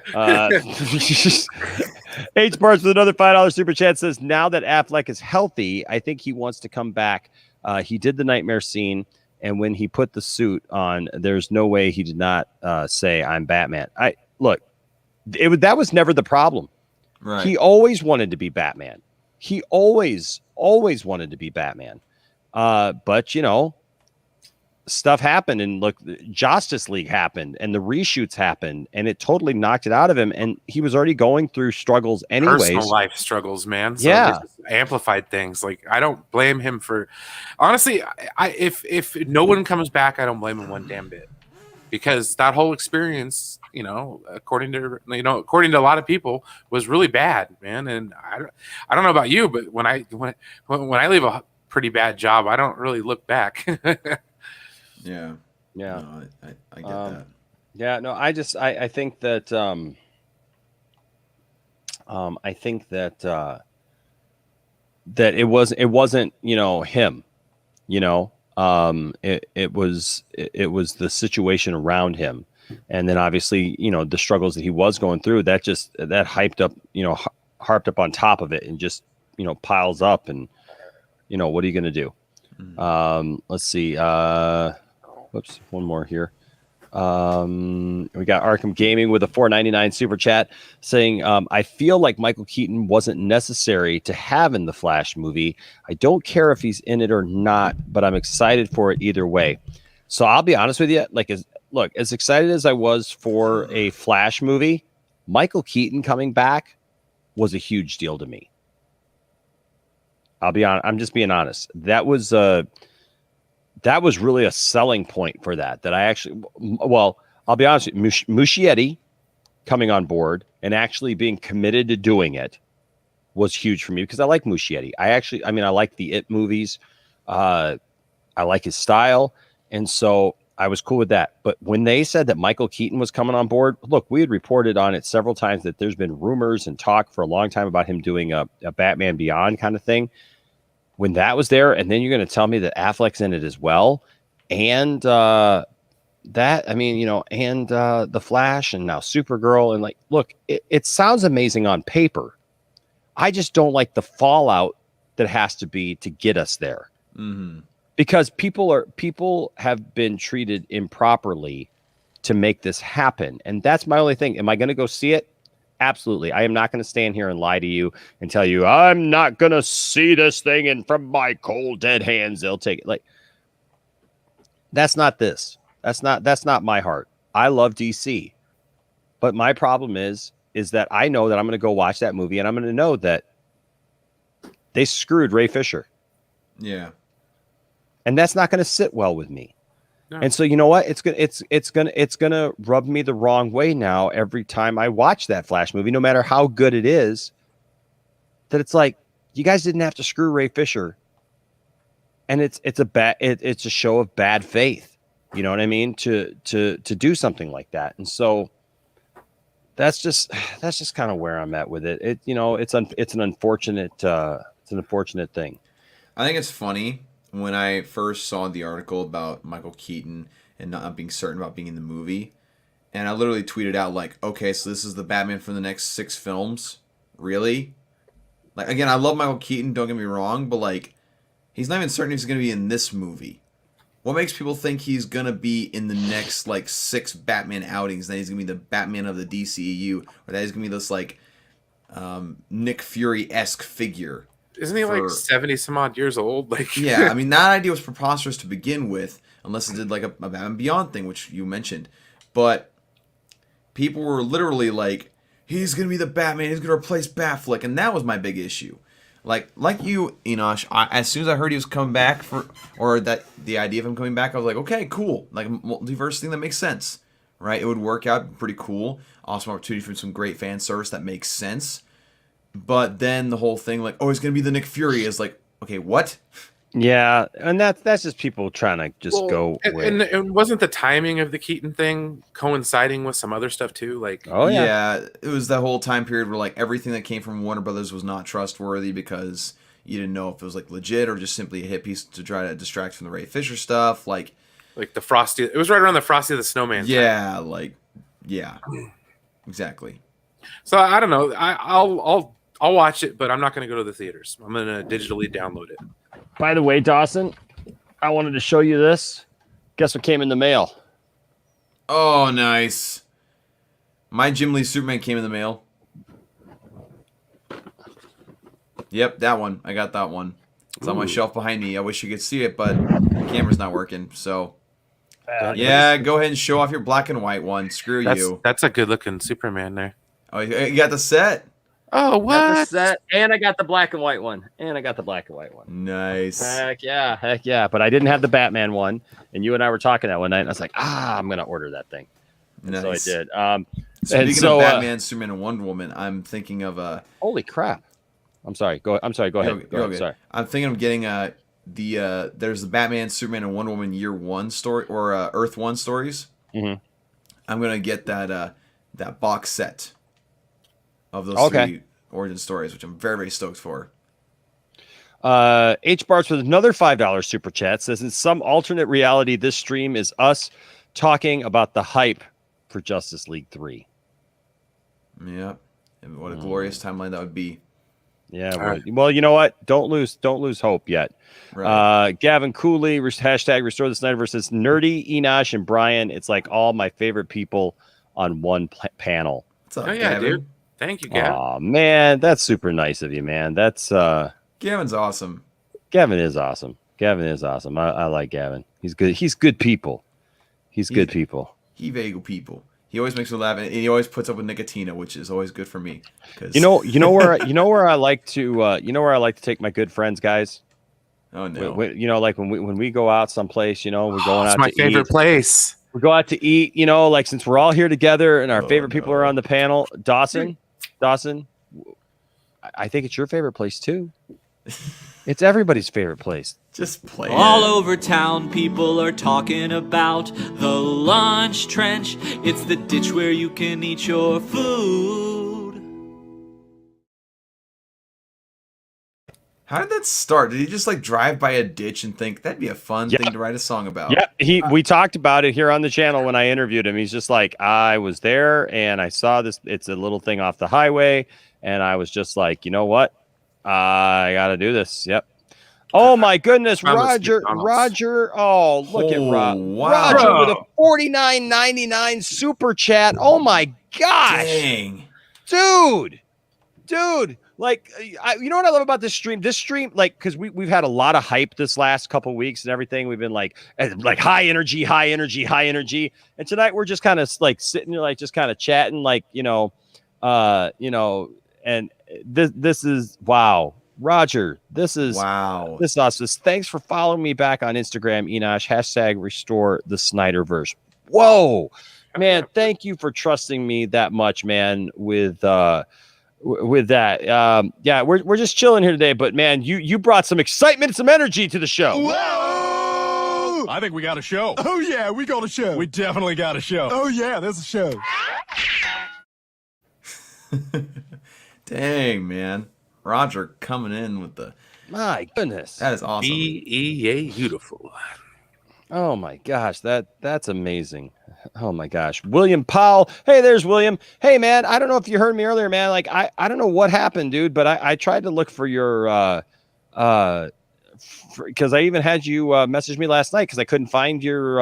H Bars with another $5 super chat says, now that Affleck is healthy, I think he wants to come back. He did the nightmare scene, and when he put the suit on, there's no way he did not say, "I'm Batman." That was never the problem. Right. He always wanted to be Batman. He always wanted to be Batman. But stuff happened, and look, Justice League happened, and the reshoots happened, and it totally knocked it out of him. And he was already going through struggles anyways. Personal life struggles, man. So yeah, amplified things. Like, I don't blame him for. Honestly, if no one comes back, I don't blame him one damn bit, because that whole experience, according to a lot of people, was really bad, man. And I don't know about you, but when I leave a pretty bad job, I don't really look back. Yeah. No, I get that. Yeah, no, I think that that it wasn't him, it was the situation around him, and then obviously the struggles that he was going through, that hyped up, harped up on top of it, and just piles up, and what are you gonna do? Let's see. Whoops, one more here. We got Arkham Gaming with a $4.99 super chat saying, I feel like Michael Keaton wasn't necessary to have in the Flash movie. I don't care if he's in it or not, but I'm excited for it either way. So I'll be honest with you. As excited as I was for a Flash movie, Michael Keaton coming back was a huge deal to me. I'll be honest. I'm just being honest. That was really a selling point for that I actually, well, I'll be honest with you, Muschietti coming on board and actually being committed to doing it was huge for me, because I like Muschietti. I like the It movies. I like his style. And so I was cool with that. But when they said that Michael Keaton was coming on board, look, we had reported on it several times that there's been rumors and talk for a long time about him doing a Batman Beyond kind of thing. When that was there, and then you're going to tell me that Affleck's in it as well, and the Flash, and now Supergirl, and look, it sounds amazing on paper. I just don't like the fallout that has to be to get us there, because people have been treated improperly to make this happen, and that's my only thing. Am I going to go see it? Absolutely. I am not going to stand here and lie to you and tell you I'm not going to see this thing, and from my cold dead hands they'll take it. That's not this. That's not my heart. I love DC. But my problem is that I know that I'm going to go watch that movie, and I'm going to know that they screwed Ray Fisher. Yeah. And that's not going to sit well with me. No. And so you know what? It's gonna rub me the wrong way now every time I watch that Flash movie, no matter how good it is. That it's like you guys didn't have to screw Ray Fisher, and it's a show of bad faith. You know what I mean? To do something like that, and so that's just kind of where I'm at with it. It's an unfortunate thing. I think it's funny when I first saw the article about Michael Keaton and not being certain about being in the movie, and I literally tweeted out like, "Okay, so this is the Batman for the next 6 films, really?" Like, again, I love Michael Keaton. Don't get me wrong, but like, he's not even certain if he's going to be in this movie. What makes people think he's going to be in the next like 6 Batman outings? That he's going to be the Batman of the DCEU, or that he's going to be this like Nick Fury-esque figure? Isn't he like 70 some odd years old? Like, yeah, I mean, that idea was preposterous to begin with, unless it did like a Batman Beyond thing, which you mentioned. But people were literally like, he's going to be the Batman, he's going to replace Batfleck, and that was my big issue. Like you, Enosh, as soon as I heard he was coming back or that the idea of him coming back, I was like, okay, cool. Like a multiverse thing that makes sense, right? It would work out pretty cool. Awesome opportunity for some great fan service that makes sense. But then the whole thing, like, oh, he's going to be the Nick Fury, is like, okay, what? Yeah, and that's just people trying to just go. And wasn't the timing of the Keaton thing coinciding with some other stuff too? Like, yeah, it was that whole time period where like everything that came from Warner Brothers was not trustworthy because you didn't know if it was like legit or just simply a hit piece to try to distract from the Ray Fisher stuff. Like the Frosty, it was right around the Frosty the Snowman. Yeah, time. Yeah, exactly. So I don't know. I'll watch it, but I'm not going to go to the theaters. I'm going to digitally download it. By the way, Dawson, I wanted to show you this. Guess what came in the mail? Oh, nice. My Jim Lee Superman came in the mail. Yep, that one. I got that one. It's on my shelf behind me. I wish you could see it, but the camera's not working. So, yeah, go ahead and show off your black and white one. Screw you. That's a good-looking Superman there. Oh, you got the set? Oh, what? And I got the black and white one. Nice. Heck yeah. But I didn't have the Batman one. And you and I were talking that one night. And I was like, I'm going to order that thing. And nice. So I did. Speaking of Batman, Superman, and Wonder Woman, I'm thinking of holy crap. I'm sorry. Go ahead. Go ahead. Sorry. I'm thinking of getting there's the Batman, Superman, and Wonder Woman Year 1 story or Earth 1 stories. Mm-hmm. I'm going to get that box set of those 3 origin stories, which I'm very, very stoked for. H. Barts with another $5 super chat says, in some alternate reality, this stream is us talking about the hype for Justice League 3. Yeah. And what a glorious timeline that would be. Yeah. Well, you know what? Don't lose hope yet. Right. Gavin Cooley, hashtag Restore the Snyderverse says, nerdy, Enosh, and Brian. It's like all my favorite people on one panel. What's up, yeah, Gavin? dude. Thank you, Gavin. Oh man, that's super nice of you, man. That's Gavin's awesome. Gavin is awesome. I like Gavin. He's good. He's good people. He's good people. He very good people. He always makes me laugh, and he always puts up with Nicotina, which is always good for me. You know where I like to take my good friends, guys. Oh no! Like when we go out someplace, we're going out. It's my favorite place. We go out to eat, like since we're all here together and our favorite people are on the panel. Dawson, I think it's your favorite place too. It's everybody's favorite place. Just play all over town, people are talking about the lunch trench. It's the ditch where you can eat your food. How did that start? Did he just like drive by a ditch and think that'd be a fun thing to write a song about? Yeah, we talked about it here on the channel when I interviewed him. He's just like, I was there and I saw this. It's a little thing off the highway, and I was just like, you know what? I got to do this. Yep. Oh my goodness, Roger! Oh, look at Roger with a $49.99 super chat. Oh my gosh, dang, dude. Like, you know what I love about this stream? Like, because we've had a lot of hype this last couple weeks and everything. We've been like high energy. And tonight we're just kind of like sitting there, like just kind of chatting, like, and this is wow. Roger, this is Wow. This is awesome. Thanks for following me back on Instagram, Enosh. # restore the Snyderverse. Whoa, man! Thank you for trusting me that much, man. With that, yeah, we're just chilling here today. But man, you brought some excitement, and some energy to the show. Whoa! I think we got a show. Oh yeah, we got a show. We definitely got a show. Oh yeah, there's a show. Dang, man. Roger coming in with the... My goodness. That is awesome. Beautiful. Oh my gosh, that's amazing. Oh my gosh. William Powell. Hey, there's William. Hey man, I don't know if you heard me earlier, man. Like I don't know what happened, dude, but I tried to look for your because I even had you message me last night because I couldn't find your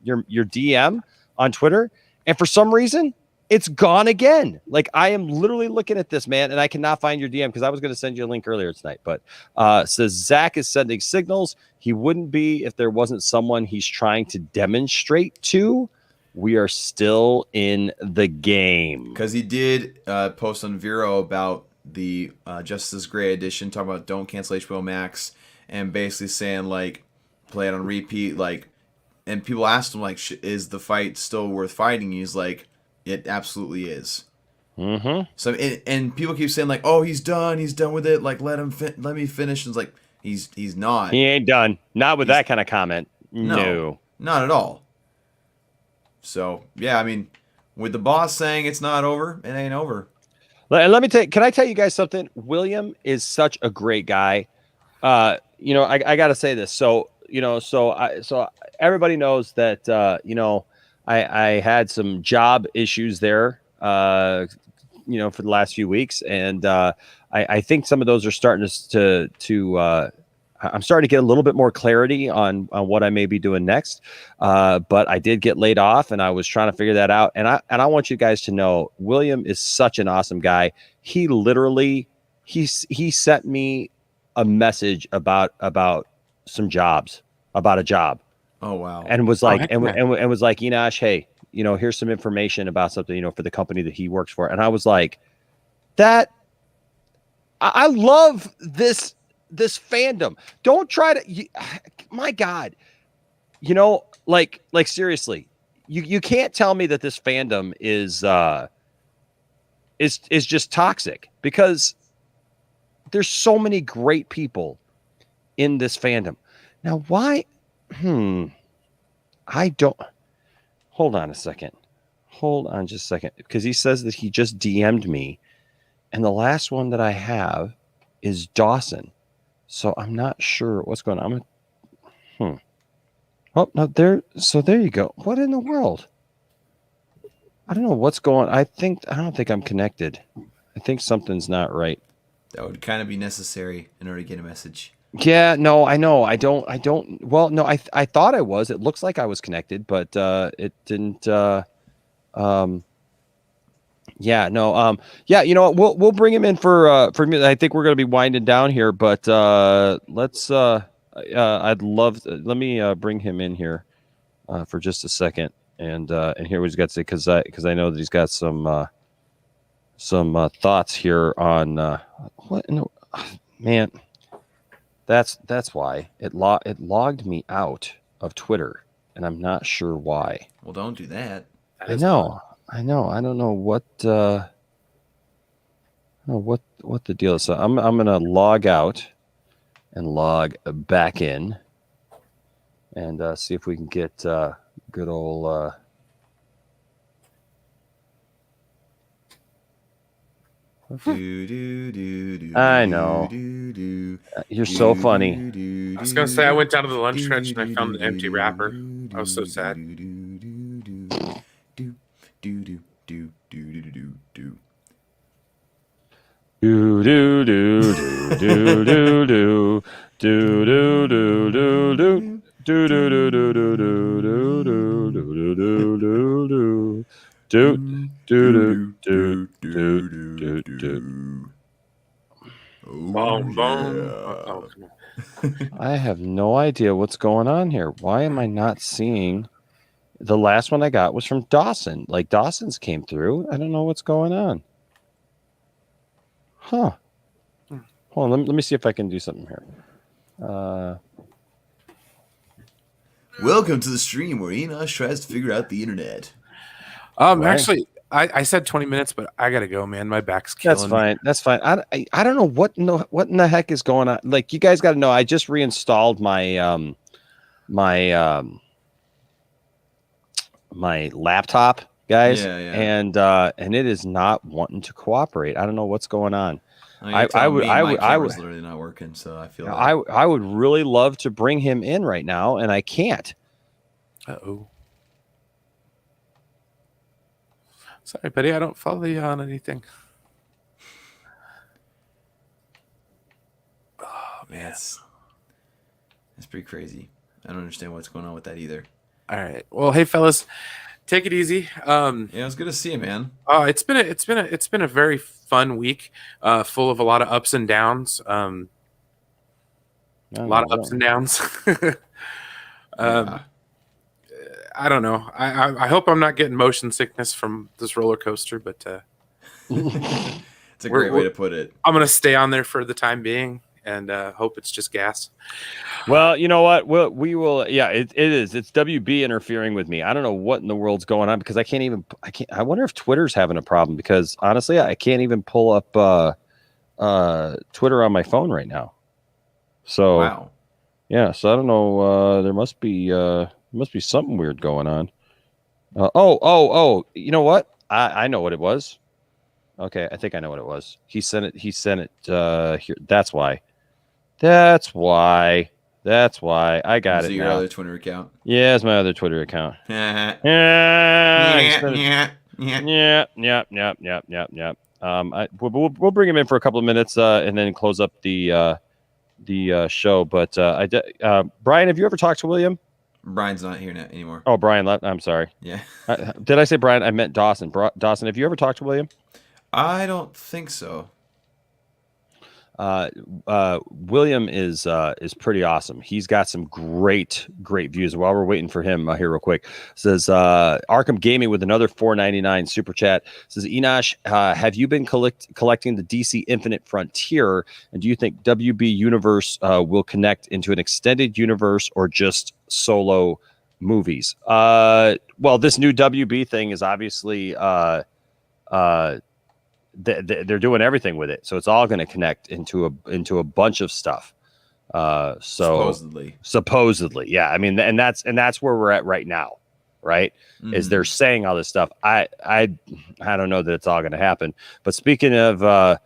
DM on Twitter, and for some reason it's gone again. Like I am literally looking at this, man, and I cannot find your DM because I was going to send you a link earlier tonight. But says Zach is sending signals. He wouldn't be if there wasn't someone he's trying to demonstrate to. We are still in the game. Because he did post on Vero about the Justice Gray edition, talking about don't cancel HBO Max, and basically saying like play it on repeat. Like, and people asked him like, is the fight still worth fighting? He's like, it absolutely is. Mm-hmm. So and people keep saying like, oh, he's done with it. Like let me finish. And it's like he's not. He ain't done. Not with that kind of comment. No, not at all. So yeah, I mean, with the boss saying it's not over, it ain't over. Let me can I tell you guys something? William is such a great guy. I got to say this. So everybody knows that I had some job issues there, for the last few weeks. And I think some of those are starting to I'm starting to get a little bit more clarity on what I may be doing next. But I did get laid off and I was trying to figure that out. And I want you guys to know, William is such an awesome guy. He literally, he sent me a message about some jobs, about a job. Oh, wow. And was like, and was like, Enosh, hey, here's some information about something, for the company that he works for. And I was like, I love this fandom. Don't try to, my God, like seriously, you can't tell me that this fandom is just toxic, because there's so many great people in this fandom. Now, why? I don't. Hold on just a second, because he says that he just DM'd me, and the last one that I have is Dawson. So I'm not sure what's going on. Oh, no, there. So there you go. What in the world? I don't know what's going on. I don't think I'm connected. I think something's not right. That would kind of be necessary in order to get a message. Yeah, no, I know. I don't. Well, no, I thought I was. It looks like I was connected, but it didn't. Yeah, no. Yeah, we'll bring him in for me. I think we're going to be winding down here, but let's. I'd love. Let me bring him in here for just a second, and hear what he's got to say, because I know that he's got some thoughts here on what. No, man. That's why it logged me out of Twitter, and I'm not sure why. Well, don't do that. I know. I don't know what the deal is. So I'm gonna log out and log back in, and see if we can get good old. I know. You're so funny. I was gonna say, I went down to the lunch trench and I found an empty wrapper. I was so sad. I have no idea what's going on here. Why am I not seeing? The last one I got was from Dawson. Like, Dawson's came through. I don't know what's going on. Huh. Hold on, let me see if I can do something here. Welcome to the stream where Enosh tries to figure out the internet. Actually, I said 20 minutes, but I gotta go, man. My back's killing me. That's fine. I don't know what in the heck is going on. Like, you guys got to know, I just reinstalled my my laptop, guys, and it is not wanting to cooperate. I don't know what's going on. My camera's literally not working, so I feel I would really love to bring him in right now, and I can't. Uh-oh. Sorry, buddy. I don't follow you on anything. Oh, man. That's pretty crazy. I don't understand what's going on with that either. All right. Well, hey, fellas, take it easy. Yeah, it was good to see you, man. It's been a very fun week, full of a lot of ups and downs. A lot of ups and downs. I don't know. I hope I'm not getting motion sickness from this roller coaster, but it's a great way to put it. I'm gonna stay on there for the time being and hope it's just gas. Well, you know what? We will. Yeah, it is. It's WB interfering with me. I don't know what in the world's going on because I can't. I wonder if Twitter's having a problem because honestly, I can't even pull up Twitter on my phone right now. So wow. Yeah. So I don't know. There must be something weird going on. You know what? I know what it was. Okay, I think I know what it was. He sent it here. That's why. I got it. Your other Twitter account? Yeah, it's my other Twitter account. Yeah. We'll bring him in for a couple of minutes and then close up the show. But Brian, have you ever talked to William? Brian's not here anymore. Oh, Brian left. I'm sorry. Yeah. Did I say Brian? I meant Dawson. Dawson, have you ever talked to William? I don't think so. William is pretty awesome. He's got some great views. While we're waiting for him here real quick, says Arkham Gaming with another $4.99 super chat. Says Enosh, have you been collecting the DC Infinite Frontier, and do you think WB Universe will connect into an extended universe or just solo movies? Well, this new WB thing is obviously they're doing everything with it, so it's all going to connect into a bunch of stuff. Supposedly, yeah. I mean, and that's where we're at right now, right? Mm-hmm. Is they're saying all this stuff. I don't know that it's all going to happen. But speaking of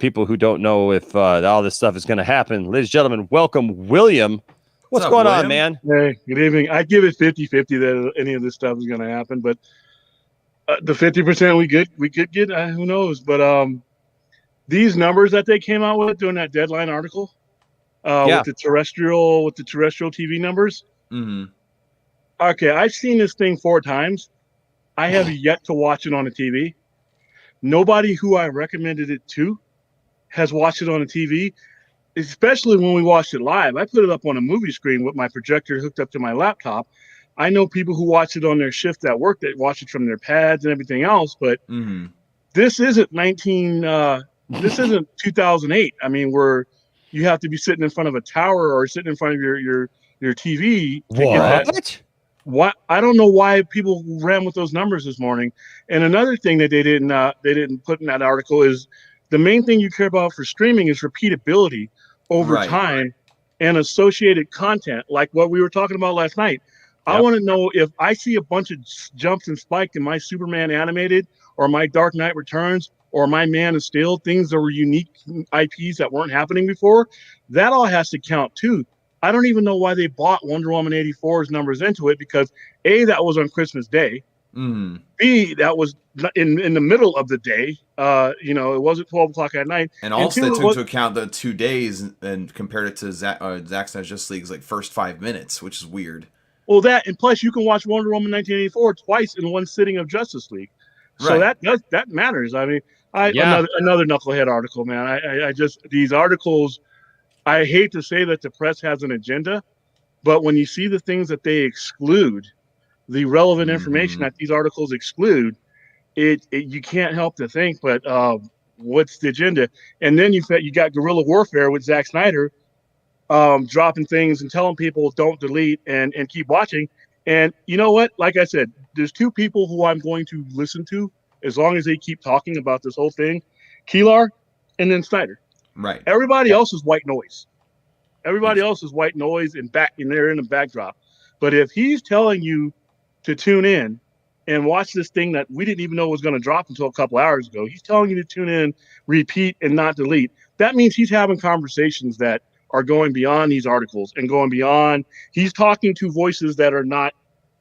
people who don't know if all this stuff is going to happen, ladies and gentlemen, welcome William. What's going on, man? Hey, good evening. I give it 50-50 that any of this stuff is going to happen, but the 50% we could get, who knows? But these numbers that they came out with during that deadline article, with the terrestrial TV numbers. Mm-hmm. Okay, I've seen this thing 4 times. I have yet to watch it on the TV. Nobody who I recommended it to has watched it on the TV, especially when we watched it live. I put it up on a movie screen with my projector hooked up to my laptop. I know people who watch it on their shift at work that watch it from their pads and everything else, but this isn't 2008. I mean, where you have to be sitting in front of a tower or sitting in front of your TV. What? I don't know why people ran with those numbers this morning. And another thing that they didn't put in that article is the main thing you care about for streaming is repeatability over time and associated content, like what we were talking about last night. Yep. I want to know if I see a bunch of jumps and spikes in my Superman animated or my Dark Knight Returns or my Man of Steel, things that were unique IPs that weren't happening before, that all has to count too. I don't even know why they bought Wonder Woman 84's numbers into it, because A, that was on Christmas Day. B, that was in the middle of the day. It wasn't 12 o'clock at night. And also they took into account the 2 days and compared it to Zack Snyder's Justice League's like first 5 minutes, which is weird. Well, that, and plus you can watch Wonder Woman 1984 twice in one sitting of Justice League. So that matters. I mean, another knucklehead article, man. I just, these articles, I hate to say that the press has an agenda, but when you see the things that they exclude, the relevant information that these articles exclude, it you can't help to think. But what's the agenda? And then you got guerrilla warfare with Zack Snyder, dropping things and telling people don't delete and keep watching. And you know what? Like I said, there's two people who I'm going to listen to as long as they keep talking about this whole thing, Keelar and then Snyder. Right. Everybody else is white noise. Everybody else is white noise and they're in the backdrop. But if he's telling you to tune in and watch this thing that we didn't even know was going to drop until a couple hours ago, he's telling you to tune in, repeat, and not delete. That means he's having conversations that are going beyond these articles and going beyond. He's talking to voices that are not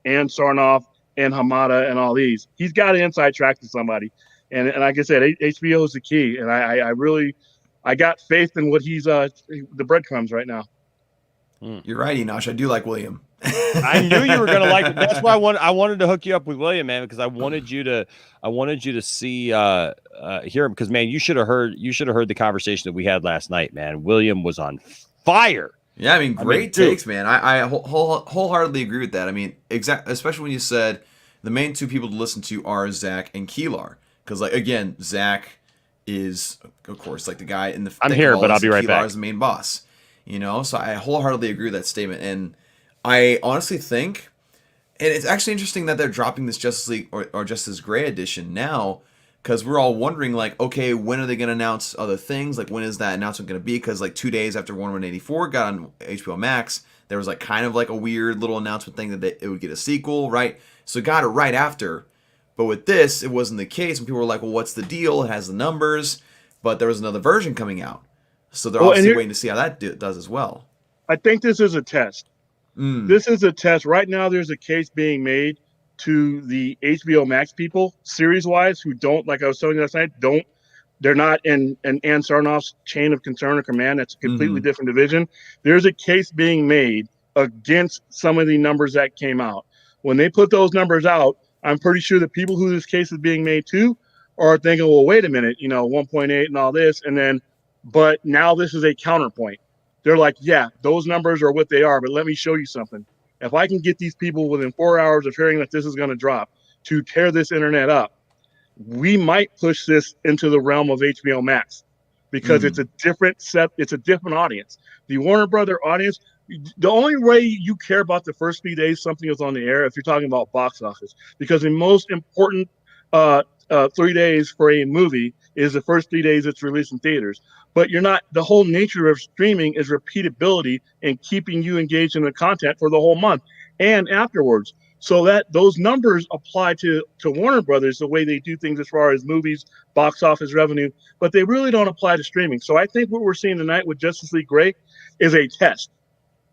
Ann Sarnoff and Hamada and all these. He's got an inside track to somebody. And like I said, HBO is the key. And I got faith in what he's the breadcrumbs right now. You're right, Enosh. I do like William. I knew you were gonna like it. That's why I wanted to hook you up with William, man, because I wanted you to see hear him, because man, you should have heard the conversation that we had last night, man. William was on fire. Yeah, I mean, great takes, man. I wholeheartedly agree with that. I mean, especially when you said the main two people to listen to are Zach and Keelar, because like again, Zach is of course like the guy in the. I'm here, but I'll be right back. Keelar is the main boss, you know. So I wholeheartedly agree with that statement, and I honestly think, and it's actually interesting that they're dropping this Justice League or Justice Gray edition now, because we're all wondering, like, okay, when are they going to announce other things? Like, when is that announcement going to be? Because, like, 2 days after Wonder Woman 84 got on HBO Max, there was, like, kind of like a weird little announcement thing that it would get a sequel, right? So it got it right after. But with this, it wasn't the case. And people were like, well, what's the deal? It has the numbers. But there was another version coming out. So they're obviously waiting to see how that does as well. I think this is a test. This is a test. Right now, there's a case being made to the HBO Max people, series-wise, who don't, like I was telling you last night, they're not in Ann Sarnoff's chain of concern or command. That's a completely different division. There's a case being made against some of the numbers that came out. When they put those numbers out, I'm pretty sure the people who this case is being made to are thinking, well, wait a minute, 1.8 and all this. But now this is a counterpoint. They're like, yeah, those numbers are what they are, but let me show you something. If I can get these people within 4 hours of hearing that this is going to drop to tear this internet up, we might push this into the realm of HBO Max, because it's a different set. It's a different audience. The Warner Brother audience, the only way you care about the first 3 days something is on the air if you're talking about box office, because the most important 3 days for a movie is the first 3 days it's released in theaters. But the whole nature of streaming is repeatability and keeping you engaged in the content for the whole month and afterwards. So that those numbers apply to Warner Brothers, the way they do things as far as movies, box office revenue, but they really don't apply to streaming. So I think what we're seeing tonight with Justice League Gray is a test.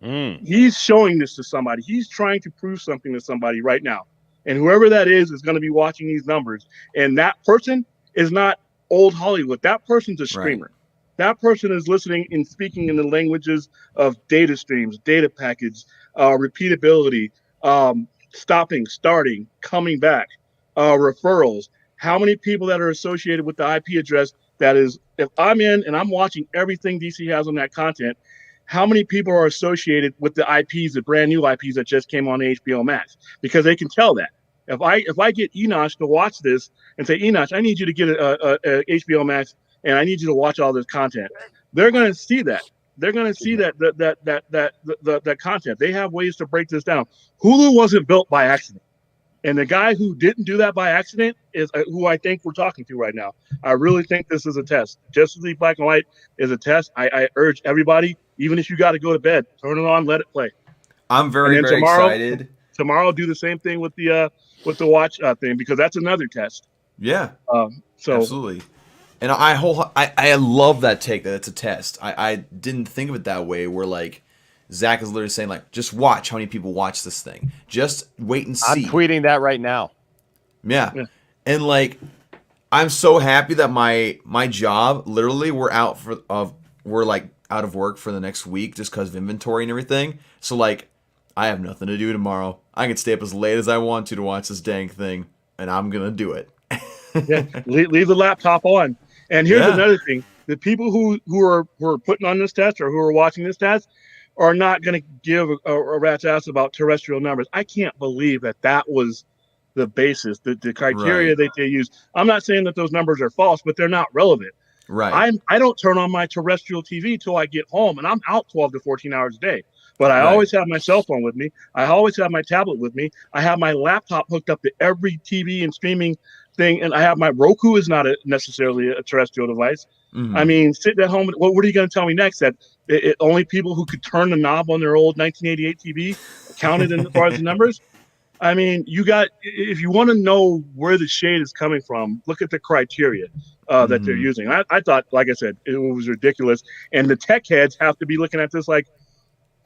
He's showing this to somebody. He's trying to prove something to somebody right now. And whoever that is going to be watching these numbers. And that person is not old Hollywood. That person's a streamer. Right. That person is listening and speaking in the languages of data streams, data package, repeatability, stopping, starting, coming back, referrals. How many people that are associated with the IP address that is, if I'm in and I'm watching everything DC has on that content, how many people are associated with the IPs, the brand new IPs that just came on HBO Max? Because they can tell that. If I get Enosh to watch this and say, Enosh, I need you to get a HBO Max and I need you to watch all this content, they're going to see that. They're going to see that content. They have ways to break this down. Hulu wasn't built by accident. And the guy who didn't do that by accident is who I think we're talking to right now. I really think this is a test. Justice League Black and White is a test. I urge everybody, even if you got to go to bed, turn it on, let it play. I'm very excited. Tomorrow, do the same thing with the watch thing, because that's another test. Yeah. So absolutely. And I love that take that it's a test. I didn't think of it that way, where like Zach is literally saying, like, just watch how many people watch this thing. Just wait and see. I'm tweeting that right now. Yeah. And like, I'm so happy that my job, literally, we're out of work for the next week just because of inventory and everything. So like, I have nothing to do tomorrow. I can stay up as late as I want to watch this dang thing, and I'm gonna do it. Leave the laptop on. And here's another thing: the people who are putting on this test or who are watching this test are not going to give a rat's ass about terrestrial numbers. I can't believe that was the basis, the criteria that they use. I'm not saying that those numbers are false, but they're not relevant. Right. I don't turn on my terrestrial TV till I get home, and I'm out 12 to 14 hours a day. But I always have my cell phone with me. I always have my tablet with me. I have my laptop hooked up to every TV and streaming thing, and I have my Roku is not necessarily a terrestrial device. I mean, sitting at home. What are you going to tell me next? That only people who could turn the knob on their old 1988 TV counted in as far as the numbers? I mean, if you want to know where the shade is coming from, look at the criteria that they're using. I thought, like I said, it was ridiculous. And the tech heads have to be looking at this like,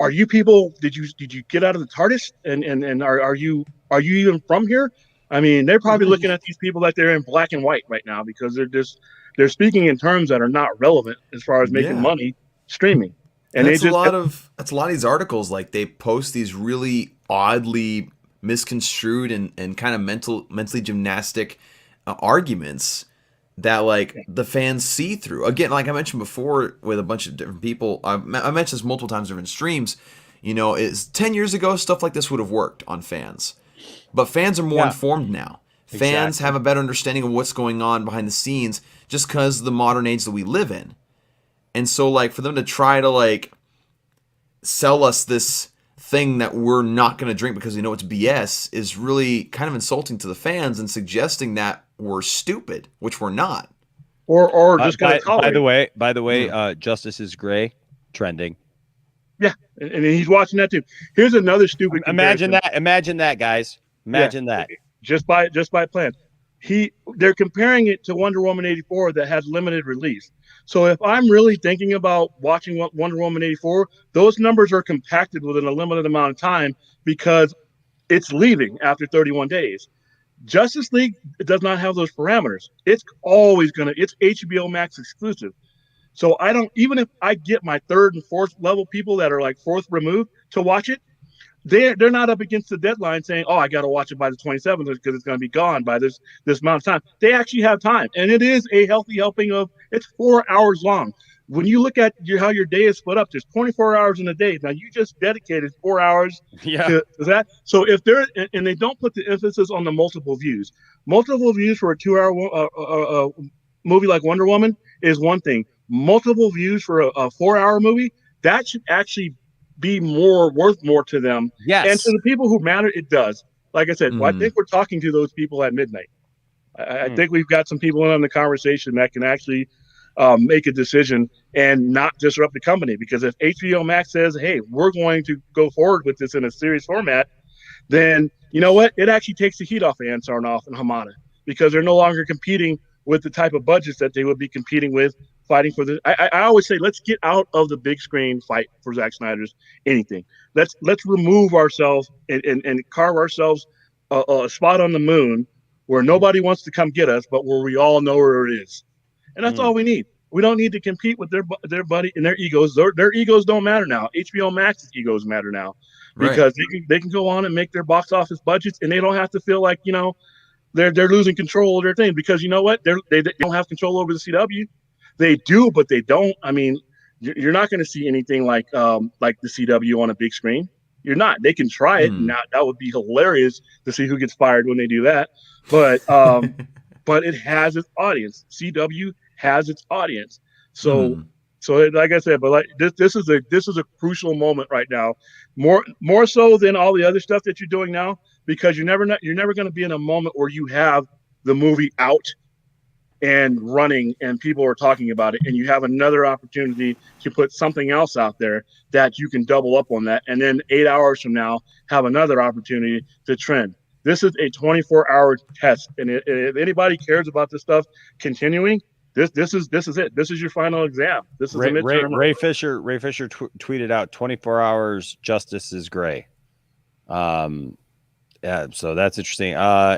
are you people? Did you get out of the TARDIS? And are you even from here? I mean, they're probably looking at these people like they're in black and white right now because they're speaking in terms that are not relevant as far as making money streaming. And that's a lot of these articles. Like they post these really oddly misconstrued and kind of mentally gymnastic arguments that like the fans see through. Again, like I mentioned before with a bunch of different people, I mentioned this multiple times in different streams, you know, is 10 years ago, stuff like this would have worked on fans, but fans are more informed now. Fans have a better understanding of what's going on behind the scenes just because of the modern age that we live in. And so like for them to try to like sell us this thing that we're not going to drink because we know it's BS is really kind of insulting to the fans and suggesting that we're stupid, which we're not. Or just going to tolerate. By the way, Justice is Gray trending. Yeah, and he's watching that too. Here's another stupid Imagine that, guys. Imagine that. Just by plan. They're comparing it to Wonder Woman 84 that had limited release. So if I'm really thinking about watching Wonder Woman 84, those numbers are compacted within a limited amount of time because it's leaving after 31 days. Justice League does not have those parameters. It's always it's HBO Max exclusive. So even if I get my third and fourth level people that are like fourth removed to watch it, they're not up against the deadline saying, oh, I got to watch it by the 27th because it's going to be gone by this amount of time. They actually have time. And it is a healthy helping of it's 4 hours long. When you look at how your day is split up, there's 24 hours in a day. Now, you just dedicated 4 hours to that. So if and they don't put the emphasis on the multiple views. Multiple views for a 2-hour movie like Wonder Woman is one thing. Multiple views for a 4-hour movie, that should actually be worth more to them. Yes. And to the people who matter, it does. Like I said, I think we're talking to those people at midnight. I think we've got some people in on the conversation that can actually make a decision and not disrupt the company. Because if HBO Max says, hey, we're going to go forward with this in a series format, then you know what? It actually takes the heat off of Ansar and Hamada because they're no longer competing with the type of budgets that they would be competing with fighting for the. I always say, let's get out of the big screen fight for Zack Snyder's anything. Let's remove ourselves and carve ourselves a spot on the moon where nobody wants to come get us, but where we all know where it is. And that's all we need. We don't need to compete with their buddy and their egos. Their egos don't matter now. HBO Max's egos matter now because they can go on and make their box office budgets, and they don't have to feel like they're losing control of their thing because you know what? They don't have control over the CW. They do, but they don't. I mean, you're not going to see anything like the CW on a big screen. You're not. They can try it. Now that would be hilarious to see who gets fired when they do that. But but it has its audience. CW has its audience. So like I said, but like this is a crucial moment right now, more so than all the other stuff that you're doing now, because you're never going to be in a moment where you have the movie out and running and people are talking about it, and you have another opportunity to put something else out there that you can double up on that, and then 8 hours from now have another opportunity to trend. This is a 24-hour test, and if anybody cares about this stuff continuing, this is it. This is your final exam. This is a midterm. Ray Fisher tweeted out 24 hours. Justice is Gray. Yeah, so that's interesting.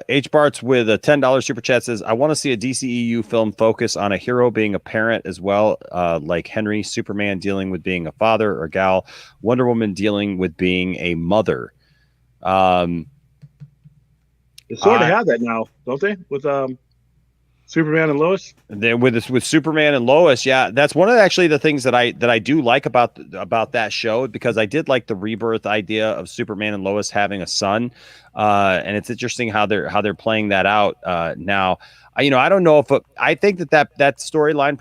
H Bart's with a $10 super chat says, I want to see a DCEU film focus on a hero being a parent as well, like Henry, Superman dealing with being a father, or Gal, Wonder Woman dealing with being a mother. They sort of have that now, don't they? With Superman and Lois. Then with Superman and Lois, yeah, that's one of actually the things that I do like about that show, because I did like the rebirth idea of Superman and Lois having a son, and it's interesting how they're playing that out now. I don't know if I think that storyline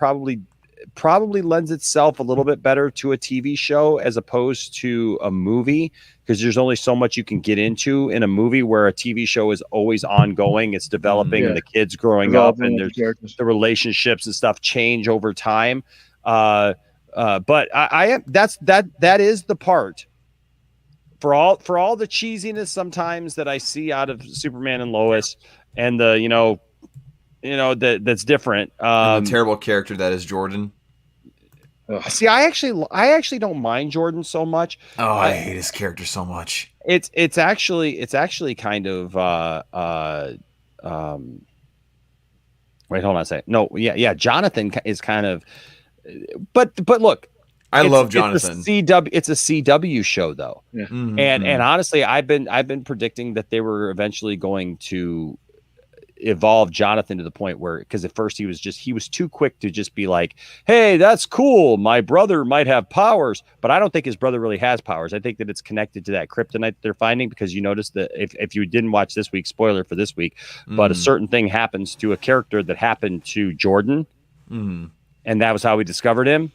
probably lends itself a little bit better to a TV show as opposed to a movie, because there's only so much you can get into in a movie, where a TV show is always ongoing. It's developing and the kids growing up, and there's the relationships and stuff change over time. But that is the part for all the cheesiness sometimes that I see out of Superman and Lois, and the that's different. And the terrible character that is Jordan. See, I actually don't mind Jordan so much. Oh, I hate his character so much. It's actually kind of wait, hold on a second. No, yeah, Jonathan is kind of, but look, I love Jonathan. It's a CW show though. Yeah. Mm-hmm. And honestly, I've been predicting that they were eventually going to evolve Jonathan to the point where, because at first he was too quick to just be like, hey, that's cool, my brother might have powers, but I don't think his brother really has powers. I think that it's connected to that kryptonite they're finding, because you notice that if you didn't watch this week, spoiler for this week, but a certain thing happens to a character that happened to Jordan, and that was how we discovered him,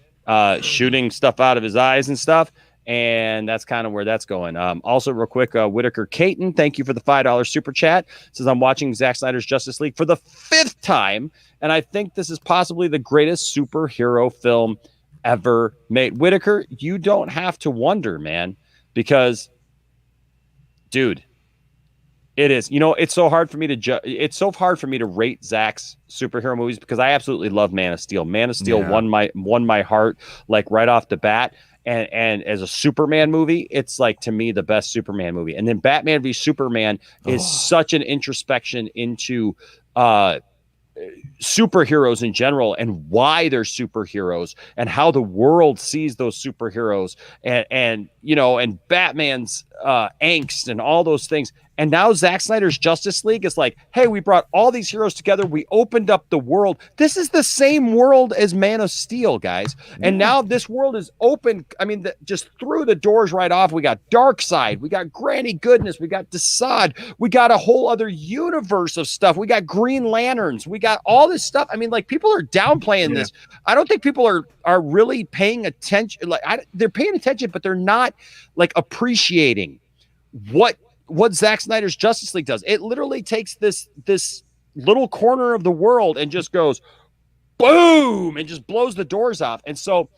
shooting stuff out of his eyes and stuff. And that's kind of where that's going. Also, real quick, Whitaker Caton, thank you for the $5 super chat. Says, I'm watching Zack Snyder's Justice League for the 5th time, and I think this is possibly the greatest superhero film ever made. Whitaker, you don't have to wonder, man, because, dude, it is. It's so hard for me to rate Zack's superhero movies, because I absolutely love Man of Steel. Man of Steel won my heart like right off the bat. And as a Superman movie, it's like, to me, the best Superman movie. And then Batman v Superman is such an introspection into superheroes in general, and why they're superheroes, and how the world sees those superheroes, and Batman's angst and all those things. And now Zack Snyder's Justice League is like, hey, we brought all these heroes together. We opened up the world. This is the same world as Man of Steel, guys. And now this world is open. I mean, just through the doors right off. We got Darkseid. We got Granny Goodness. We got Desaad. We got a whole other universe of stuff. We got Green Lanterns. We got all this stuff. I mean, like, people are downplaying this. I don't think people are really paying attention. They're paying attention, but they're not like appreciating what Zack Snyder's Justice League does. It literally takes this little corner of the world and just goes boom and just blows the doors off. And so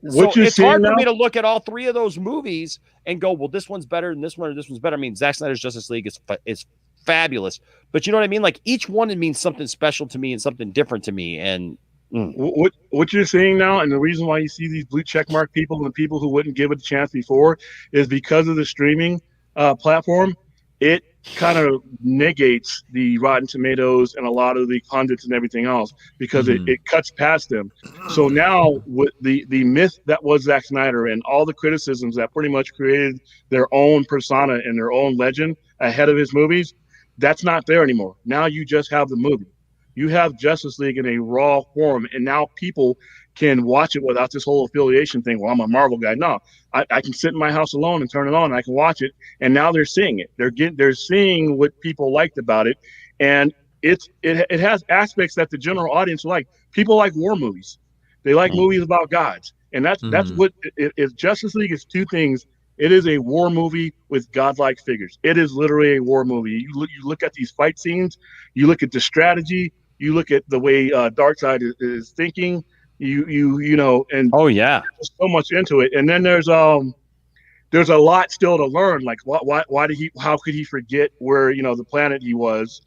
it's hard for me to look at all three of those movies and go, well, this one's better than this one, or this one's better. I mean, Zack Snyder's Justice League is fabulous, but you know what I mean? Like, each one, it means something special to me and something different to me. And what you're seeing now, and the reason why you see these blue checkmark people and the people who wouldn't give it a chance before, is because of the streaming platform. It kind of negates the Rotten Tomatoes and a lot of the pundits and everything else, because it cuts past them. So now, with the myth that was Zack Snyder and all the criticisms that pretty much created their own persona and their own legend ahead of his movies, that's not there anymore. Now you just have the movie. You have Justice League in a raw form, and now people can watch it without this whole affiliation thing. Well, I'm a Marvel guy. No, I can sit in my house alone and turn it on, and I can watch it. And now they're seeing it. They're seeing what people liked about it, and it has aspects that the general audience like. People like war movies. They like movies about gods, and that's what. If Justice League is two things, it is a war movie with godlike figures. It is literally a war movie. You look at these fight scenes, you look at the strategy, you look at the way Darkseid is thinking. And there's so much into it. And then there's a lot still to learn. Like, how could he forget where, the planet he was,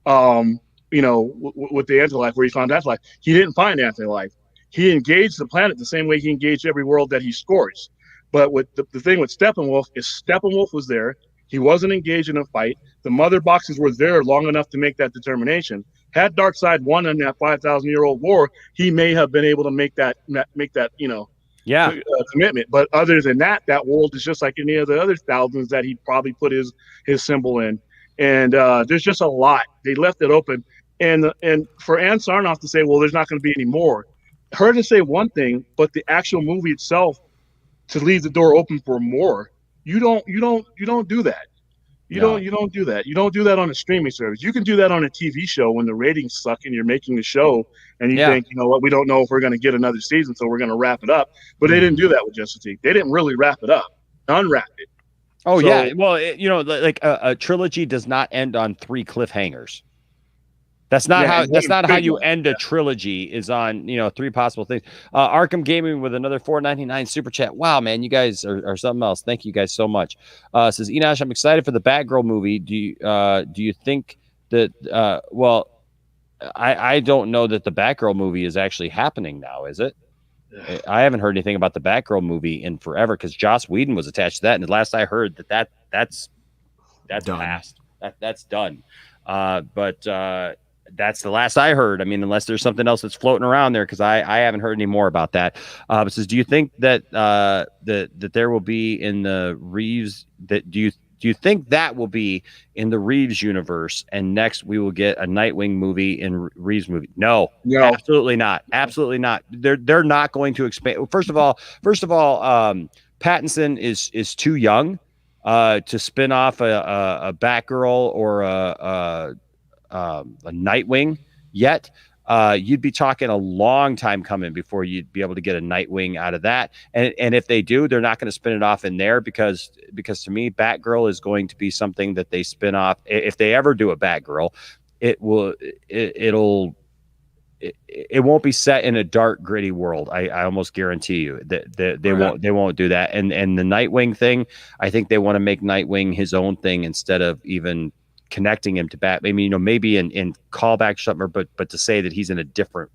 with the anti-life, where he found anti-life? He didn't find anti-life. He engaged the planet the same way he engaged every world that he scores. But with the thing with Steppenwolf is Steppenwolf was there. He wasn't engaged in a fight. The mother boxes were there long enough to make that determination. Had Darkseid won in that 5,000-year-old war, he may have been able to make that commitment. But other than that world is just like any of the other thousands that he probably put his symbol in. And there's just a lot. They left it open. And for Ann Sarnoff to say, well, there's not going to be any more, her to say one thing, but the actual movie itself to leave the door open for more. You don't do that. You don't do that. You don't do that on a streaming service. You can do that on a TV show when the ratings suck and you're making the show and you think, you know what, we don't know if we're going to get another season, so we're going to wrap it up. But they didn't do that with Justice League. They didn't really wrap it up. Unwrap it. Oh, so, yeah. Well, like a trilogy does not end on 3 cliffhangers. That's not how you end a trilogy, is on 3 possible things. Arkham Gaming with another $4.99 super chat. Wow, man, you guys are something else. Thank you guys so much. Says Enosh, I'm excited for the Batgirl movie. Do you think that I don't know that the Batgirl movie is actually happening now, is it? I haven't heard anything about the Batgirl movie in forever because Joss Whedon was attached to that, and the last I heard that's done. Past. That's done. But that's the last I heard. I mean, unless there's something else that's floating around there, because I haven't heard any more about that. It says, do you think that that there will be in the Reeves do you think that will be in the Reeves universe, and next we will get a Nightwing movie in Reeves movie? No, absolutely not. Absolutely not. They're not going to expand. First of all, Pattinson is too young to spin off a Batgirl or a Nightwing yet. You'd be talking a long time coming before you'd be able to get a Nightwing out of that. And if they do, they're not going to spin it off in there because to me, Batgirl is going to be something that they spin off. If they ever do a Batgirl, it won't be set in a dark, gritty world. I almost guarantee you that they won't do that. And the Nightwing thing, I think they want to make Nightwing his own thing instead of even connecting him to Batman. I mean, maybe in callback something, but to say that he's in a different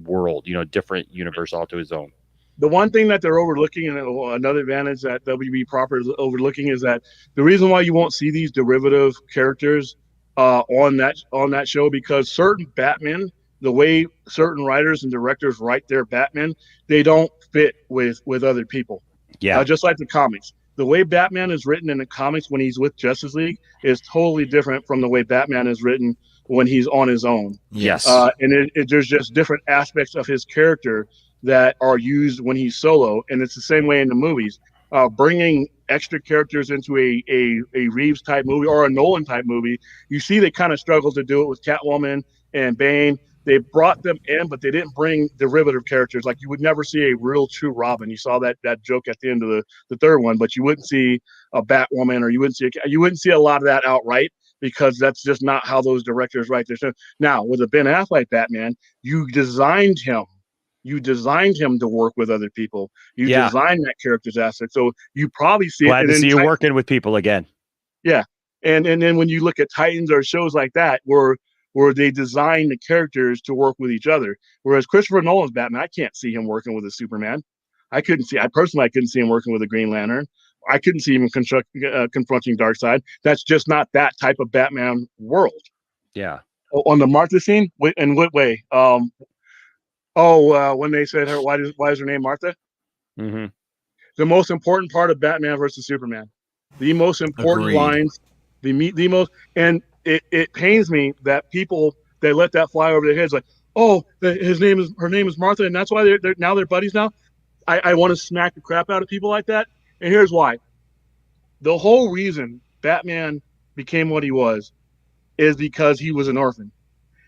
world, different universe all to his own. The one thing that they're overlooking, and another advantage that WB proper is overlooking, is that the reason why you won't see these derivative characters on that show, because certain Batman, the way certain writers and directors write their Batman, they don't fit with other people. Yeah, just like the comics. The way Batman is written in the comics when he's with Justice League is totally different from the way Batman is written when he's on his own. Yes. And there's just different aspects of his character that are used when he's solo. And it's the same way in the movies. Bringing extra characters into a Reeves type movie or a Nolan type movie, you see they kind of struggle to do it with Catwoman and Bane. They brought them in, but they didn't bring derivative characters. Like you would never see a real true Robin. You saw that joke at the end of the third one, but you wouldn't see a Batwoman, or you wouldn't see a lot of that outright, because that's just not how those directors write their stuff. Now with a Ben Affleck Batman, you designed him to work with other people. You designed that character's aspect, so you probably see Glad to see you working with people again. Yeah, and then when you look at Titans or shows like that, where they design the characters to work with each other. Whereas Christopher Nolan's Batman, I can't see him working with a Superman. I couldn't see him working with a Green Lantern. I couldn't see him confronting Darkseid. That's just not that type of Batman world. Yeah. On the Martha scene, in what way? When they said her, why is her name Martha? Mm-hmm. The most important part of Batman versus Superman. The most important lines. The most, and it pains me that people, they let that fly over their heads, like, oh, her name is Martha, and that's why they're buddies now. I want to smack the crap out of people like that, and here's why. The whole reason Batman became what he was is because he was an orphan.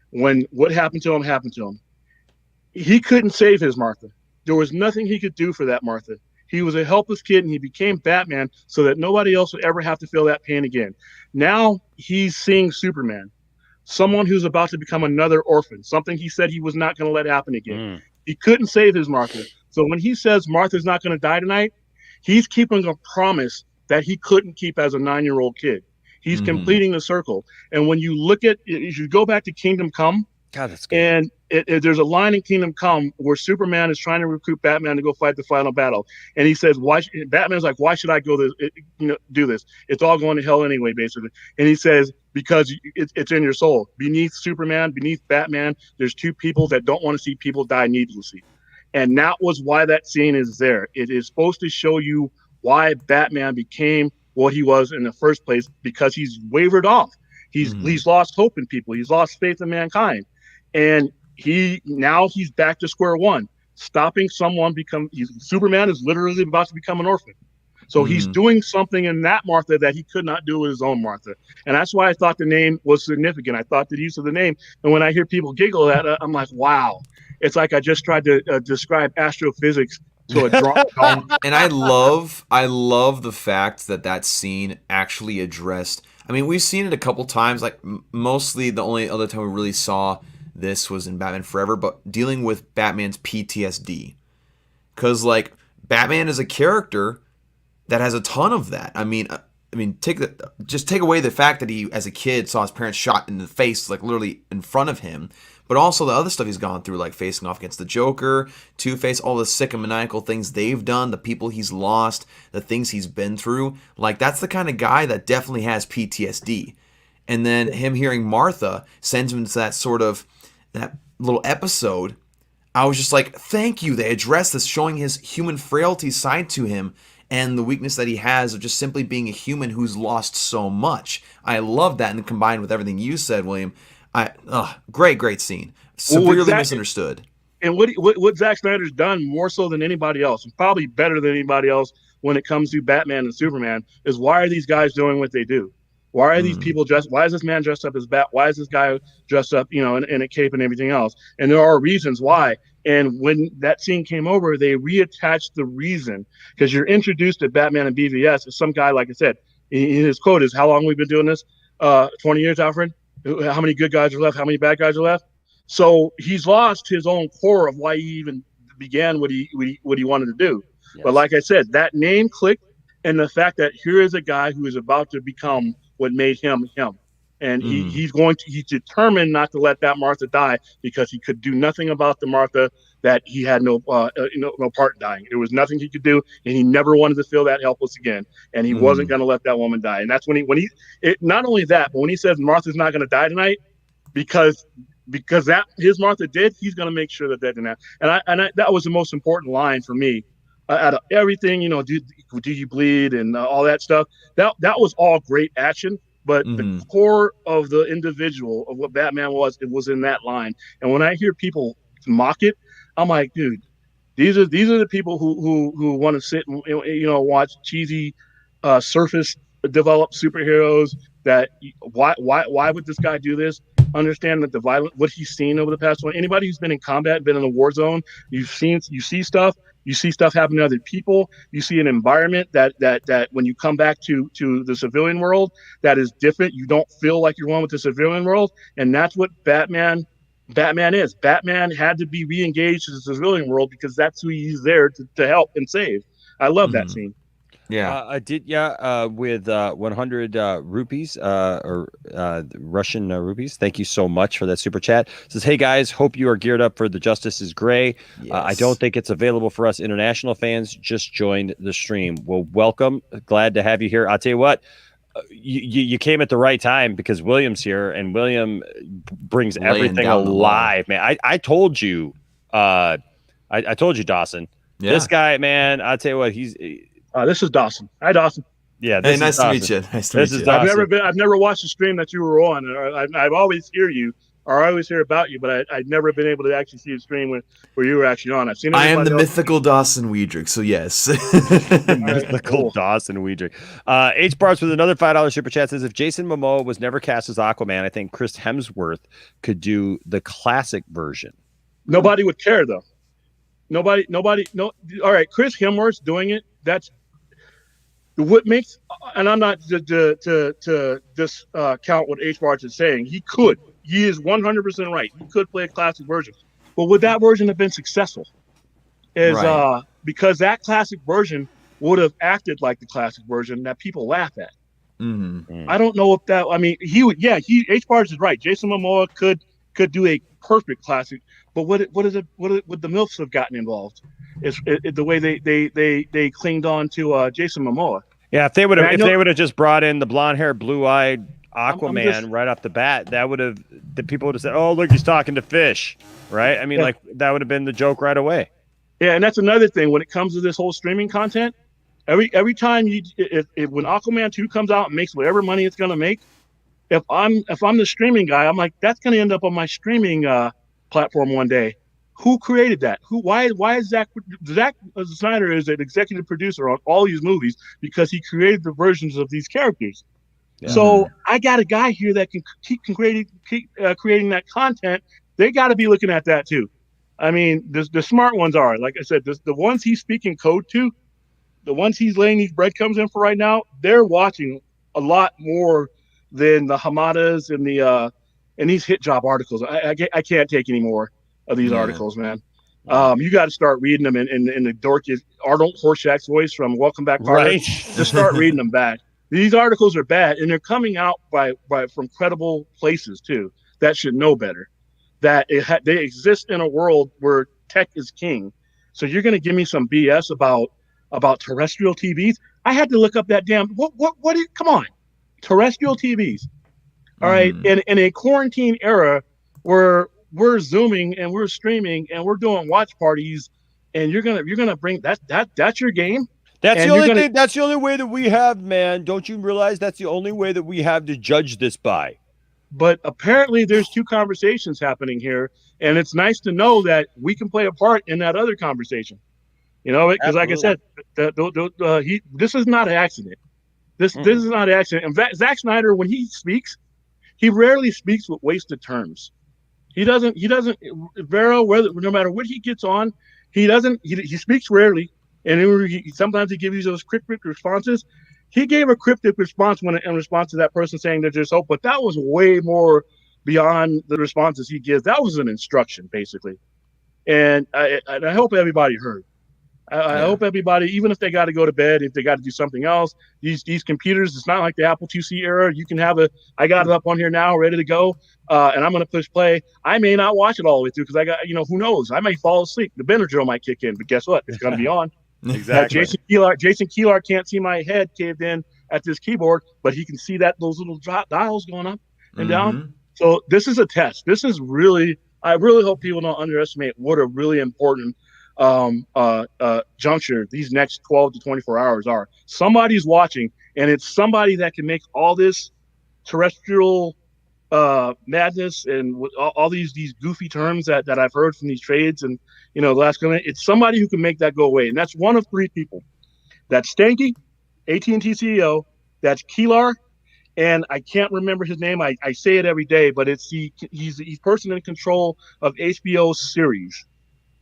When what happened to him, he couldn't save his Martha. There was nothing he could do for that Martha. He was a helpless kid, and he became Batman so that nobody else would ever have to feel that pain again. Now he's seeing Superman, someone who's about to become another orphan, something he said he was not going to let happen again. He couldn't save his Martha. So when he says Martha's not going to die tonight, he's keeping a promise that he couldn't keep as a 9-year-old kid. He's completing the circle. And when you look at, if you go back to Kingdom Come, God, that's good. And there's a line in Kingdom Come where Superman is trying to recruit Batman to go fight the final battle, and he says, Batman's like, why should I go do this? It's all going to hell anyway, basically. And he says, because it's in your soul. Beneath Superman, beneath Batman, there's two people that don't want to see people die needlessly. And that was why that scene is there. It is supposed to show you why Batman became what he was in the first place, because he's wavered off. He's lost hope in people. He's lost faith in mankind, and he's back to square one. Stopping someone Superman is literally about to become an orphan. So he's doing something in that Martha that he could not do with his own Martha. And that's why I thought the name was significant. I thought the use of the name. And when I hear people giggle at it, I'm like, wow. It's like I just tried to describe astrophysics to a drunk dog. And I love the fact that scene actually addressed. I mean, we've seen it a couple times. Like mostly the only other time we really saw this was in Batman Forever, but dealing with Batman's PTSD. Because like Batman is a character that has a ton of that. I mean, take away the fact that he, as a kid, saw his parents shot in the face, like literally in front of him, but also the other stuff he's gone through, like facing off against the Joker, Two-Face, all the sick and maniacal things they've done, the people he's lost, the things he's been through. Like, that's the kind of guy that definitely has PTSD. And then him hearing Martha sends him into that little episode. I was just like, thank you. They addressed this, showing his human frailty side to him and the weakness that he has of just simply being a human who's lost so much. I love that, and combined with everything you said, William, great scene. Severely misunderstood. And what Zack Snyder's done more so than anybody else, and probably better than anybody else when it comes to Batman and Superman, is why are these guys doing what they do? Why are these people dressed? Why is this man dressed up as Bat? Why is this guy dressed up, in a cape and everything else? And there are reasons why. And when that scene came over, they reattached the reason, because you're introduced to Batman and BVS as some guy, like I said, his quote is, "How long we've been doing this? 20 years, Alfred. How many good guys are left? How many bad guys are left?" So he's lost his own core of why he even began what he wanted to do. Yes. But like I said, that name clicked, and the fact that here is a guy who is about to become what made him him. And he's determined not to let that Martha die, because he could do nothing about the Martha that he had no part in dying. There was nothing he could do, and he never wanted to feel that helpless again. And he wasn't going to let that woman die. And that's when not only that, but when he says Martha's not going to die tonight, because that his Martha did, he's going to make sure that didn't happen. And that was the most important line for me. Out of everything, do you bleed and all that stuff? That was all great action. But the core of the individual of what Batman was, it was in that line. And when I hear people mock it, I'm like, dude, these are the people who want to sit and watch cheesy surface developed superheroes. That why would this guy do this? Understand that what he's seen over the past one. Anybody who's been in combat, been in a war zone, you see stuff. You see stuff happen to other people. You see an environment that when you come back to the civilian world, that is different. You don't feel like you're one with the civilian world, and that's what Batman is. Batman had to be re-engaged in the civilian world because that's who he's there to help and save. I love that scene. Yeah, I did. Yeah, with 100 rupees, or Russian rupees. Thank you so much for that super chat. It says, hey guys, hope you are geared up for The Justice is Gray. Yes. I don't think it's available for us international fans. Just joined the stream. Well, welcome. Glad to have you here. I'll tell you what. You came at the right time, because William's here, and William brings everything alive, man. I told you, I told you, Dawson. Yeah. This guy, man. I'll tell you what. This is Dawson. Hi, Dawson. Yeah, nice to meet you. Nice to meet you. I've never watched a stream that you were on. I've always hear you, or I always hear about you, but I've never been able to actually see a stream where you were actually on. I've seen. I am the mythical Dawson Weedrick, so yes. Mythical Dawson Weedrick. H Bars with another $5 super chat says, if Jason Momoa was never cast as Aquaman, I think Chris Hemsworth could do the classic version. Nobody would care though. Nobody. No. All right, Chris Hemsworth's doing it. That's what makes, and I'm not to discount what H. Barnes is saying. He is 100% right. He could play a classic version, but would that version have been successful? Because that classic version would have acted like the classic version that people laugh at. I don't know if that. I mean, he would. Yeah, H. Barnes is right. Jason Momoa could do a perfect classic, but would the MILFs have gotten involved? Is the way they clinged on to Jason Momoa. Yeah, if they would have just brought in the blonde-haired, blue-eyed Aquaman right off the bat, the people would have said, "Oh, look, he's talking to fish," right? I mean, like that would have been the joke right away. Yeah, and that's another thing when it comes to this whole streaming content. Every time when Aquaman 2 comes out and makes whatever money it's going to make, if I'm the streaming guy, I'm like, that's going to end up on my streaming platform one day. Who created that? Why is Zack Snyder is an executive producer on all these movies because he created the versions of these characters. Yeah. So I got a guy here that can keep creating that content. They got to be looking at that too. I mean, the smart ones are, like I said, the ones he's speaking code to, the ones he's laying these breadcrumbs in for right now, they're watching a lot more than the Hamadas and these hit job articles. I can't take any more of these articles, man. You got to start reading them in the dorky Arnold Horshack's voice from Welcome Back, Carter. Right. Just start reading them back. These articles are bad, and they're coming out from credible places too that should know better. That they exist in a world where tech is king. So you're going to give me some BS about terrestrial TVs? I had to look up that damn come on, terrestrial TVs. All right, in a quarantine era where we're Zooming and we're streaming and we're doing watch parties, and you're gonna bring that's your game. That's the only thing. That's the only way that we have, man. Don't you realize that's the only way that we have to judge this by? But apparently, there's two conversations happening here, and it's nice to know that we can play a part in that other conversation. You know, because like I said, this is not an accident. This is not an accident. And Zack Snyder, when he speaks, he rarely speaks with wasted terms. He doesn't. Vero, no matter what he gets on, he doesn't. He speaks rarely, and sometimes he gives you those cryptic responses. He gave a cryptic response in response to that person saying that there's hope, but that was way more beyond the responses he gives. That was an instruction, basically, and I hope everybody heard. I hope everybody, even if they got to go to bed, if they got to do something else, these computers, it's not like the Apple IIc era. You can have I got it up on here now, ready to go, and I'm going to push play. I may not watch it all the way through because I got, who knows? I may fall asleep. The Benadryl might kick in, but guess what? It's going to be on. Exactly. Jason Keelar can't see my head caved in at this keyboard, but he can see those little dials going up and down. So this is a test. This is really, I really hope people don't underestimate what a really important juncture these next 12 to 24 hours are. Somebody's watching, and it's somebody that can make all this terrestrial madness and all these goofy terms that I've heard from these trades and the last comment. It's somebody who can make that go away, and that's one of three people. That's Stanky, AT&T CEO. That's Keelar, and I can't remember his name. I say it every day, but he's the person in control of HBO's series,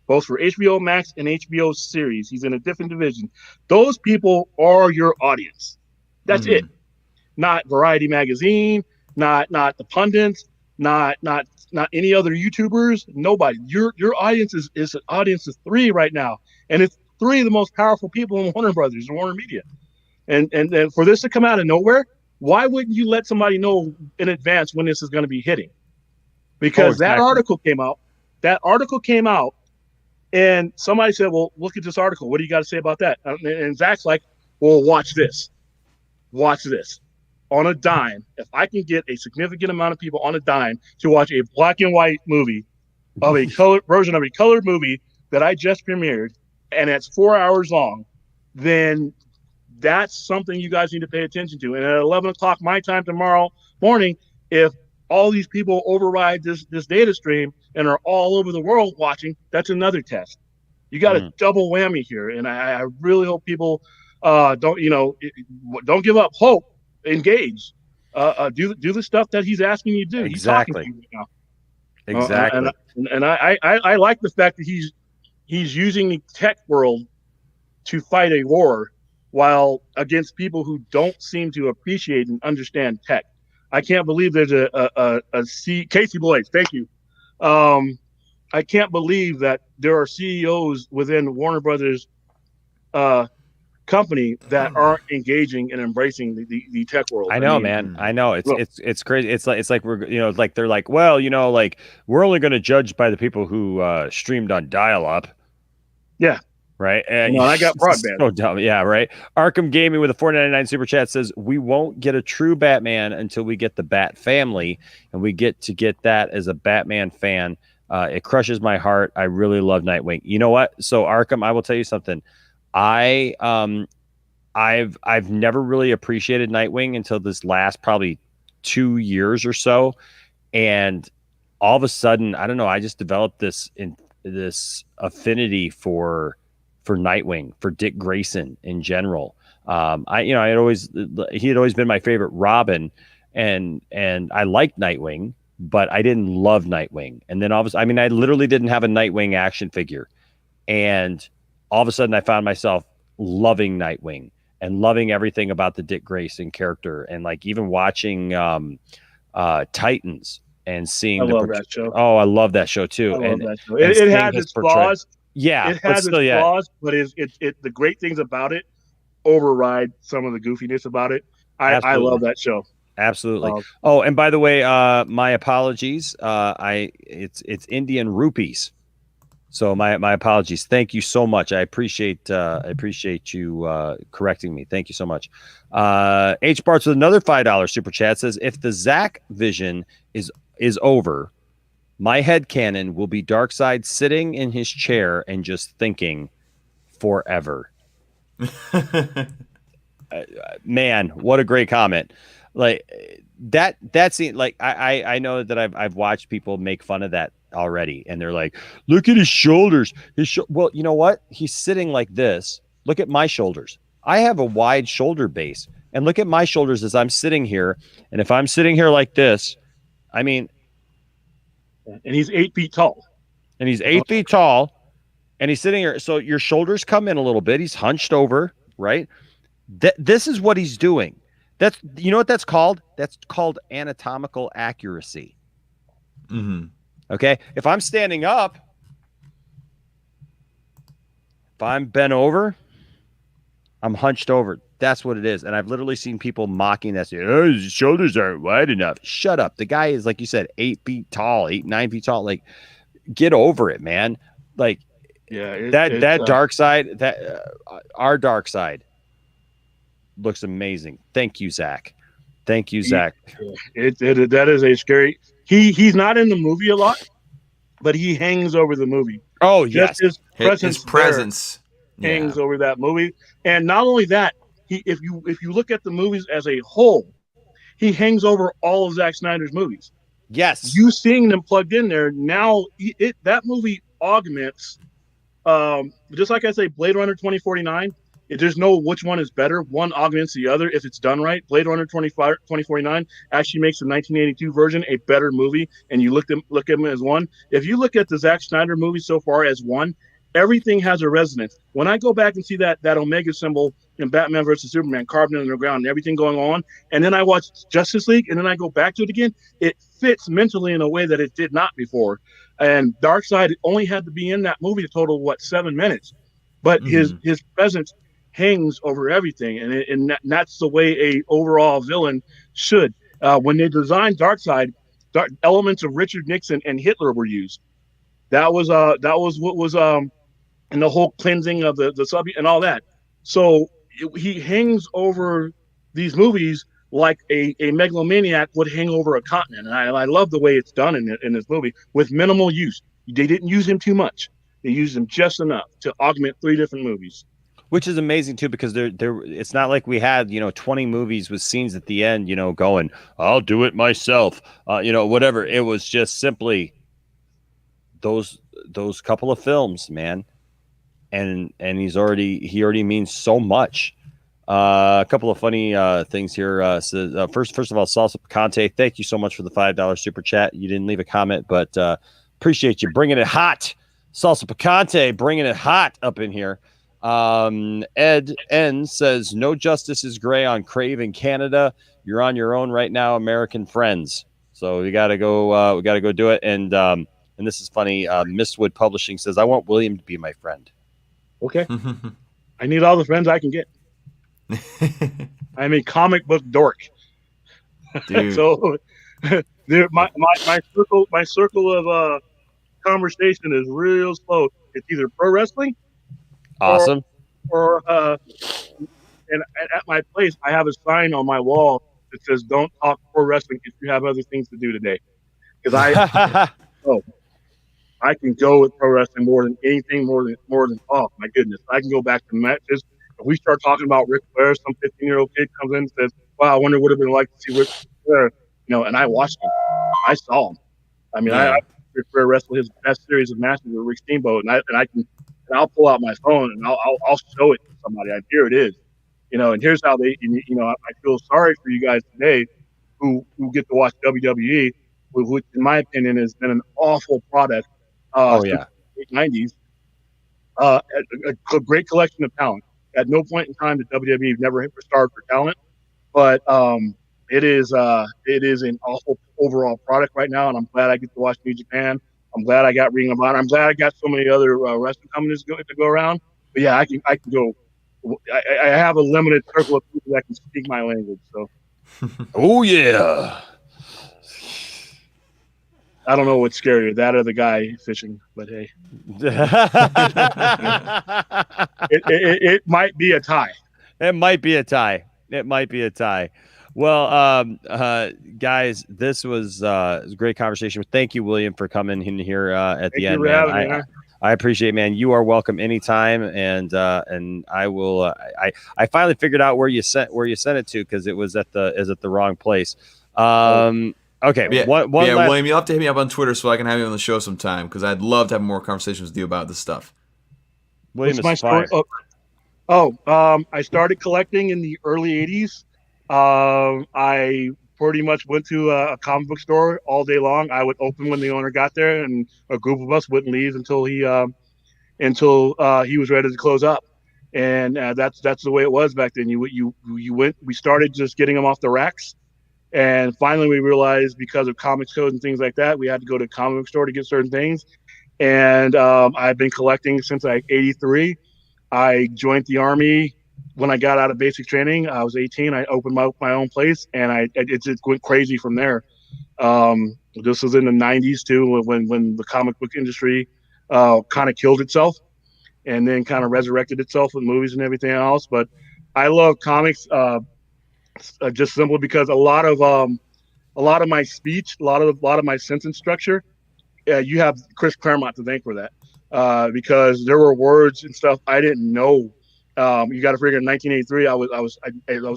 both for HBO Max and HBO series. He's in a different division. Those people are your audience. That's it. Not Variety Magazine, not the pundits, not any other YouTubers. Nobody. Your audience is an audience of three right now, and it's three of the most powerful people in Warner Brothers and Warner Media. And for this to come out of nowhere, why wouldn't you let somebody know in advance when this is going to be hitting? Because that article came out. And somebody said, well, look at this article. What do you got to say about that? And Zach's like, well, watch this. Watch this. On a dime, if I can get a significant amount of people on a dime to watch a black and white movie of a colored version of a colored movie that I just premiered, and it's 4 hours long, then that's something you guys need to pay attention to. And at 11 o'clock my time tomorrow morning, if all these people override this data stream and are all over the world watching, that's another test. You got a double whammy here, and I really hope people don't give up hope. Engage, do the stuff that he's asking you to do. Exactly. He's talking to you right now. Exactly. And I like the fact that he's using the tech world to fight a war while against people who don't seem to appreciate and understand tech. I can't believe there's Casey Boyce. Thank you. I can't believe that there are CEOs within Warner Brothers company that aren't engaging and embracing the tech world. I know, man. I know. It's crazy. It's like we're like they're like, well, like we're only going to judge by the people who streamed on dial-up. Yeah. Right. And I got broadband. So dumb. Yeah. Right. Arkham Gaming with a $4.99 super chat says we won't get a true Batman until we get the Bat family, and we get that as a Batman fan. It crushes my heart. I really love Nightwing. You know what? So Arkham, I will tell you something. I've never really appreciated Nightwing until this last probably 2 years or so, and all of a sudden, I don't know, I just developed this affinity for Nightwing, for Dick Grayson in general. He had always been my favorite Robin, and I liked Nightwing, but I didn't love Nightwing. And then I literally didn't have a Nightwing action figure, and all of a sudden I found myself loving Nightwing and loving everything about the Dick Grayson character, and like even watching Titans and seeing that show. Oh, I love that show too. I love that show. It has its flaws. Yeah, it has its flaws, but the great things about it override some of the goofiness about it. I love that show. Absolutely. Oh, and by the way, my apologies. It's Indian rupees. So my apologies. Thank you so much. I appreciate you correcting me. Thank you so much. H Barts with another $5 super chat says, if the Zach vision is over, my headcanon will be Darkseid sitting in his chair and just thinking forever. Man, what a great comment. Like that scene, like I know that I've watched people make fun of that already, and they're like, look at his shoulders. Well, you know what? He's sitting like this. Look at my shoulders. I have a wide shoulder base, and look at my shoulders as I'm sitting here. And if I'm sitting here like this, I mean, and he's 8 feet tall. And he's 8 feet tall, and he's sitting here. So your shoulders come in a little bit. He's hunched over, right? This is what he's doing. You know what that's called? That's called anatomical accuracy. Mm-hmm. Okay. If I'm standing up, if I'm bent over, I'm hunched over. That's what it is. And I've literally seen people mocking that. Saying, oh, his shoulders aren't wide enough. Shut up. The guy is, like you said, 8 feet tall, 9 feet tall. Like, get over it, man. Like, yeah, that Darkseid, our Darkseid looks amazing. Thank you, Zach. Thank you, Zach. That is a scary. He's not in the movie a lot, but he hangs over the movie. Oh, yes. Just his presence hangs over that movie. And not only that, if you look at the movies as a whole, he hangs over all of Zack Snyder's movies. Yes. You seeing them plugged in there now, that movie augments, just like I say, Blade Runner 2049. There's no which one is better. One augments the other if it's done right. Blade Runner 2049 actually makes the 1982 version a better movie, and you look at them as one. If you look at the Zack Snyder movie so far as one, everything has a resonance. When I go back and see that Omega symbol in Batman versus Superman carved into the ground and everything going on, and then I watch Justice League, and then I go back to it again, it fits mentally in a way that it did not before. And Darkseid only had to be in that movie a total of 7 minutes, but his presence hangs over everything, and that's the way a overall villain should. When they designed Darkseid, elements of Richard Nixon and Hitler were used. That was what was and the whole cleansing of the sub and all that. So he hangs over these movies like a megalomaniac would hang over a continent, and I love the way it's done in this movie with minimal use. They didn't use him too much; they used him just enough to augment 3 different movies. Which is amazing too, because it's not like we had 20 movies with scenes at the end, going, I'll do it myself, whatever. It was just simply those couple of films, man, and he already means so much. A couple of funny things here. So, first of all, Salsa Picante, thank you so much for the $5 super chat. You didn't leave a comment, but appreciate you bringing it hot. Salsa Picante bringing it hot up in here. Ed N says, no justice is gray on Crave in Canada. You're on your own right now, American friends. So we gotta go do it. And this is funny. Mistwood Publishing says, I want William to be my friend. Okay. I need all the friends I can get. I'm a comic book dork. Dude. So my circle of conversation is real slow. It's either pro wrestling. Awesome. Or and at my place, I have a sign on my wall that says, "Don't talk pro wrestling if you have other things to do today." Because I can go with pro wrestling more than anything, more than oh my goodness, I can go back to matches. If we start talking about Ric Flair, some 15-year-old kid comes in and says, "Wow, I wonder what it would have been like to see Ric Flair and I watched him. I saw him. I mean, I prefer wrestle his best series of matches with Rick Steamboat, and I'll pull out my phone and I'll show it to somebody. Here it is, and here's how they, I feel sorry for you guys today who get to watch WWE, which in my opinion has been an awful product since the 90s. A great collection of talent. At no point in time did WWE never hit for starved for talent, but it is an awful overall product right now, and I'm glad I get to watch New Japan. I'm glad I got Ring of Honor. I'm glad I got so many other wrestling companies to go around. But yeah, I can go. I have a limited circle of people that can speak my language. So. Oh yeah. I don't know what's scarier, that or the guy fishing, but hey, it might be a tie. It might be a tie. It might be a tie. Well, guys, this was a great conversation. Thank you, William, for coming in here at the end, man. I appreciate it, man. You are welcome anytime, and I will. I finally figured out where you sent it to because it was at the wrong place. Okay. Yeah, one William, you'll have to hit me up on Twitter so I can have you on the show sometime because I'd love to have more conversations with you about this stuff. William, what's my story? I started collecting in the early '80s. I pretty much went to a comic book store all day long. I would open when the owner got there, and a group of us wouldn't leave until he was ready to close up. And that's the way it was back then. You went. We started just getting them off the racks, and finally we realized because of comics code and things like that, we had to go to a comic book store to get certain things. And I've been collecting since '83. I joined the Army. When I got out of basic training, I was 18. I opened my own place, and it just went crazy from there. This was in the 90s too, when the comic book industry kind of killed itself, and then kind of resurrected itself with movies and everything else. But I love comics just simply because a lot of my speech, a lot of my sentence structure, you have Chris Claremont to thank for that, because there were words and stuff I didn't know. You got to figure in 1983, I was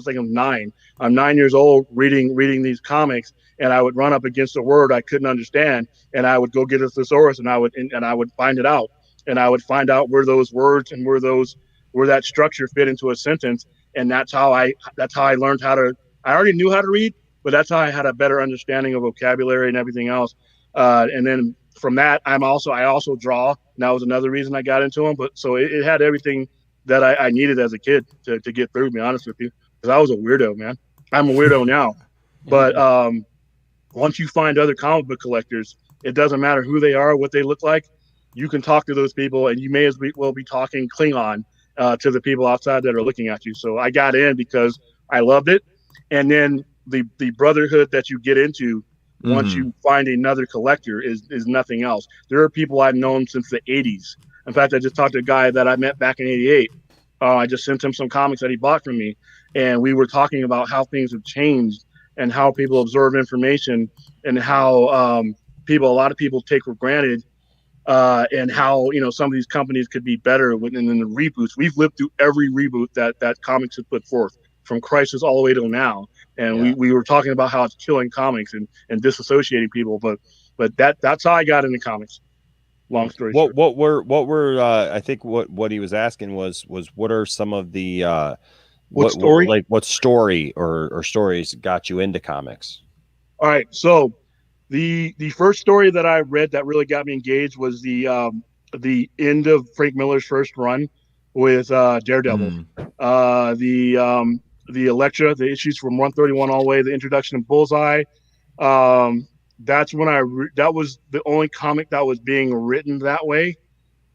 like I'm 9. I'm 9 years old reading these comics, and I would run up against a word I couldn't understand, and I would go get a thesaurus, and I would find it out, and I would find out where those words and where that structure fit into a sentence, and that's how I learned how to. I already knew how to read, but that's how I had a better understanding of vocabulary and everything else. And then from that, I also draw. And that was another reason I got into them. But so it had everything that I needed as a kid to get through, to be honest with you, because I was a weirdo, man. I'm a weirdo now. But once you find other comic book collectors, it doesn't matter who they are, what they look like. You can talk to those people, and you may as well be talking Klingon to the people outside that are looking at you. So I got in because I loved it. And then the brotherhood that you get into once you find another collector is nothing else. There are people I've known since the 80s. In fact, I just talked to a guy that I met back in �88. I just sent him some comics that he bought from me, and we were talking about how things have changed and how people absorb information and how a lot of people take for granted, and how some of these companies could be better in the reboots. We've lived through every reboot that comics have put forth, from Crisis all the way till now, and we were talking about how it's killing comics and disassociating people. But that's how I got into comics. Long story short. What were I think what he was asking was what are some of the what story or stories got you into comics? All right, so the first story that I read that really got me engaged was the end of Frank Miller's first run with Daredevil. The Elektra, the issues from 131 all the way, the introduction of Bullseye. That's when that was the only comic that was being written that way,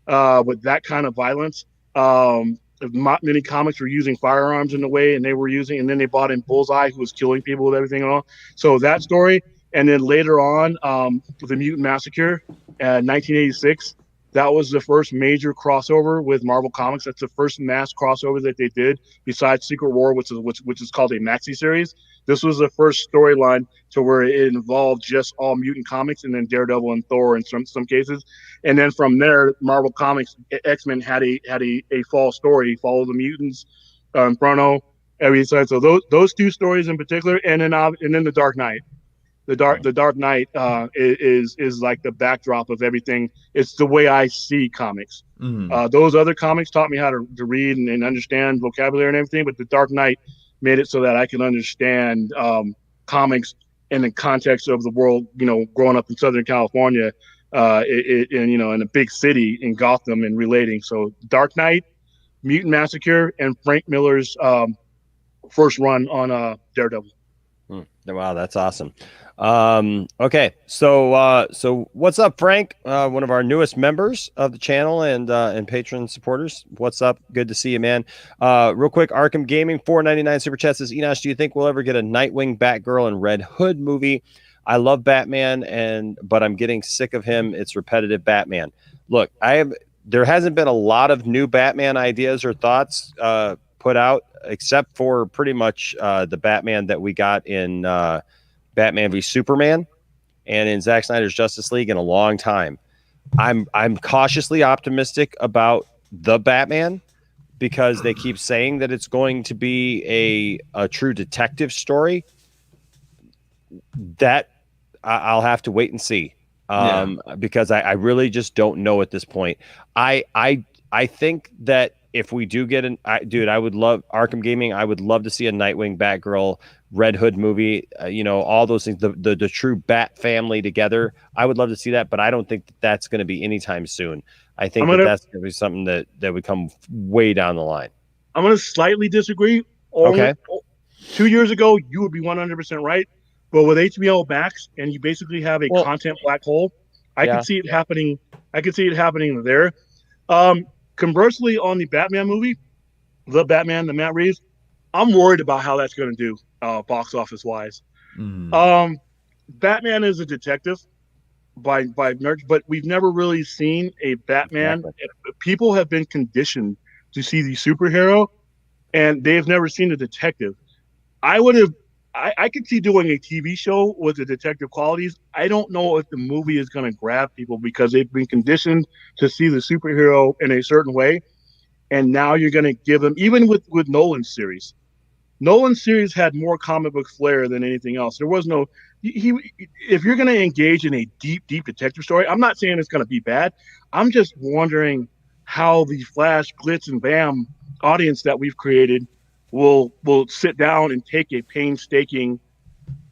with that kind of violence. Not many comics were using firearms in the way, and then they brought in Bullseye, who was killing people with everything and all. So that story, and then later on, the Mutant Massacre, 1986. That was the first major crossover with Marvel Comics. That's the first mass crossover that they did, besides Secret War, which is called a maxi series. This was the first storyline to where it involved just all mutant comics, and then Daredevil and Thor in some cases. And then from there, Marvel Comics, X-Men had a fall story, Follow the Mutants, Inferno, every side. So those two stories in particular, and then the Dark Knight. The Dark Knight is like the backdrop of everything. It's the way I see comics. Those other comics taught me how to read and understand vocabulary and everything, but the Dark Knight made it so that I can understand comics in the context of the world. Growing up in Southern California, in a big city in Gotham and relating. So Dark Knight, Mutant Massacre, and Frank Miller's first run on Daredevil. Wow, that's awesome. Okay, so what's up, Frank? One of our newest members of the channel and patron supporters. What's up? Good to see you, man. Real quick, Arkham Gaming $4.99 super chat says, Enosh, do you think we'll ever get a Nightwing, Batgirl, and Red Hood movie? I love Batman, but I'm getting sick of him. It's repetitive Batman. Look, there hasn't been a lot of new Batman ideas or thoughts put out, except for pretty much the Batman that we got in Batman v Superman and in Zack Snyder's Justice League in a long time. I'm cautiously optimistic about the Batman because they keep saying that it's going to be a true detective story. That I'll have to wait and see because I really just don't know at this point. I think that if we do get I would love Arkham Gaming. I would love to see a Nightwing, Batgirl, Red Hood movie. All those things, the true Bat family together. I would love to see that, but I don't think that's going to be anytime soon. I think that's going to be something that would come way down the line. I'm going to slightly disagree. Okay. 2 years ago, you would be 100% right. But with HBO Max, and you basically have a content black hole, I could see it happening. I could see it happening there. Conversely, on the Batman movie, the Matt Reeves, I'm worried about how that's going to do box office wise. Batman is a detective by nerd, but we've never really seen a Batman. Exactly. People have been conditioned to see the superhero, and they've never seen a detective. I could see doing a TV show with the detective qualities. I don't know if the movie is going to grab people because they've been conditioned to see the superhero in a certain way. And now you're going to give them, even with Nolan's series. Nolan's series had more comic book flair than anything else. There was no, if you're going to engage in a deep detective story, I'm not saying it's going to be bad. I'm just wondering how the Flash, Glitz, and Bam audience that we've created will sit down and take a painstaking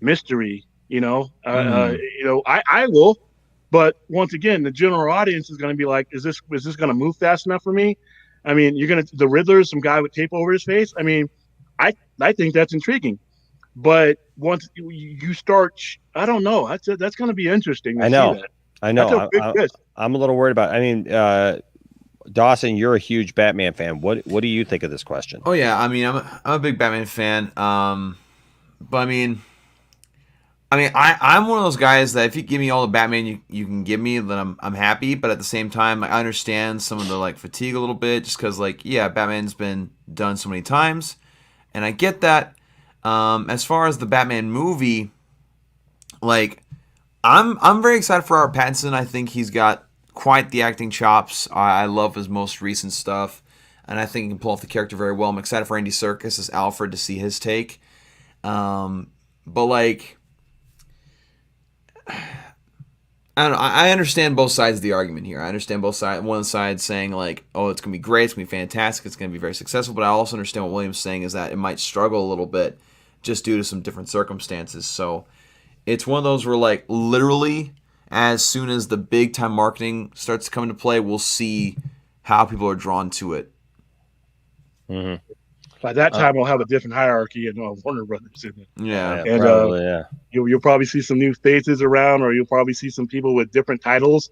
mystery, I will, but once again, the general audience is going to be like, is this going to move fast enough for me? I mean, the Riddler's some guy with tape over his face. I mean, I think that's intriguing, but once you start, I don't know. That's going to be interesting. I know. I'm a little worried about it. I mean, Dawson, you're a huge Batman fan. What do you think of this question? Oh yeah, I mean, I'm a big Batman fan. But I mean, I'm one of those guys that if you give me all the Batman you can give me, then I'm happy. But at the same time, I understand some of the fatigue a little bit, just because Batman's been done so many times, and I get that. As far as the Batman movie, I'm very excited for Robert Pattinson. I think he's got quite the acting chops. I love his most recent stuff, and I think he can pull off the character very well. I'm excited for Andy Serkis as Alfred to see his take. But I don't know. I understand both sides of the argument here. I understand both sides. One side saying oh, it's gonna be great, it's gonna be fantastic, it's gonna be very successful. But I also understand what William's saying is that it might struggle a little bit just due to some different circumstances. So it's one of those where literally, as soon as the big time marketing starts to come into play, we'll see how people are drawn to it. Mm-hmm. By that time, we'll have a different hierarchy and Warner Brothers in it. Yeah, and probably, you'll probably see some new faces around, or you'll probably see some people with different titles.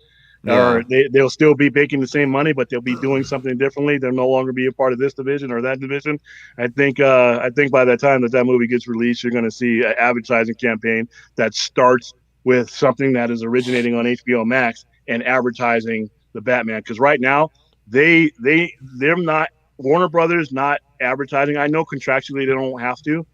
Or they'll still be making the same money, but they'll be doing something differently. They'll no longer be a part of this division or that division. I think by the time that movie gets released, you're going to see an advertising campaign that starts with something that is originating on HBO Max and advertising the Batman. Because right now, they're not, Warner Brothers not advertising. I know contractually they don't have to,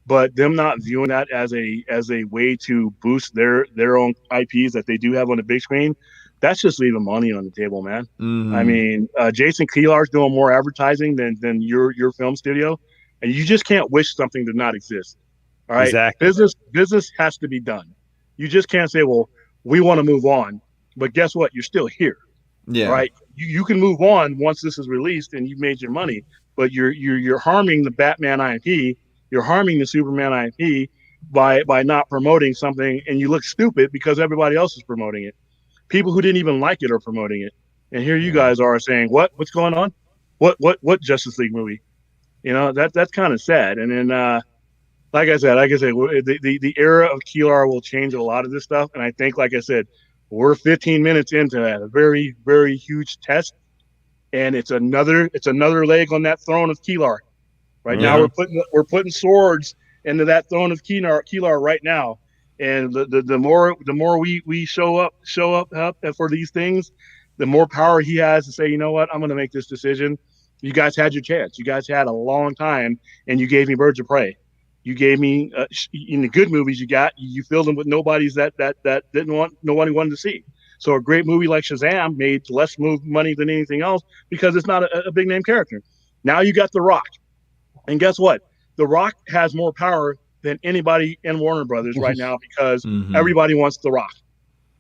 but them not viewing that as a way to boost their own IPs that they do have on the big screen, that's just leaving money on the table, man. Mm-hmm. I mean, Jason Kilar's doing more advertising than your film studio, and you just can't wish something to not exist. All right. Exactly. Business has to be done. You just can't say, well, we want to move on. But guess what? You're still here. Yeah. All right. You can move on once this is released and you've made your money, but you're harming the Batman IP. You're harming the Superman IP by not promoting something, and you look stupid because everybody else is promoting it. People who didn't even like it are promoting it. And here you guys are saying, what's going on? What Justice League movie? You know, that's kind of sad. And then like I said, the era of Keelar will change a lot of this stuff. And I think, like I said, we're 15 minutes into that, a very, very huge test. And it's another leg on that throne of Keelar. Right now we're putting swords into that throne of Keelar right now. And the more we show up for these things, the more power he has to say, you know what, I'm going to make this decision. You guys had your chance. You guys had a long time, and you gave me Birds of Prey. You gave me in the good movies you filled them with nobodies that nobody wanted to see. So a great movie like Shazam made less money than anything else because it's not a big name character. Now you got The Rock, and guess what? The Rock has more power than anybody in Warner Brothers right now because everybody wants The Rock.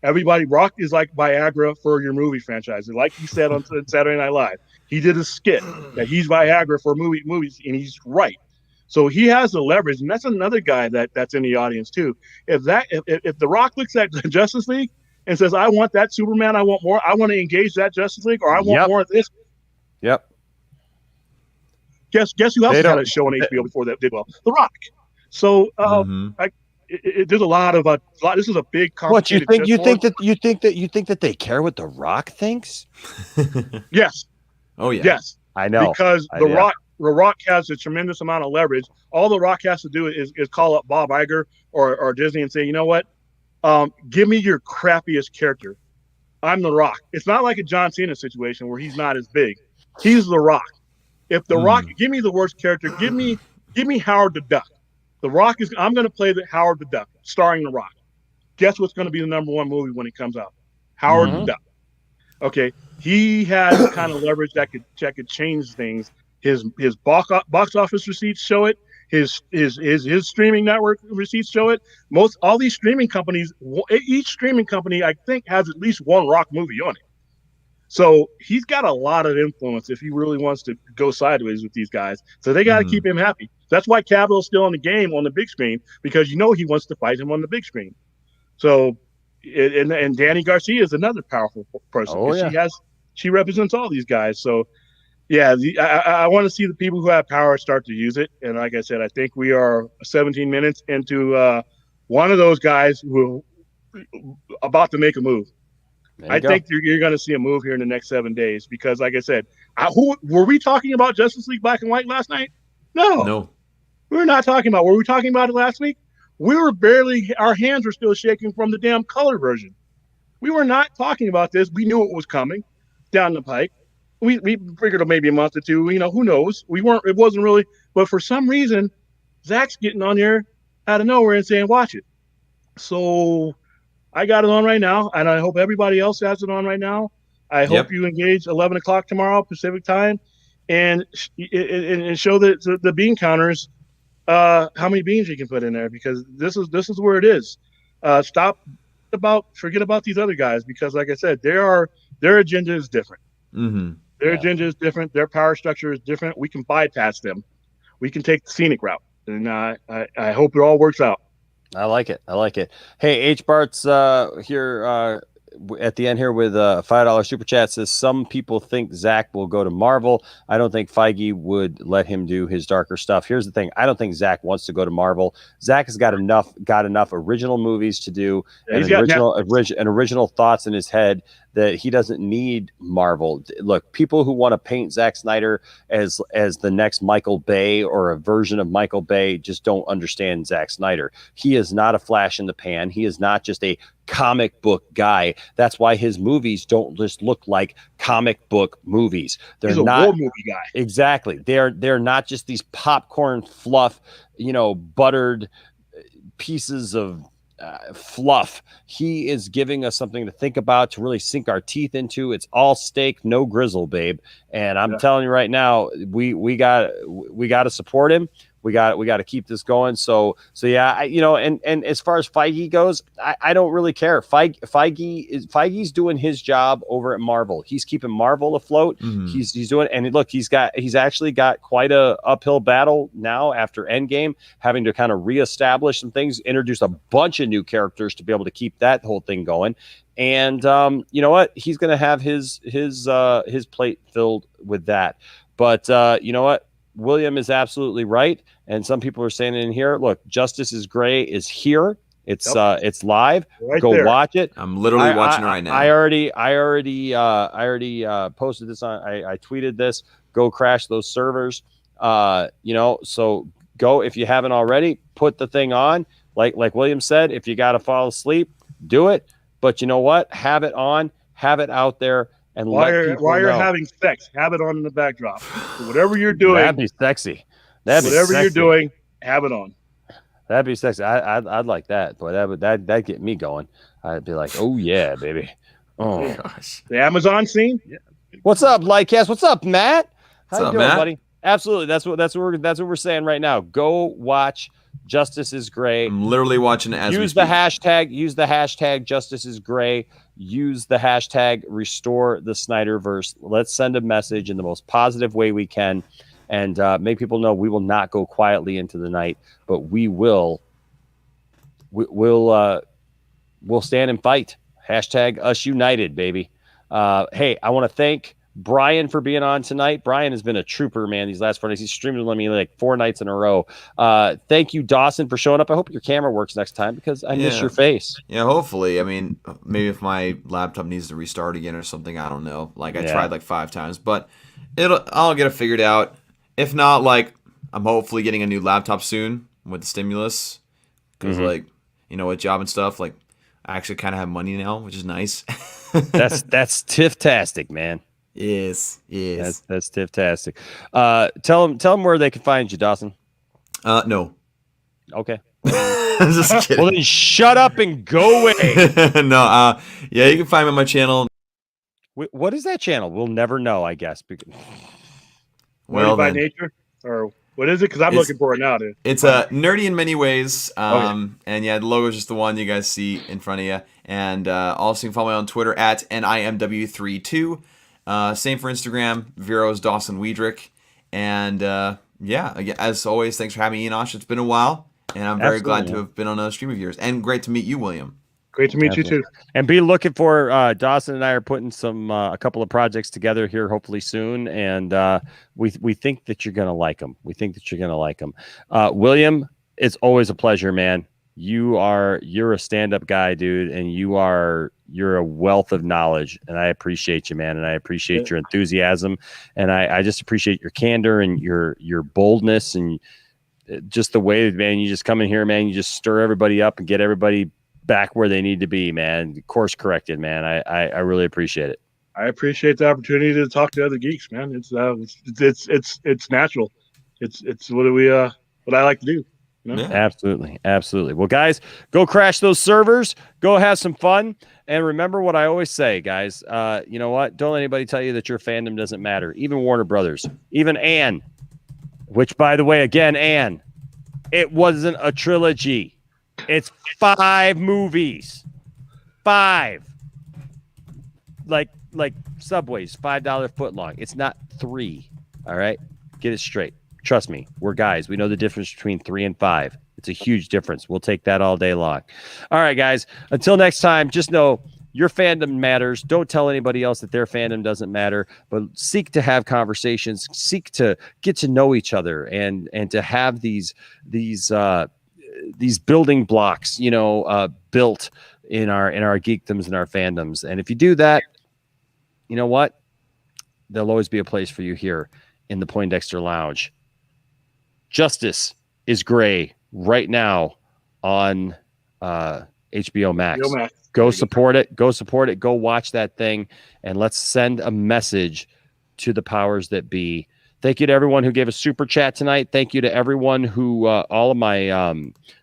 Rock is like Viagra for your movie franchise. Like you said on Saturday Night Live, he did a skit that he's Viagra for movies, and he's right. So he has the leverage, and that's another guy that's in the audience too. If The Rock looks at Justice League and says, "I want that Superman, I want more, I want to engage that Justice League, or I want more of this." Yep. Guess who else had a show on HBO before that did well? The Rock. So there's a lot. This is a big. What you think? You think that they care what The Rock thinks? Yes. Oh yeah. Yes. I know. Because The Rock has a tremendous amount of leverage. All The Rock has to do is call up Bob Iger or Disney and say, you know what? Give me your crappiest character. I'm The Rock. It's not like a John Cena situation where he's not as big. He's The Rock. If The Rock, give me the worst character. Give me Howard the Duck. The Rock I'm going to play the Howard the Duck, starring The Rock. Guess what's going to be the #1 movie when it comes out? Howard the Duck. Okay, he has the kind of leverage that could change things. His box office receipts show it. His streaming network receipts show it. All these streaming companies, each streaming company I think has at least one Rock movie on it. So he's got a lot of influence if he really wants to go sideways with these guys. So they got to keep him happy. That's why Cavill's still in the game on the big screen, because you know he wants to fight him on the big screen. So, and Danny Garcia is another powerful person. Oh, yeah. She represents all these guys. So, yeah, I want to see the people who have power start to use it. And like I said, I think we are 17 minutes into one of those guys who about to make a move. I think you're going to see a move here in the next 7 days because, like I said, were we talking about Justice League Black and White last night? No. We were not talking about. Were we talking about it last week? We were our hands were still shaking from the damn color version. We were not talking about this. We knew it was coming down the pike. We figured maybe a month or two. You know, who knows? It wasn't really. But for some reason, Zach's getting on here out of nowhere and saying, "Watch it." So I got it on right now, and I hope everybody else has it on right now. I hope you engage 11 o'clock tomorrow Pacific time, and show the bean counters how many beans you can put in there, because this is where it is. Forget about these other guys, because like I said, their agenda is different. Their agenda is different. Their power structure is different. We can bypass them. We can take the scenic route, and I hope it all works out. I like it. Hey, H Bart's here at the end here with a $5 super chat. Says some people think Zach will go to Marvel. I don't think Feige would let him do his darker stuff. Here's the thing: I don't think Zach wants to go to Marvel. Zach has got enough original movies to do, and original thoughts in his head, that he doesn't need Marvel. Look, people who want to paint Zack Snyder as the next Michael Bay or a version of Michael Bay just don't understand Zack Snyder. He is not a flash in the pan. He is not just a comic book guy. That's why his movies don't just look like comic book movies. He's not a war movie guy. Exactly. They're not just these popcorn fluff, buttered pieces of fluff. He is giving us something to think about, to really sink our teeth into. It's all steak, no grizzle, babe. And I'm telling you right now, we got to support him. We got to keep this going. So yeah, and as far as Feige goes, I don't really care. Feige's doing his job over at Marvel. He's keeping Marvel afloat. He's doing, and look, he's actually got quite a uphill battle now after Endgame, having to kind of reestablish some things, introduce a bunch of new characters to be able to keep that whole thing going. And you know what? He's going to have his plate filled with that. But you know what? William is absolutely right. And some people are saying in here, look, Justice is Gray is here. It's live. Right Go there. watch it. I'm literally watching it right now. I already posted this on. I tweeted this. Go crash those servers. So go, if you haven't already, put the thing on. Like William said, if you got to fall asleep, do it. But you know what? Have it on. Have it out there. And while you're having sex, have it on in the backdrop. So whatever you're doing, that'd be sexy. You're doing, have it on. That'd be sexy. I'd like that, but that'd get me going. I'd be like, oh yeah, baby. Oh gosh. The Amazon scene. Yeah. What's up, Lightcast? What's up, Matt? How you doing, Matt? buddy? Absolutely. That's what we're saying right now. Go watch Justice is Gray. I'm literally watching it as we use the speak. hashtag Justice is Gray. Use the hashtag Restore the Snyderverse. Let's send a message in the most positive way we can, and make people know we will not go quietly into the night, but we'll stand and fight. Hashtag us united, baby. Hey, I want to thank Brian for being on tonight. Brian has been a trooper, man, these last 4 nights. He's streaming with me like 4 nights in a row. Thank you, Dawson, for showing up. I hope your camera works next time because I miss your face. Yeah, hopefully. I mean, maybe if my laptop needs to restart again or something, I don't know. Like I tried like 5 times, but I'll get it figured out. If not, like I'm hopefully getting a new laptop soon with the stimulus because like, you know, with job and stuff, like I actually kind of have money now, which is nice. That's tiff-tastic, man. Yes. That's tiff-tastic. Tell them where they can find you, Dawson. No. Okay. Just kidding. Well, then shut up and go away. No. Yeah, you can find me on my channel. What is that channel? We'll never know, I guess. Well, by nature, or what is it? Because I'm looking for it now, dude. It's nerdy in many ways. And yeah, the logo is just the one you guys see in front of you. And also you can follow me on Twitter at NIMW32. Same for Instagram, Vero's Dawson Weidrich. And yeah, again, as always, thanks for having me, Enosh. It's been a while, and I'm very glad to have been on a stream of yours. And great to meet you, William. Great to meet you too. And be looking for Dawson and I are putting a couple of projects together here, hopefully soon. And we think that you're gonna like them. William, it's always a pleasure, man. You're a stand-up guy, dude, and you're a wealth of knowledge, and I appreciate you, man, and I appreciate your enthusiasm, and I just appreciate your candor and your boldness and just the way, man, you just come in here, man, you just stir everybody up and get everybody back where they need to be, man. Course corrected, man. I really appreciate it. I appreciate the opportunity to talk to other geeks, man. It's natural. It's what I like to do. You know? Yeah. Absolutely. Well, guys, go crash those servers. Go have some fun. And remember what I always say, guys. You know what? Don't let anybody tell you that your fandom doesn't matter. Even Warner Brothers. Even Anne. Which, by the way, again, Anne. It wasn't a trilogy. It's 5 movies. 5. Like Subway's $5 foot long. It's not 3. All right? Get it straight. Trust me, we're guys. We know the difference between 3 and 5. It's a huge difference. We'll take that all day long. All right, guys. Until next time, just know your fandom matters. Don't tell anybody else that their fandom doesn't matter, but seek to have conversations, seek to get to know each other and to have these building blocks, built in our geekdoms and our fandoms. And if you do that, you know what? There'll always be a place for you here in the Poindexter Lounge. Justice is Gray right now on HBO Max. Go support it. Go watch that thing. And let's send a message to the powers that be. Thank you to everyone who gave a super chat tonight. Thank you to everyone who, all of my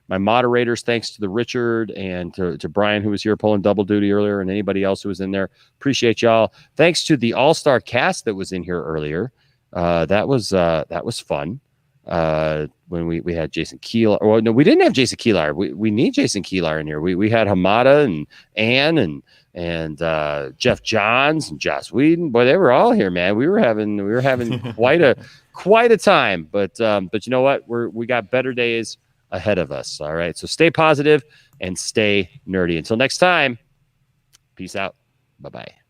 my moderators. Thanks to the Richard and to Brian, who was here pulling double duty earlier, and anybody else who was in there. Appreciate y'all. Thanks to the all-star cast that was in here earlier. That was fun. when we had Jason Keelar. Well, no, we didn't have Jason Keelar. We need Jason Keelar in here. We had Hamada and Ann and Jeff Johns and Joss Whedon. Boy, they were all here, man. We were having quite a time. But you know what? We got better days ahead of us. All right. So stay positive and stay nerdy. Until next time. Peace out. Bye-bye.